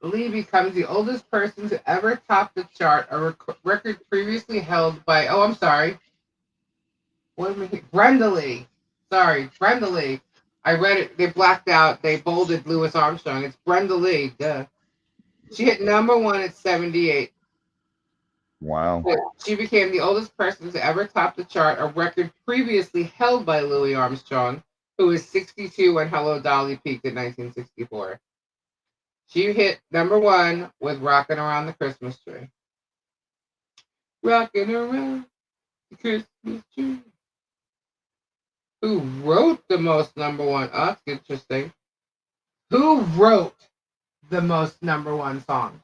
Lee becomes the oldest person to ever top the chart, a record previously held by, Brenda Lee. Sorry, Brenda Lee. I read it. They blacked out. They bolded Louis Armstrong. It's Brenda Lee. Duh. She hit number 1 at 78. Wow. She became the oldest person to ever top the chart, a record previously held by Louis Armstrong, who was 62 when Hello Dolly peaked in 1964. She hit number 1 with Rockin' Around the Christmas Tree. Rockin' Around the Christmas Tree. Who wrote the most number 1? Oh, that's interesting. Who wrote the most number 1 songs?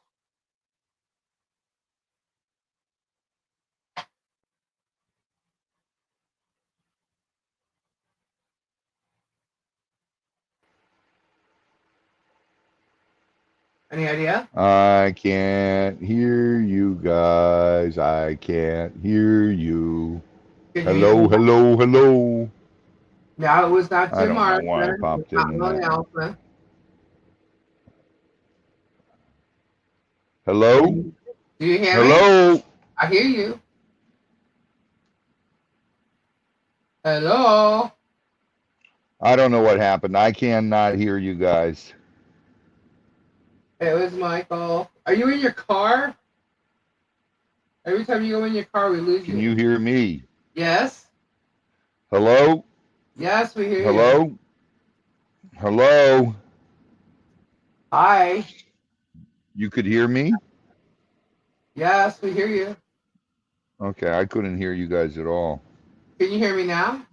Any idea? I can't hear you guys. I can't hear you. Hello, hello, hello. No, it was not I Jim don't know why I Morrison. popped Not in Willie that. Nelson. Hello? Do you hear me? Hello? I hear you. Hello? I don't know what happened. I cannot hear you guys. It was Michael. Are you in your car? Every time you go in your car, we lose Can you hear me? Yes? Hello? Yes, we hear you. Hello? Hello? Hi. You could hear me? Yes, we hear you. Okay, I couldn't hear you guys at all. Can you hear me now?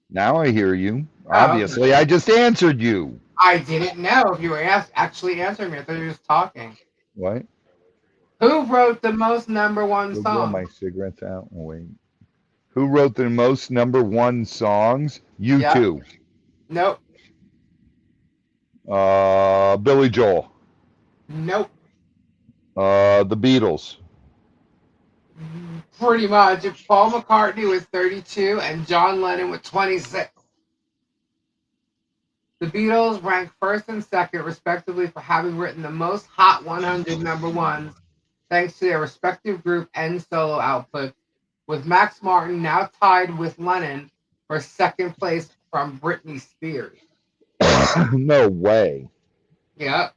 Now I hear you. Oh, Obviously, okay. I just answered you. I didn't know if you were actually answering me. I thought you were just talking. What? Who wrote the most number 1 Go blow song? my cigarettes out. Oh, wait. Who wrote the most number 1 songs? You Yeah. two. Nope. Billy Joel. Nope. The Beatles. Pretty much. Paul McCartney was 32 and John Lennon with 26. The Beatles ranked first and second, respectively, for having written the most Hot 100 number 1s, thanks to their respective group and solo outputs, with Max Martin now tied with Lennon for second place from Britney Spears. No way. Yep.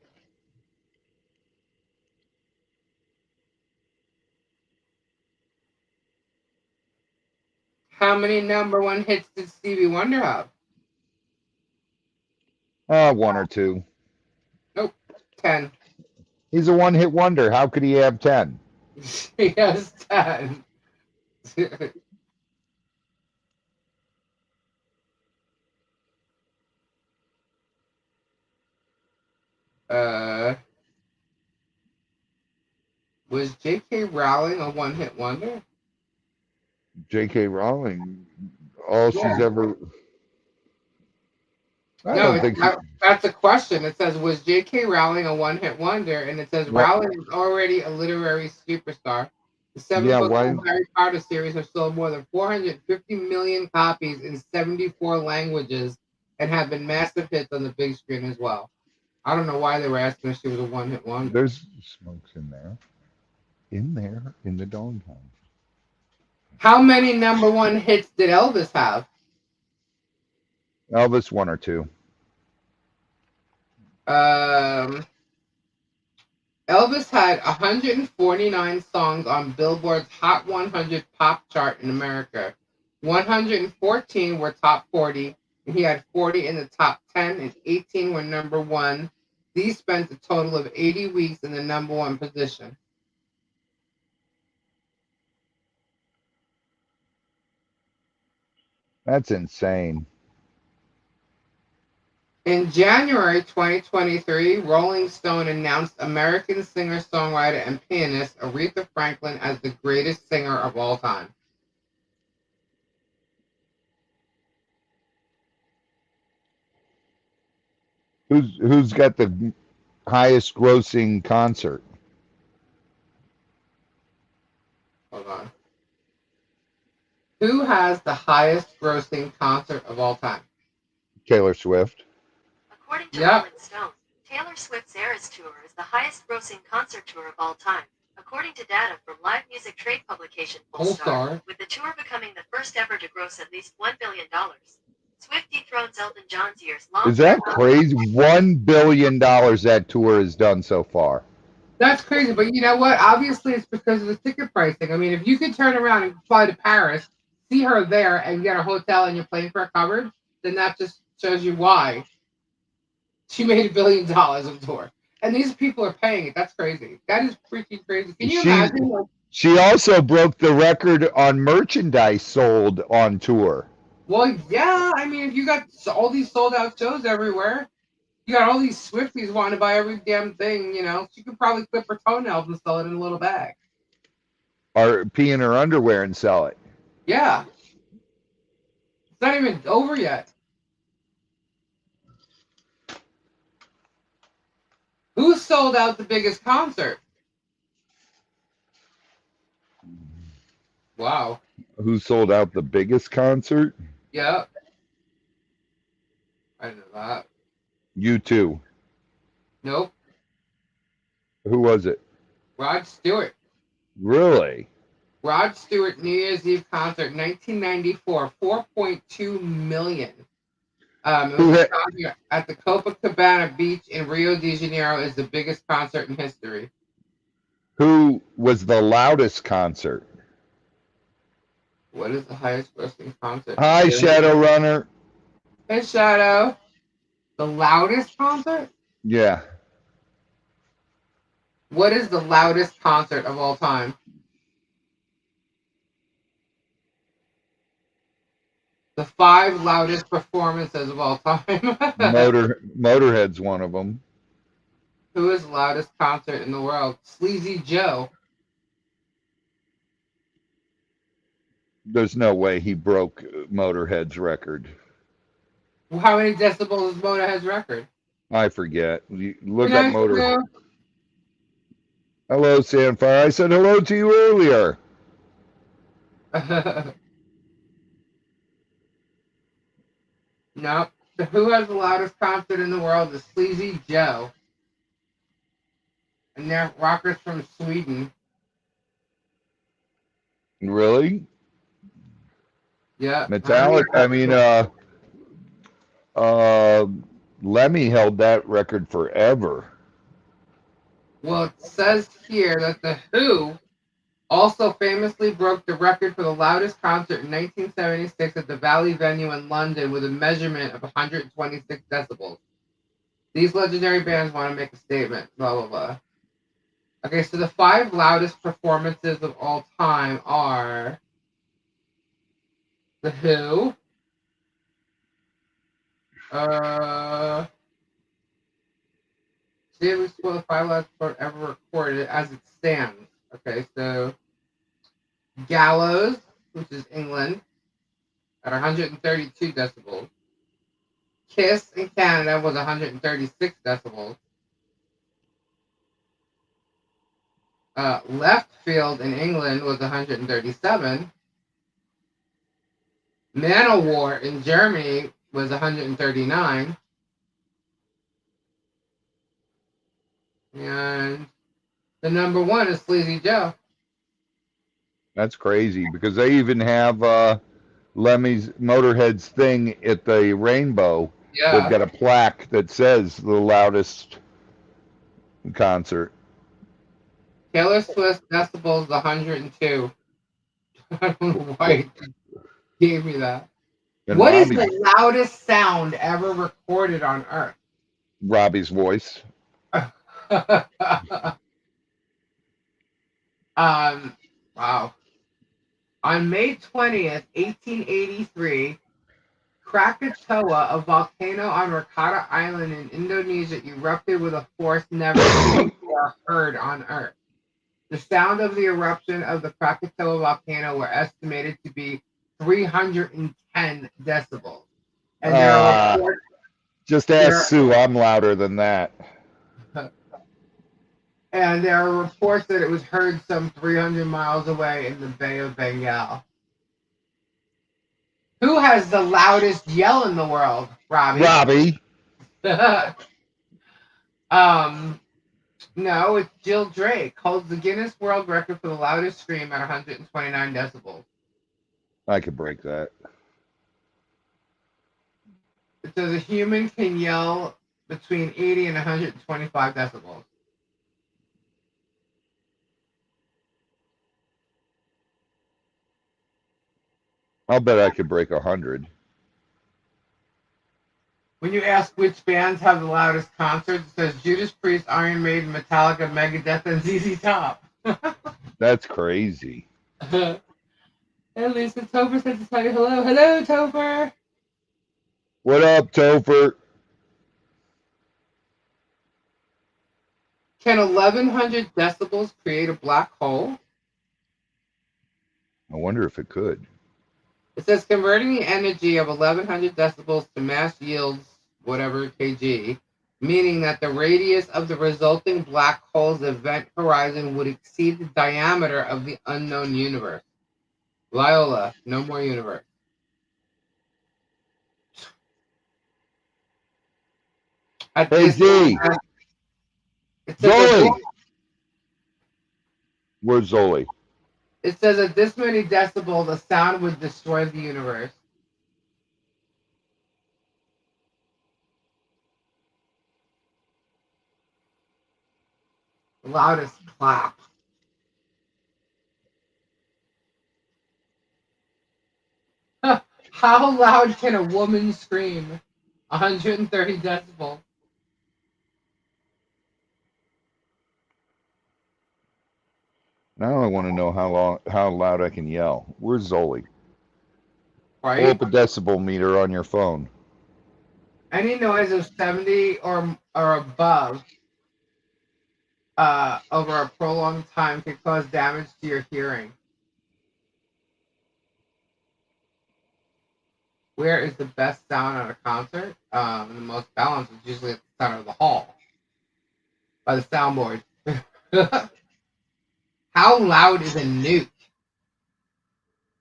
How many number 1 hits did Stevie Wonder have? 1 or 2. Nope. 10. He's a one-hit wonder. How could he have 10? He has 10. Was J.K. Rowling a one-hit wonder? J.K. Rowling, all she's ever. I No, don't think she. that's a question. It says, was J.K. Rowling a one-hit wonder? And it says, What? Rowling is already a literary superstar. The 7 Yeah, books why? of the Harry Potter series have sold more than 450 million copies in 74 languages and have been massive hits on the big screen as well. I don't know why they were asking if she was a one-hit wonder. There's smokes in there. In there, in the dog house. How many number one hits did Elvis have? Elvis, one or two. Elvis had 149 songs on Billboard's Hot 100 pop chart in America. 114 were top 40, and he had 40 in the top 10, and 18 were number one. These spent a total of 80 weeks in the number one position. That's insane. In January 2023, Rolling Stone announced American singer-songwriter and pianist Aretha Franklin as the greatest singer of all time. Who's got the highest grossing concert? Hold on. Who has the highest grossing concert of all time? Taylor Swift. According to Rolling Stone, Taylor Swift's Eras Tour is the highest grossing concert tour of all time, according to data from live music trade publication Pollstar, with the tour becoming the first ever to gross at least $1 billion. Swift dethrones Elton John's years-long. Is that crazy? $1 billion that tour has done so far. That's crazy, but you know what? Obviously, it's because of the ticket pricing. I mean, if you could turn around and fly to Paris, see her there, and get a hotel and you're paying for a coverage, then that just shows you why she made $1 billion on tour. And these people are paying it. That's crazy. That is freaking crazy. Can you imagine? She also broke the record on merchandise sold on tour. Well, yeah. I mean, if you got all these sold out shows everywhere, you got all these Swifties wanting to buy every damn thing, you know, she could probably clip her toenails and sell it in a little bag. Or pee in her underwear and sell it. Yeah. It's not even over yet. Who sold out the biggest concert? Wow. Who sold out the biggest concert? Yep. I know that. U2. Nope. Who was it? Rod Stewart. Really? Rod Stewart New Year's Eve concert, 1994, 4.2 million. It was at the Copacabana Beach in Rio de Janeiro. Is the biggest concert in history. Who was the loudest concert? What is the highest grossing concert? Hi, Shadowrunner. Hey, Shadow. The loudest concert? Yeah. What is the loudest concert of all time? The 5 loudest performances of all time. Motorhead's one of them. Who is the loudest concert in the world? Sleazy Joe. There's no way he broke Motorhead's record. How many decibels is Motorhead's record? I forget. Look up Motorhead. Hello, Sandfire. I said hello to you earlier. No. Who has the loudest concert in the world is Sleazy Joe. And they're rockers from Sweden. Really? Yeah. Metallica. I mean, Lemmy held that record forever. Well, it says here that The Who also famously broke the record for the loudest concert in 1976 at the Valley venue in London with a measurement of 126 decibels. These legendary bands want to make a statement, blah, blah, blah. Okay, so the 5 loudest performances of all time are The Who, see if we spoil the 5 loudest ever recorded as it stands. Okay, so Gallows, which is England, at 132 decibels. Kiss in Canada was 136 decibels. Left Field in England was 137. Manowar in Germany was 139. And the number one is Sleazy Joe. That's crazy because they even have Lemmy's Motorhead's thing at the Rainbow. Yeah. They've got a plaque that says the loudest concert. Taylor Swift decibels is 102. I don't know why he gave me that. And What is the loudest sound ever recorded on Earth? Robbie's voice. Wow. On May 20th, 1883, Krakatoa, a volcano on Rakata Island in Indonesia, erupted with a force never before heard on Earth. The sound of the eruption of the Krakatoa volcano were estimated to be 310 decibels. And there are reports, just ask Sue, I'm louder than that. And there are reports that it was heard some 300 miles away in the Bay of Bengal. Who has the loudest yell in the world, Robbie? Robbie. No, it's Jill Drake. Holds the Guinness World Record for the loudest scream at 129 decibels. I could break that. It says a human can yell between 80 and 125 decibels. I'll bet I could break 100. When you ask which bands have the loudest concerts, it says Judas Priest, Iron Maiden, Metallica, Megadeth, and ZZ Top. That's crazy. At least Topher said to tell you hello. Hello, Topher. What up, Topher? Can 1100 decibels create a black hole? I wonder if it could. It says converting the energy of 1100 decibels to mass yields whatever kg, meaning that the radius of the resulting black hole's event horizon would exceed the diameter of the unknown universe. Loyola, no more universe. Hey, Z. Zoli. Where's Zoli? It says at this many decibels, the sound would destroy the universe. The loudest clap. How loud can a woman scream? 130 decibels. Now I want to know how loud I can yell. Where's Zoli? Right? Pull up a decibel meter on your phone. Any noise of 70 or above over a prolonged time can cause damage to your hearing. Where is the best sound at a concert? The most balanced is usually at the center of the hall by the soundboard. How loud is a nuke?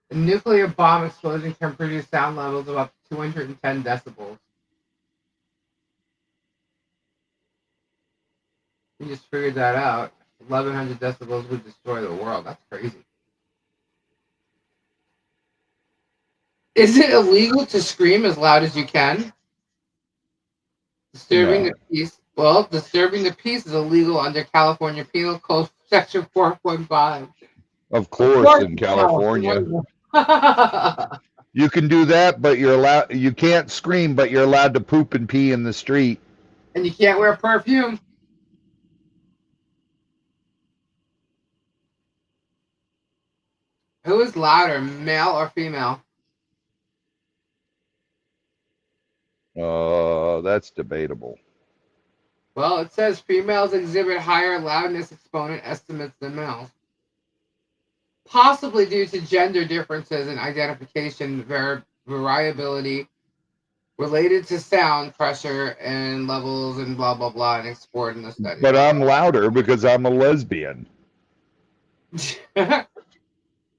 A nuclear bomb explosion can produce sound levels of up to 210 decibels. You just figured that out. 1100 decibels would destroy the world. That's crazy. Is it illegal to scream as loud as you can? Disturbing the peace. Well, disturbing the peace is illegal under California Penal Code Section 4.5. Of course, in California. You can do that, but you're allowed. You can't scream, but you're allowed to poop and pee in the street. And you can't wear perfume. Who is louder, male or female? That's debatable. Well, it says females exhibit higher loudness exponent estimates than males. possibly due to gender differences in identification variability related to sound pressure and levels and blah blah blah and explored in the study. But I'm louder because I'm a lesbian.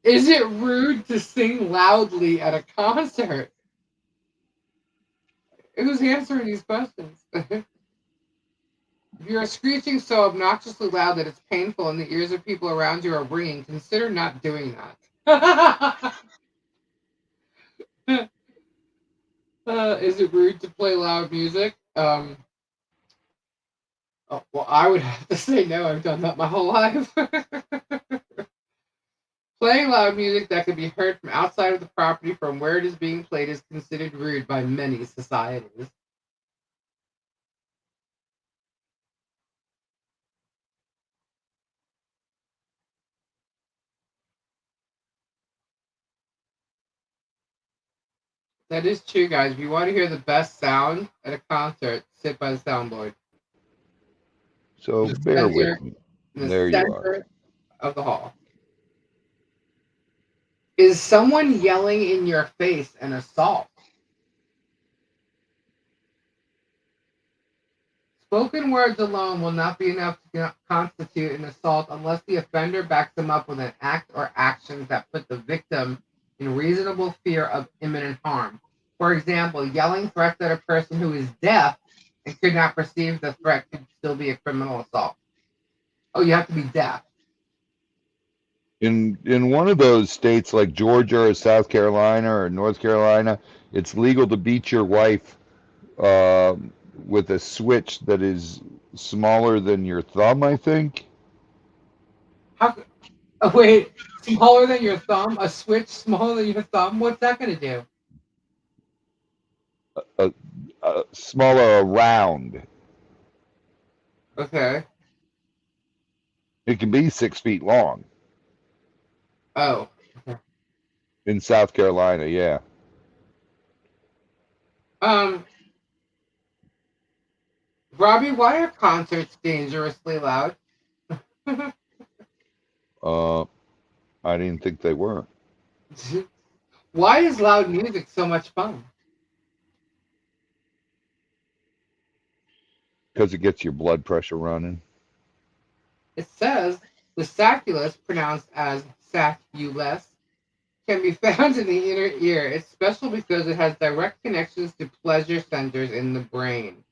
Is it rude to sing loudly at a concert? Who's answering these questions? If you're screeching so obnoxiously loud that it's painful and the ears of people around you are ringing, consider not doing that. Is it rude to play loud music? Oh, well, I would have to say no. I've done that my whole life. Playing loud music that can be heard from outside of the property from where it is being played is considered rude by many societies. That is true, guys. If you want to hear the best sound at a concert, sit by the soundboard. So bear with me. There you are. Of the hall. Is someone yelling in your face an assault? Spoken words alone will not be enough to constitute an assault unless the offender backs them up with an act or actions that put the victim in reasonable fear of imminent harm. For example, yelling threats at a person who is deaf and could not perceive the threat could still be a criminal assault. Oh, you have to be deaf. In one of those states like Georgia or South Carolina or North Carolina, it's legal to beat your wife with a switch that is smaller than your thumb, I think. How? Oh, wait, smaller than your thumb? A switch smaller than your thumb? What's that going to do? Smaller around. Okay. It can be 6 feet long. Oh. In South Carolina, yeah. Robbie, why are concerts dangerously loud? I didn't think they were. Why is loud music so much fun? Because it gets your blood pressure running. It says the sacculus, pronounced as sacculus, can be found in the inner ear. It's special because it has direct connections to pleasure centers in the brain.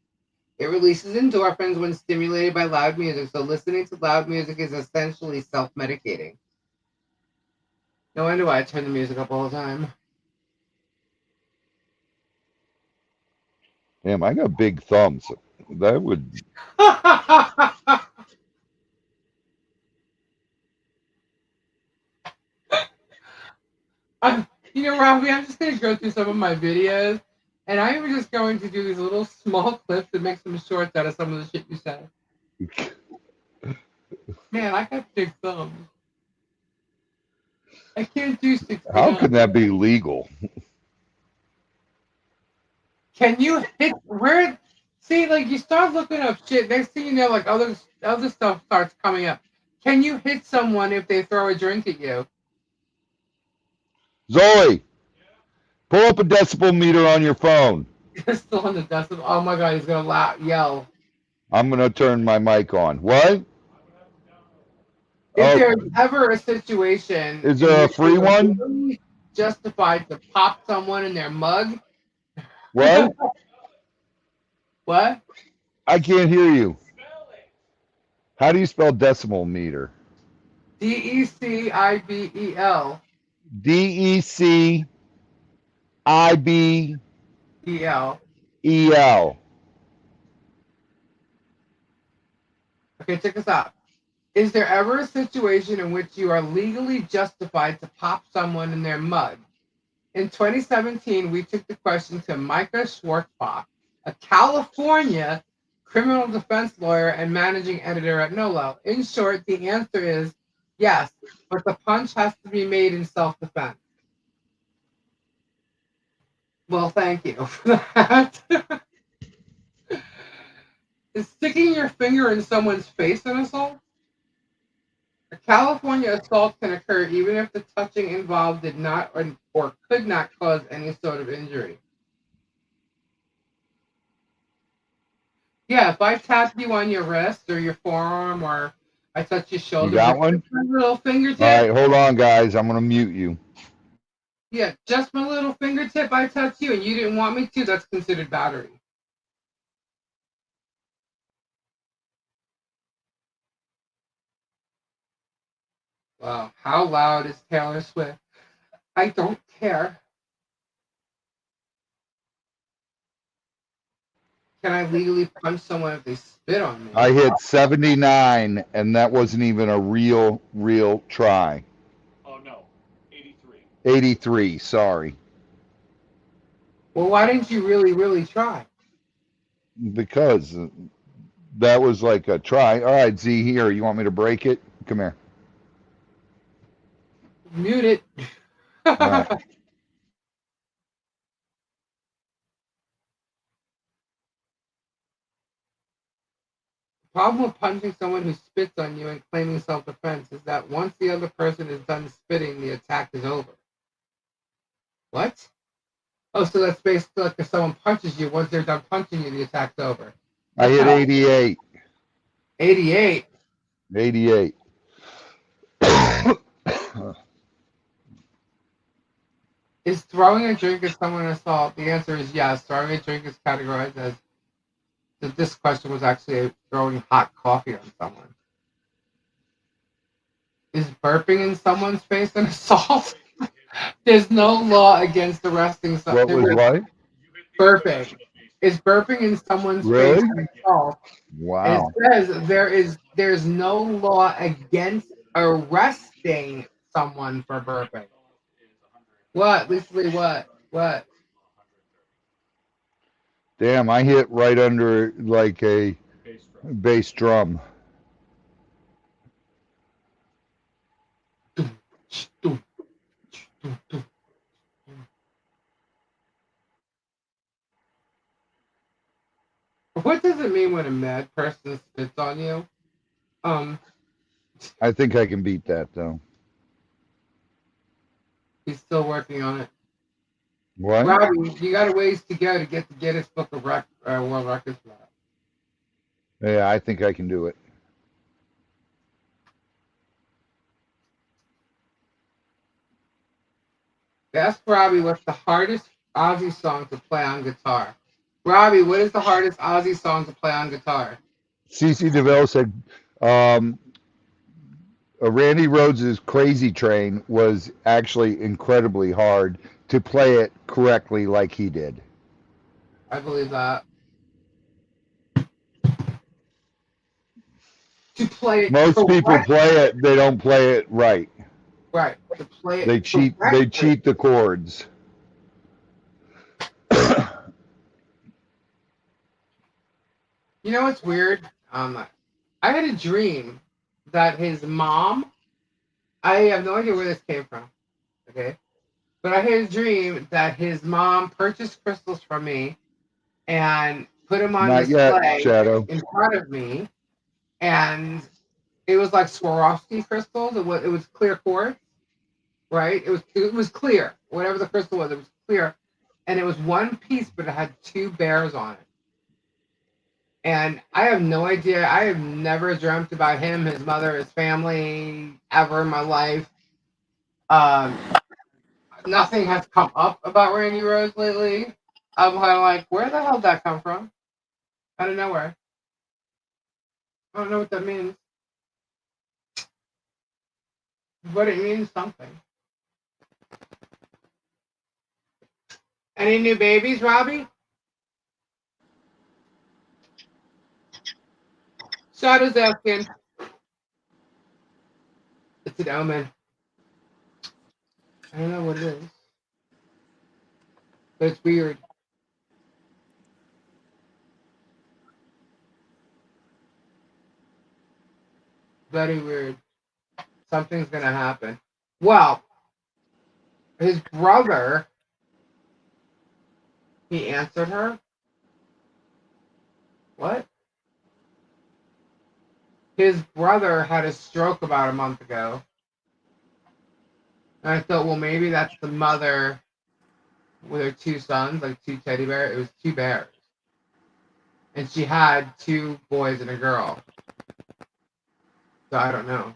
It releases endorphins when stimulated by loud music, so listening to loud music is essentially self-medicating. No wonder why I turn the music up all the time. Damn, I got big thumbs. That would... You know, Robbie, I'm just going to go through some of my videos, and I'm just going to do these little small clips and make some shorts out of some of the shit you said. Man, I got big thumbs. I can't do 6 feet. How can that be legal? Can you hit where? See, like you start looking up shit. Next thing you know, like other stuff starts coming up. Can you hit someone if they throw a drink at you? Zoe, pull up a decibel meter on your phone. It's still on the decibel. Oh my god, he's gonna yell. I'm gonna turn my mic on. What? If there's ever a situation, is there a free one? Really justified to pop someone in their mug. What? What? I can't hear you. How do you spell decimal meter? DECIBEL. DECIBEL. Okay, check this out. Is there ever a situation in which you are legally justified to pop someone in their mug? In 2017, we took the question to Micah Schwartzbach, a California criminal defense lawyer and managing editor at NOLO. In short, the answer is yes, but the punch has to be made in self-defense. Well, thank you for that. Is sticking your finger in someone's face an assault? A California assault can occur even if the touching involved did not or could not cause any sort of injury. Yeah, if I tap you on your wrist or your forearm or I touch your shoulder, You got one? my little fingertip. All right, hold on, guys. I'm gonna mute you. Yeah, just my little fingertip. I touch you, and you didn't want me to. That's considered battery. Wow, how loud is Taylor Swift? I don't care. Can I legally punch someone if they spit on me? I hit 79, and that wasn't even a real try. Oh no, 83. 83. Sorry. Well, why didn't you really try? Because that was like a try. All right, Z, here. You want me to break it? Come here. Mute it. All right. Problem with punching someone who spits on you and claiming self-defense is that once the other person is done spitting, the attack is over. What? Oh, so that's basically like if someone punches you, once they're done punching you, the attack's over. I hit 88. 88. 88. Is throwing a drink at someone an assault? The answer is yes. Throwing a drink is categorized as. This question was actually throwing hot coffee on someone. Is burping in someone's face an assault? There's no law against arresting someone. What was what? Burping. Is burping in someone's face an assault? Wow. And it says there's no law against arresting someone for burping. What, Lisa Lee? What? Damn, I hit right under like a bass drum. What does it mean when a mad person spits on you? I think I can beat that though. He's still working on it. What? Robbie, you got a ways to go to get the Guinness Book of World Records for that. Yeah, I think I can do it. Ask Robbie what's the hardest Ozzy song to play on guitar. Robbie, what is the hardest Ozzy song to play on guitar? CC DeVille said Randy Rhoads' Crazy Train was actually incredibly hard to play it correctly like he did. I believe that. To play it Most correctly. people play it, they don't play it right. Right. To play it They cheat the chords. You know what's weird? I had a dream that his mom, I have no idea where this came from, okay? But I had a dream that his mom purchased crystals from me and put them on display in front of me. And it was like Swarovski crystals. It was clear quartz, right? It was clear. Whatever the crystal was, it was clear. And it was one piece, but it had two bears on it. And I have no idea. I have never dreamt about him, his mother, his family, ever in my life. Nothing has come up about Randy Rhoads lately. I'm kind of like, where the hell did that come from? Out of nowhere. I don't know what that means. But it means something. Any new babies, Robbie? Shadow's asking. It's an omen. I don't know what it is. But it's weird. Very weird. Something's going to happen. Well, his brother, he answered her. What? his brother had a stroke about a month ago. And I thought, well, maybe that's the mother with her 2 sons, like 2 teddy bears. It was 2 bears. And she had 2 boys and a girl. So I don't know.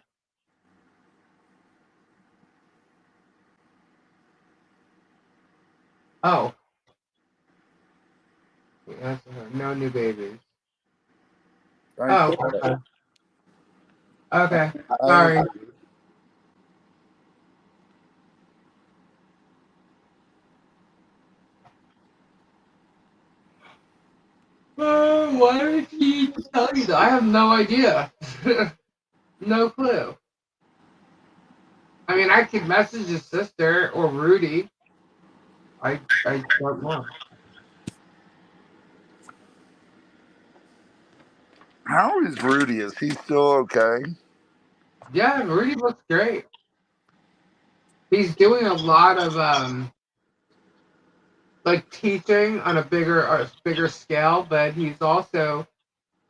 Oh. No new babies. Oh, okay. Okay. Sorry. Why did he tell you that? I have no idea. No clue. I mean, I could message his sister or Rudy. I don't know. How is Rudy? Is he still okay? Yeah, Rudy looks great. He's doing a lot of like teaching on a bigger scale, but he's also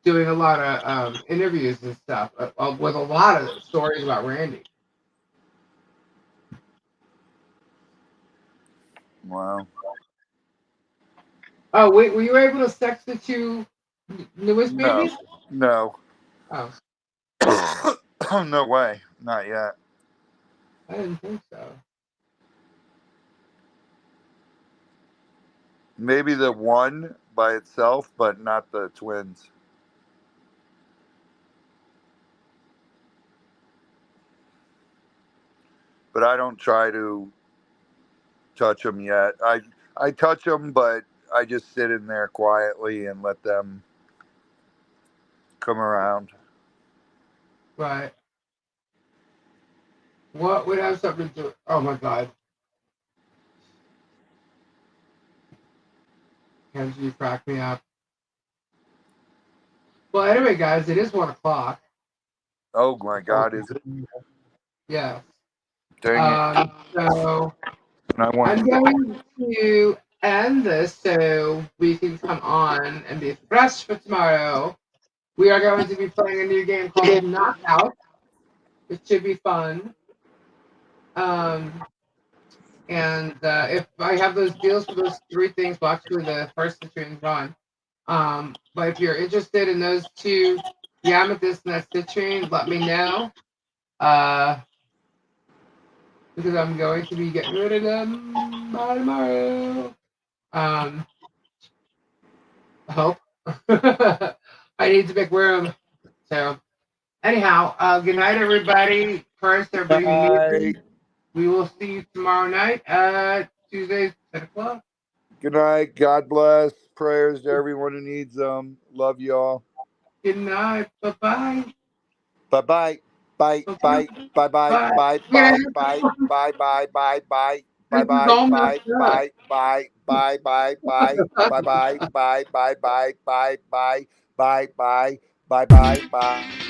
doing a lot of interviews and stuff with a lot of stories about Randy. Wow. Oh wait, were you able to sex the 2 newest babies? No. Oh. No way. Not yet. I didn't think so. Maybe the one by itself, but not the twins. But I don't try to touch them yet. I touch them, but I just sit in there quietly and let them come around. Right. What would have something to do? Oh my God. Kenji, you crack me up. Well, anyway, guys, it is 1 o'clock. Oh my God, is it? Yeah. Dang it. So I'm going to end this so we can come on and be fresh for tomorrow. We are going to be playing a new game called Knockout. It should be fun. And if I have those deals for those 3 things, well, actually the first citrine gone. But if you're interested in those 2, the amethyst and that citrine, let me know. Because I'm going to be getting rid of them by tomorrow. I hope. I need to make room. So, anyhow, good night, everybody. First, everybody who needs me, we will see you tomorrow night at Tuesday, 10 o'clock. Good night. God bless. Prayers to everyone who needs them. Love y'all. Good night. Bye-bye. Bye-bye. Bye. Bye. Bye. Bye. Bye. Bye. Bye. Bye. Bye. Bye. Bye. Bye bye bye bye bye bye bye bye bye bye bye bye bye bye bye bye bye bye bye bye